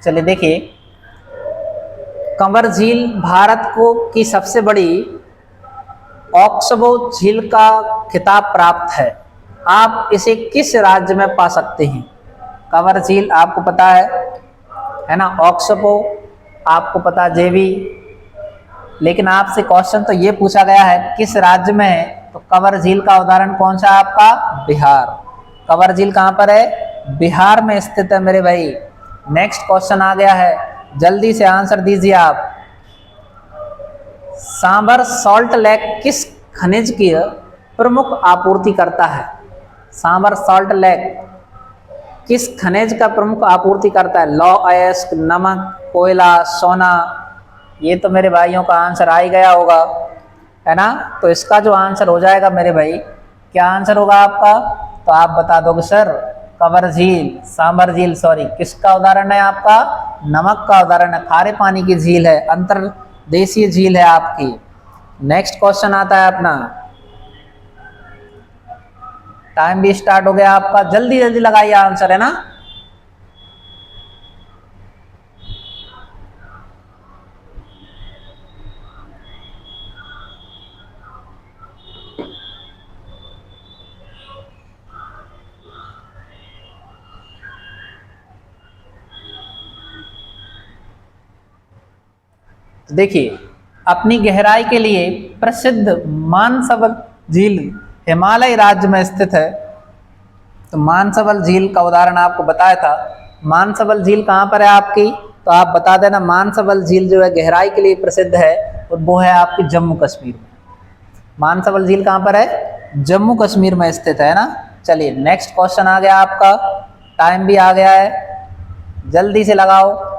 चलिए देखिए कंवर झील भारत को की सबसे बड़ी ऑक्सबो झील का खिताब प्राप्त है। आप इसे किस राज्य में पा सकते हैं? कंवर झील आपको पता है ना। ऑक्सबो आपको पता जेवी, लेकिन आपसे क्वेश्चन तो ये पूछा गया है किस राज्य में है। तो कंवर झील का उदाहरण कौन सा है आपका? बिहार। कंवर झील कहाँ पर है? बिहार में स्थित है मेरे भाई। नेक्स्ट क्वेश्चन आ गया है, जल्दी से आंसर दीजिए आप। सांबर सॉल्ट लेक किस खनिज की प्रमुख आपूर्ति करता है? सांबर सॉल्ट लेक किस खनिज का प्रमुख आपूर्ति करता है? लौह अयस्क, नमक, कोयला, सोना। ये तो मेरे भाइयों का आंसर आ ही गया होगा, है ना। तो इसका जो आंसर हो जाएगा मेरे भाई, क्या आंसर होगा आपका? तो आप बता दोगे सर कंवर झील, सांबर झील, सॉरी, किसका उदाहरण है आपका? नमक का उदाहरण है, खारे पानी की झील है, अंतरदेशीय झील है आपकी। नेक्स्ट क्वेश्चन आता है अपना। टाइम भी स्टार्ट हो गया आपका, जल्दी जल्दी लगाइए आंसर, है ना। तो देखिए, अपनी गहराई के लिए प्रसिद्ध मानसबल झील हिमालय राज्य में स्थित है। तो मानसबल झील का उदाहरण आपको बताया था। मानसबल झील कहाँ पर है आपकी? तो आप बता देना। मानसबल झील जो है गहराई के लिए प्रसिद्ध है, और वो है आपकी जम्मू कश्मीर में। मानसबल झील कहाँ पर है? जम्मू कश्मीर में स्थित है ना। चलिए नेक्स्ट क्वेश्चन आ गया आपका, टाइम भी आ गया है, जल्दी से लगाओ।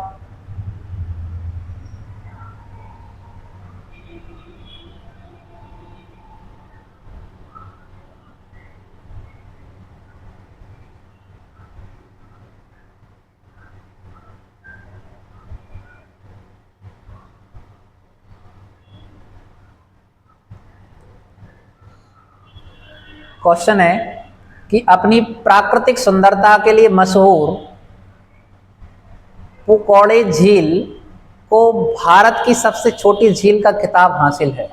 क्वेश्चन है कि अपनी प्राकृतिक सुंदरता के लिए मशहूर पुकोड़े झील को भारत की सबसे छोटी झील का खिताब हासिल है।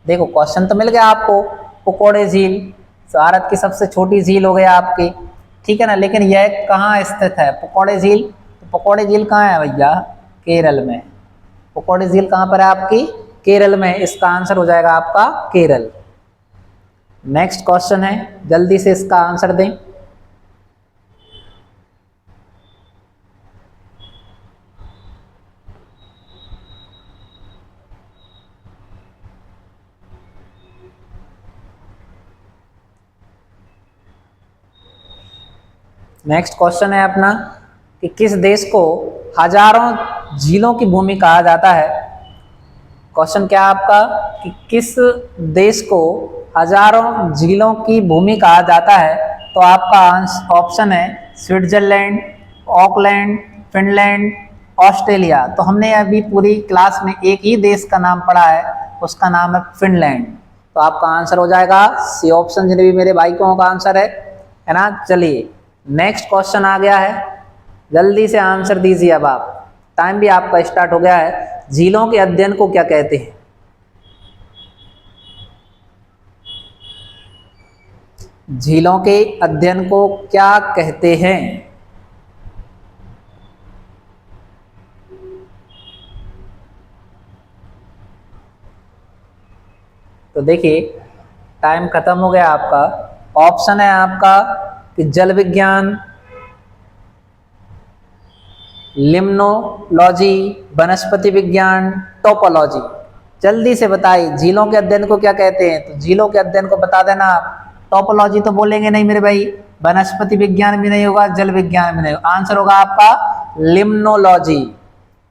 देखो क्वेश्चन तो मिल गया आपको, पुकोड़े झील भारत की सबसे छोटी झील हो गया आपकी, ठीक है ना। लेकिन यह कहाँ स्थित है पुकोड़े झील? तो पुकोड़े झील कहाँ है भैया? केरल में। पुकोड़े झील कहाँ पर है आपकी? केरल में। इसका आंसर हो जाएगा आपका केरल। नेक्स्ट क्वेश्चन है, जल्दी से इसका आंसर दें। नेक्स्ट क्वेश्चन है अपना कि किस देश को हजारों झीलों की भूमि कहा जाता है? क्वेश्चन क्या आपका कि किस देश को हजारों झीलों की भूमि कहा जाता है? तो आपका ऑप्शन है स्विट्जरलैंड, ऑकलैंड, फिनलैंड, ऑस्ट्रेलिया। तो हमने अभी पूरी क्लास में एक ही देश का नाम पढ़ा है, उसका नाम है फिनलैंड। तो आपका आंसर हो जाएगा सी ऑप्शन, जिन्हें भी मेरे भाई का आंसर है ना। चलिए नेक्स्ट क्वेश्चन आ गया है, जल्दी से आंसर दीजिए। अब आप, टाइम भी आपका स्टार्ट हो गया है। झीलों के अध्ययन को क्या कहते हैं? झीलों के अध्ययन को क्या कहते हैं? तो देखिए टाइम खत्म हो गया आपका। ऑप्शन है आपका कि जल विज्ञान, लिम्नोलॉजी, वनस्पति विज्ञान, टोपोलॉजी। जल्दी से बताइए झीलों के अध्ययन को क्या कहते हैं? तो झीलों के अध्ययन को बता देना आप। टोपोलॉजी तो बोलेंगे नहीं मेरे भाई, वनस्पति विज्ञान भी नहीं होगा, जल विज्ञान भी नहीं होगा। आंसर होगा आपका लिम्नोलॉजी।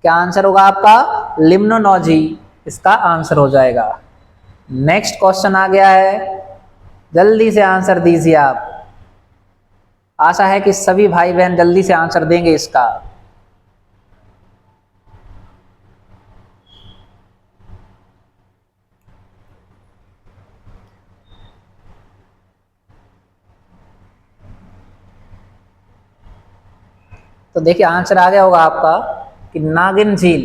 क्या आंसर होगा आपका? लिम्नोलॉजी इसका आंसर हो जाएगा। नेक्स्ट क्वेश्चन आ गया है, जल्दी से आंसर दीजिए आप। आशा है कि सभी भाई बहन जल्दी से आंसर देंगे इसका। तो देखिए आंसर आ गया होगा आपका कि नागिन झील।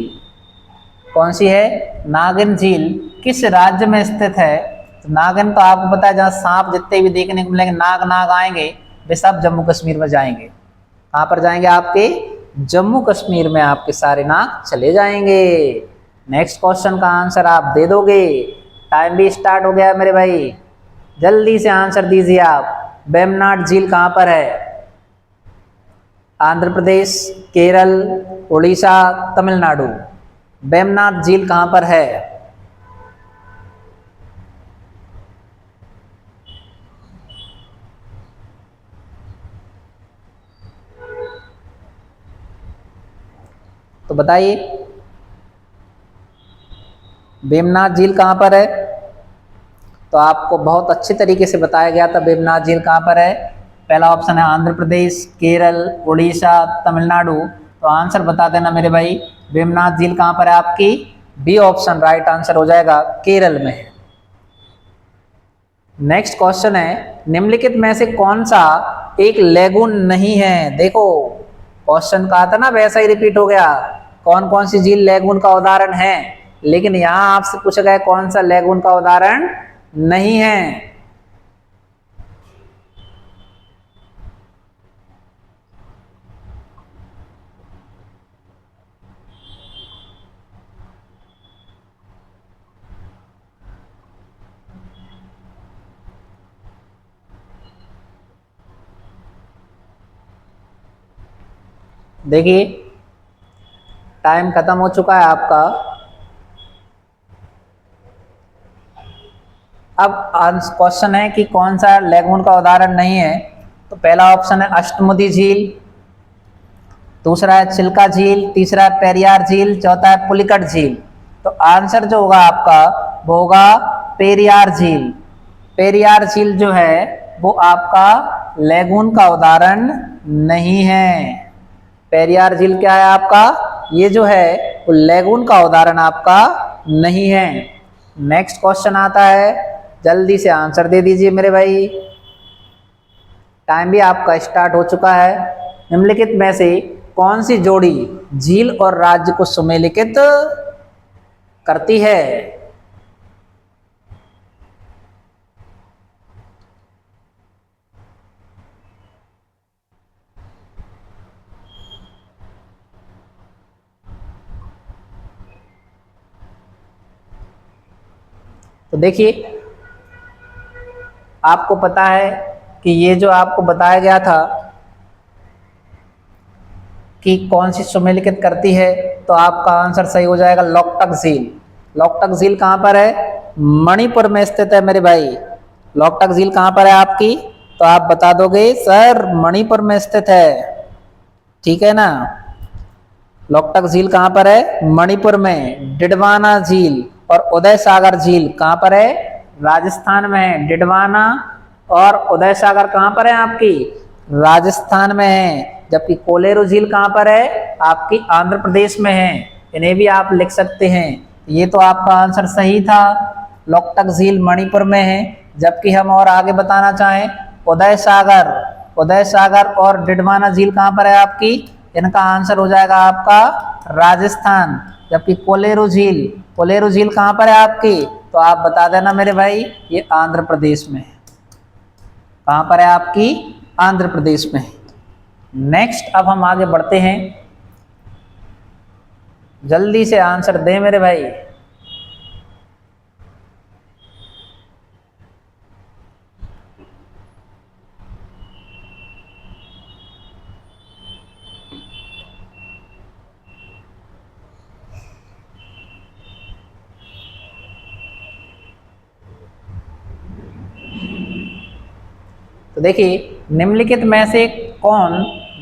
कौन सी है? नागिन झील किस राज्य में स्थित है? तो नागिन तो आपको पता है, जहाँ सांप जितने भी देखने को मिलेंगे, नाग नाग आएंगे, वे सब जम्मू कश्मीर में जाएंगे। कहाँ पर जाएंगे आपके? जम्मू कश्मीर में आपके सारे नाग चले जाएंगे। नेक्स्ट क्वेश्चन का आंसर आप दे दोगे। टाइम भी स्टार्ट हो गया है मेरे भाई, जल्दी से आंसर दीजिए आप। वेम्बनाड झील कहाँ पर है? आंध्र प्रदेश, केरल, उड़ीसा, तमिलनाडु। वेम्बनाड झील कहाँ पर है? तो बताइए वेमनाथ झील कहाँ पर है? तो आपको बहुत अच्छे तरीके से बताया गया था वेमनाथ झील कहाँ पर है। पहला ऑप्शन है आंध्र प्रदेश, केरल, उड़ीसा, तमिलनाडु। तो आंसर बता देना मेरे भाई, वेमनाथ झील कहाँ पर है आपकी? बी ऑप्शन राइट आंसर हो जाएगा, केरल में है। नेक्स्ट क्वेश्चन है, निम्नलिखित में से कौन सा एक लेगून नहीं है? देखो क्वेश्चन कहा था ना वैसा ही रिपीट हो गया, कौन कौन सी झील लेगून का उदाहरण है, लेकिन यहां आपसे पूछा गया कौन सा लेगून का उदाहरण नहीं है। देखिए टाइम खत्म हो चुका है आपका। अब क्वेश्चन है कि कौन सा लेगून का उदाहरण नहीं है। तो पहला ऑप्शन है अष्टमुदी झील, दूसरा है चिल्का झील, तीसरा है पेरियार झील, चौथा है पुलिकट झील। तो आंसर जो होगा आपका वो होगा पेरियार झील। पेरियार झील जो है वो आपका लेगून का उदाहरण नहीं है। पेरियार झील क्या है आपका? ये जो है वो लेगून का उदाहरण आपका नहीं है। नेक्स्ट क्वेश्चन आता है, जल्दी से आंसर दे दीजिए मेरे भाई, टाइम भी आपका स्टार्ट हो चुका है। निम्नलिखित में से कौन सी जोड़ी झील और राज्य को सुमेलित करती है? तो देखिए आपको पता है कि ये जो आपको बताया गया था कि कौन सी सुमेलित करती है, तो आपका आंसर सही हो जाएगा लोकटक झील। लोकटक झील कहाँ पर है? मणिपुर में स्थित है मेरे भाई। लोकटक झील कहाँ पर है आपकी? तो आप बता दोगे सर मणिपुर में स्थित है, ठीक है ना। लोकटक झील कहाँ पर है? मणिपुर में। डिडवाना झील और उदय सागर झील कहाँ पर है? राजस्थान में है। डिडवाना और उदय सागर कहाँ पर है आपकी? राजस्थान में है। जबकि कोलेरू झील कहाँ पर है? आपकी आंध्र प्रदेश में है। इन्हें भी आप लिख सकते हैं। ये तो आपका आंसर सही था, लोकटक झील मणिपुर में है। जबकि हम और आगे बताना चाहें, उदय सागर और डिडवाना झील कहाँ पर है आपकी? इनका आंसर हो जाएगा आपका राजस्थान। जबकि कोलेरू झील कहाँ पर है आपकी? तो आप बता देना मेरे भाई, ये आंध्र प्रदेश में है। कहाँ पर है आपकी? आंध्र प्रदेश में है। नेक्स्ट अब हम आगे बढ़ते हैं, जल्दी से आंसर दें मेरे भाई। तो देखिए निम्नलिखित में से कौन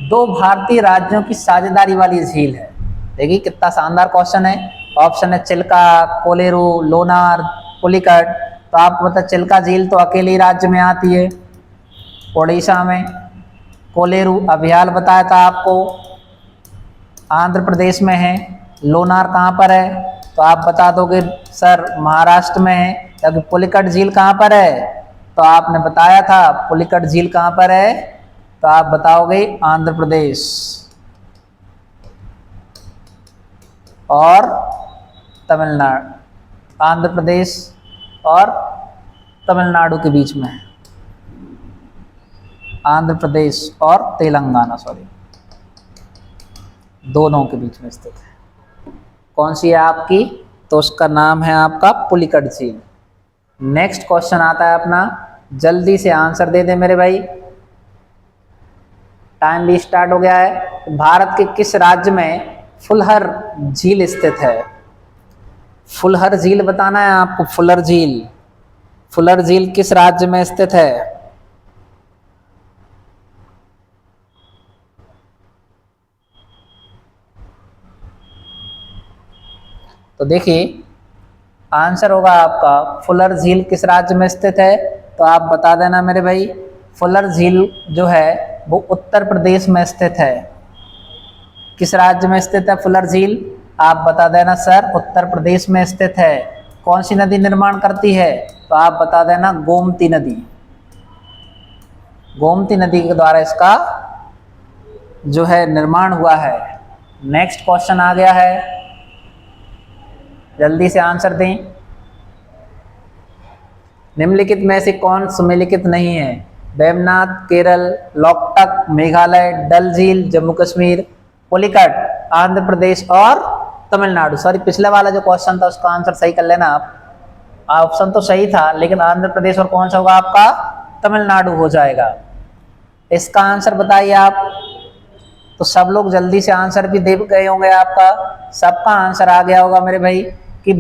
दो भारतीय राज्यों की साझेदारी वाली झील है? देखिए कितना शानदार क्वेश्चन है। ऑप्शन है चिल्का, कोलेरू, लोनार, पुलिकट। तो आपको पता चिल्का झील तो अकेले राज्य में आती है, उड़ीसा में। कोलेरू अभियाल बताया था आपको, आंध्र प्रदेश में है। लोनार कहाँ पर है? तो आप बता दोगे सर महाराष्ट्र में है। जबकि पुलिकट झील कहाँ पर है? तो आपने बताया था पुलिकट झील कहाँ पर है, तो आप बताओगे आंध्र प्रदेश और तमिलनाडु। आंध्र प्रदेश और तमिलनाडु के बीच में है, आंध्र प्रदेश और तेलंगाना, सॉरी, दोनों के बीच में स्थित है। कौन सी है आपकी? तो उसका नाम है आपका पुलिकट झील। नेक्स्ट क्वेश्चन आता है अपना, जल्दी से आंसर दे दे मेरे भाई, टाइम भी स्टार्ट हो गया है। भारत के किस राज्य में फुलहर झील स्थित है? फुलहर झील बताना है आपको। फुलर झील किस राज्य में स्थित है? तो देखिए आंसर होगा आपका फुलर झील किस राज्य में स्थित है, तो आप बता देना मेरे भाई। फुलर झील जो है वो उत्तर प्रदेश में स्थित है। किस राज्य में स्थित है फुलर झील, आप बता देना सर उत्तर प्रदेश में स्थित है। कौन सी नदी निर्माण करती है, तो आप बता देना गोमती नदी। गोमती नदी के द्वारा इसका जो है निर्माण हुआ है। नेक्स्ट क्वेश्चन आ गया है, जल्दी से आंसर दें। निम्नलिखित में से कौन सुमेलित नहीं है, वेमनाथ केरल, लोकटक मेघालय, डल झील जम्मू कश्मीर, पुलिकट आंध्र प्रदेश और तमिलनाडु। सॉरी पिछले वाला जो क्वेश्चन था उसका आंसर सही कर लेना आप। ऑप्शन तो सही था लेकिन आंध्र प्रदेश और कौन सा होगा आपका, तमिलनाडु हो जाएगा। इसका आंसर बताइए आप। तो सब लोग जल्दी से आंसर भी दे गए होंगे, आपका सबका आंसर आ गया होगा मेरे भाई कि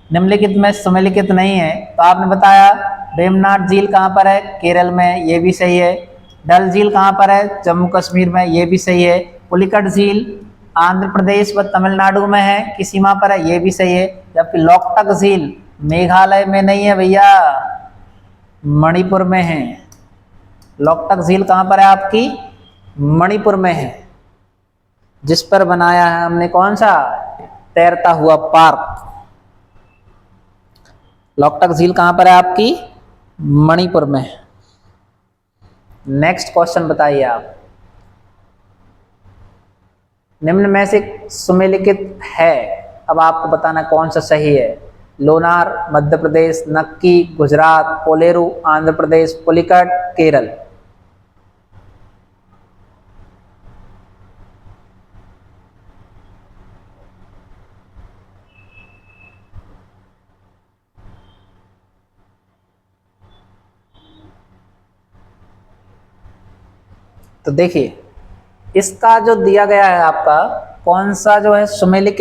निम्नलिखित में सुमेलित नहीं है। तो आपने बताया वेमनाथ झील कहाँ पर है, केरल में, ये भी सही है। डल झील कहाँ पर है, जम्मू कश्मीर में, ये भी सही है। पुलिकट झील आंध्र प्रदेश व तमिलनाडु में है की सीमा पर है, ये भी सही है। जबकि लोकटक झील मेघालय में नहीं है भैया, मणिपुर में है। लोकटक झील कहाँ पर है आपकी, मणिपुर में है, जिस पर बनाया है हमने कौन सा, तैरता हुआ पार्क। लोकटक झील कहाँ पर है आपकी, मणिपुर में। नेक्स्ट क्वेश्चन बताइए आप। निम्न में से सुमेलित है, अब आपको बताना कौन सा सही है। लोनार मध्य प्रदेश, नक्की गुजरात, कोलेरू आंध्र प्रदेश, पुलिकट केरल। तो देखिए इसका जो दिया गया है आपका कौन सा जो है सुमेलित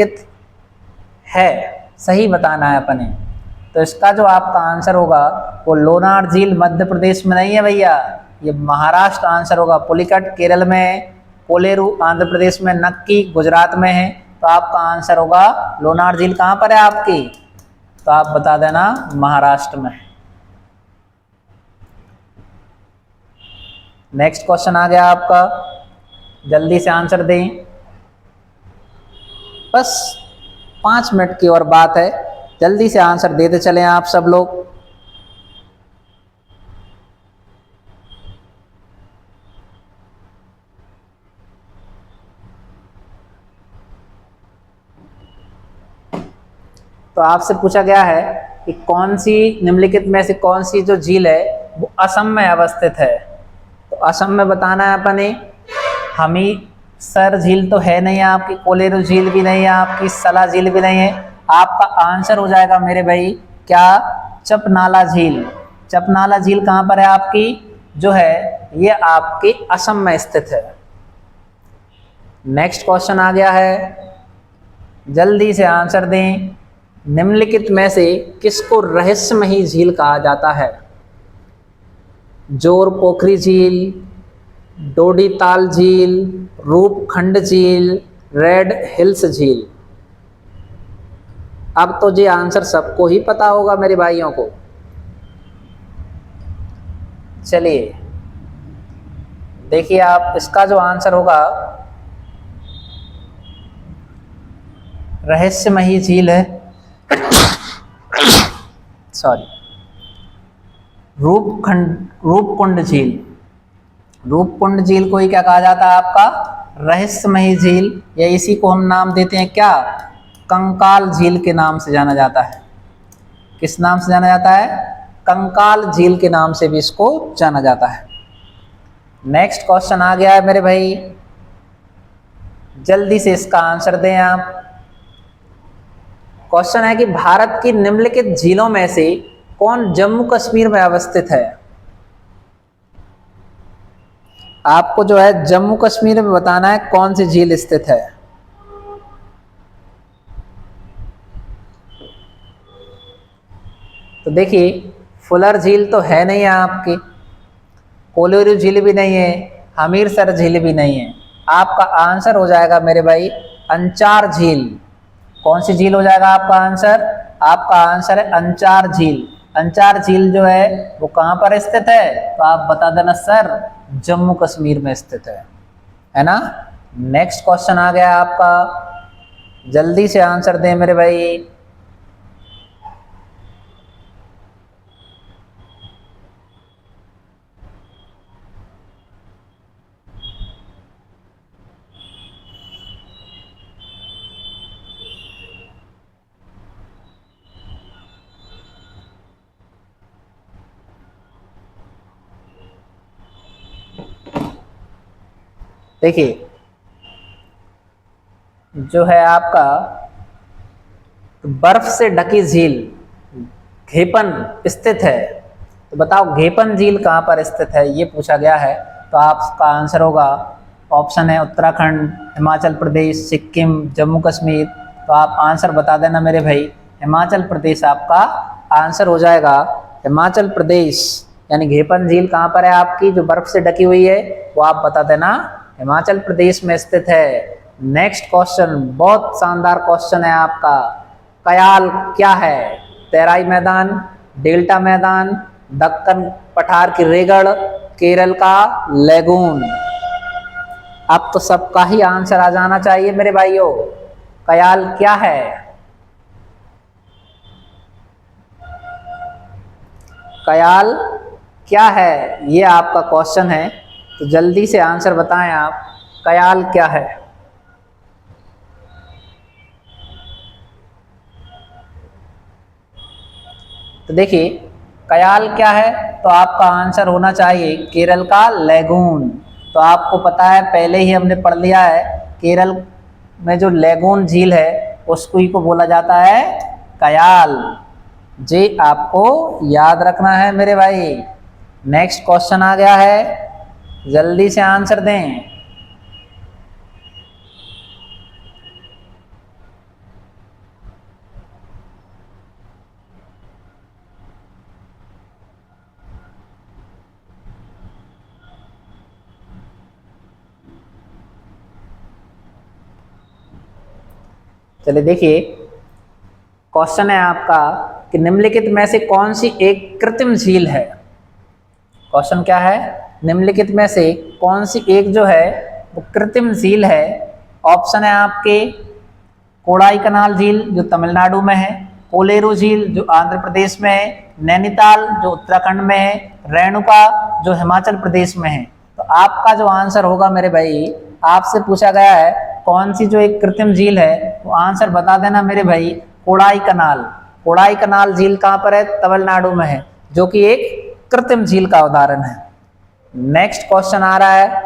है, सही बताना है अपने। तो इसका जो आपका आंसर होगा वो लोनार झील मध्य प्रदेश में नहीं है भैया, ये महाराष्ट्र आंसर होगा। पुलिकट केरल में, कोलेरू आंध्र प्रदेश में, नक्की गुजरात में है। तो आपका आंसर होगा लोनार झील कहाँ पर है आपकी, तो आप बता देना महाराष्ट्र में। नेक्स्ट क्वेश्चन आ गया आपका, जल्दी से आंसर दें, बस 5 मिनट की और बात है, जल्दी से आंसर देते चलें आप सब लोग। तो आपसे पूछा गया है कि कौन सी निम्नलिखित में से कौन सी जो झील है वो असम में अवस्थित है। तो असम में बताना है अपने। हमीरसर झील तो है नहीं आपकी, कोलेरू झील भी नहीं है आपकी, सला झील भी नहीं है। आपका आंसर हो जाएगा मेरे भाई क्या, चपनाला झील। चपनाला झील कहाँ पर है आपकी, जो है ये आपके असम में स्थित है। नेक्स्ट क्वेश्चन आ गया है, जल्दी से आंसर दें। निम्नलिखित में से किसको रहस्यमयी झील कहा जाता है। जोर पोखरी झील, डोडीताल झील, रूपखंड झील, रेड हिल्स झील। अब तो ये आंसर सबको ही पता होगा मेरे भाइयों को। चलिए देखिए आप, इसका जो आंसर होगा रहस्यमयी झील है, सॉरी रूपकुंड झील। रूपकुंड झील को ही क्या कहा जाता है आपका, रहस्यमयी झील, या इसी को हम नाम देते हैं क्या, कंकाल झील के नाम से जाना जाता है। किस नाम से जाना जाता है, कंकाल झील के नाम से भी इसको जाना जाता है। नेक्स्ट क्वेश्चन आ गया है मेरे भाई, जल्दी से इसका आंसर दें आप। क्वेश्चन है कि भारत की निम्नलिखित झीलों में से कौन जम्मू कश्मीर में अवस्थित है। आपको जो है जम्मू कश्मीर में बताना है कौन सी झील स्थित है। तो देखिए फुलर झील तो है नहीं है आपकी, कोलेरू झील भी नहीं है, हमीरसर झील भी नहीं है। आपका आंसर हो जाएगा मेरे भाई अंचार झील। कौन सी झील हो जाएगा आपका आंसर? आपका आंसर है अंचार झील। अंचार झील जो है वो कहाँ पर स्थित है? तो आप बता देना सर, जम्मू कश्मीर में स्थित है ना। नेक्स्ट क्वेश्चन आ गया आपका, जल्दी से आंसर दें मेरे भाई। देखिए जो है आपका बर्फ से ढकी झील घेपन स्थित है। तो बताओ घेपन झील कहाँ पर स्थित है, ये पूछा गया है। तो आपका आंसर होगा, ऑप्शन है उत्तराखंड, हिमाचल प्रदेश, सिक्किम, जम्मू कश्मीर। तो आप आंसर बता देना मेरे भाई, हिमाचल प्रदेश आपका आंसर हो जाएगा। हिमाचल प्रदेश यानी घेपन झील कहाँ पर है आपकी, जो बर्फ से ढकी हुई है, वो आप बता देना हिमाचल प्रदेश में स्थित है। नेक्स्ट क्वेश्चन बहुत शानदार क्वेश्चन है आपका, कयाल क्या है? तैराई मैदान, डेल्टा मैदान, दक्कन पठार की रेगड़, केरल का लेगून। अब तो सबका ही आंसर आ जाना चाहिए मेरे भाइयों, कयाल क्या है? कयाल क्या है, ये आपका क्वेश्चन है। तो जल्दी से आंसर बताएं आप, कयाल क्या है? तो देखिए कयाल क्या है, तो आपका आंसर होना चाहिए केरल का लेगून। तो आपको पता है, पहले ही हमने पढ़ लिया है, केरल में जो लेगून झील है उसको ही को बोला जाता है कयाल। जी आपको याद रखना है मेरे भाई। नेक्स्ट क्वेश्चन आ गया है, जल्दी से आंसर दें। चलिए देखिए, क्वेश्चन है आपका कि निम्नलिखित में से कौन सी एक कृत्रिम झील है? क्वेश्चन क्या है, निम्नलिखित में से कौन सी एक जो है वो कृत्रिम झील है? ऑप्शन है आपके, कोडाई कनाल झील जो तमिलनाडु में है, कोलेरू झील जो आंध्र प्रदेश में है, नैनीताल जो उत्तराखंड में है, रेणुका जो हिमाचल प्रदेश में है। तो आपका जो आंसर होगा मेरे भाई, आपसे पूछा गया है कौन सी जो एक कृत्रिम झील है, तो आंसर बता देना मेरे भाई, कोडाई कनाल। कोडाई कनाल झील कहाँ पर है? तमिलनाडु में है, जो कि एक कृत्रिम झील का उदाहरण है। नेक्स्ट क्वेश्चन आ रहा है,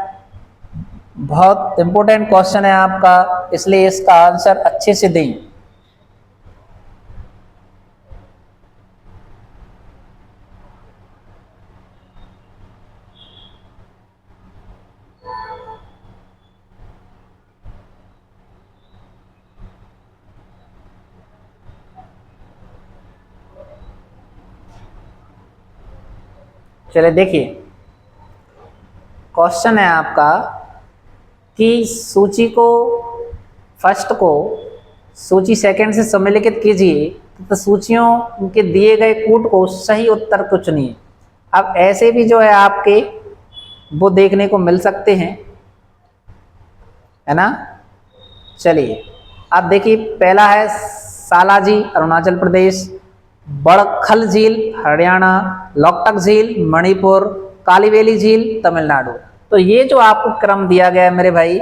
बहुत इंपॉर्टेंट क्वेश्चन है आपका, इसलिए इसका आंसर अच्छे से दें। चलिए देखिए, क्वेश्चन है आपका कि सूची को, फर्स्ट को सूची सेकंड से सम्मिलित कीजिए तो सूचियों के दिए गए कूट को सही उत्तर को चुनिए। अब ऐसे भी जो है आपके वो देखने को मिल सकते हैं, है ना। चलिए अब देखिए, पहला है सालाजी अरुणाचल प्रदेश, बड़खल झील हरियाणा, लोकटक झील मणिपुर, कालीवेली झील तमिलनाडु। तो ये जो आपको क्रम दिया गया है मेरे भाई,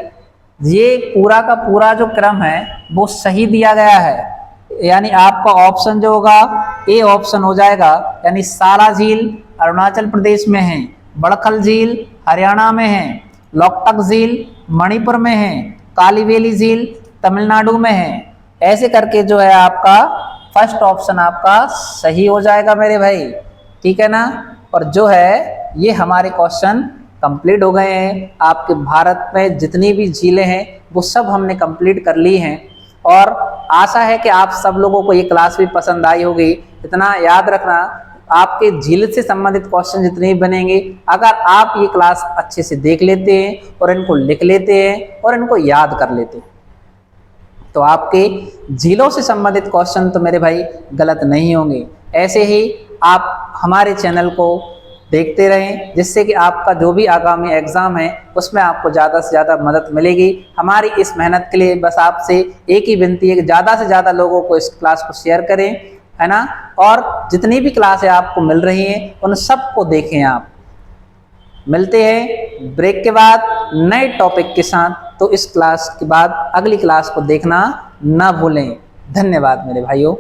ये पूरा का पूरा जो क्रम है वो सही दिया गया है। यानी आपका ऑप्शन जो होगा ए ऑप्शन हो जाएगा, यानी साला झील अरुणाचल प्रदेश में है, बड़खल झील हरियाणा में है, लोकटक झील मणिपुर में है, कालीवेली झील तमिलनाडु में है। ऐसे करके जो है आपका फर्स्ट ऑप्शन आपका सही हो जाएगा मेरे भाई, ठीक है ना। और जो है ये हमारे क्वेश्चन कंप्लीट हो गए हैं। आपके भारत में जितनी भी झीलें हैं वो सब हमने कंप्लीट कर ली हैं, और आशा है कि आप सब लोगों को ये क्लास भी पसंद आई होगी। इतना याद रखना, आपके झील से संबंधित क्वेश्चन जितने भी बनेंगे, अगर आप ये क्लास अच्छे से देख लेते हैं और इनको लिख लेते हैं और इनको याद कर लेते हैं, तो आपके झीलों से संबंधित क्वेश्चन तो मेरे भाई गलत नहीं होंगे। ऐसे ही आप हमारे चैनल को देखते रहें, जिससे कि आपका जो भी आगामी एग्ज़ाम है उसमें आपको ज़्यादा से ज़्यादा मदद मिलेगी। हमारी इस मेहनत के लिए बस आपसे एक ही विनती है कि ज़्यादा से ज़्यादा लोगों को इस क्लास को शेयर करें, है ना। और जितनी भी क्लासें आपको मिल रही हैं उन सबको देखें आप। मिलते हैं ब्रेक के बाद नए टॉपिक के साथ, तो इस क्लास के बाद अगली क्लास को देखना ना भूलें। धन्यवाद मेरे भाइयों।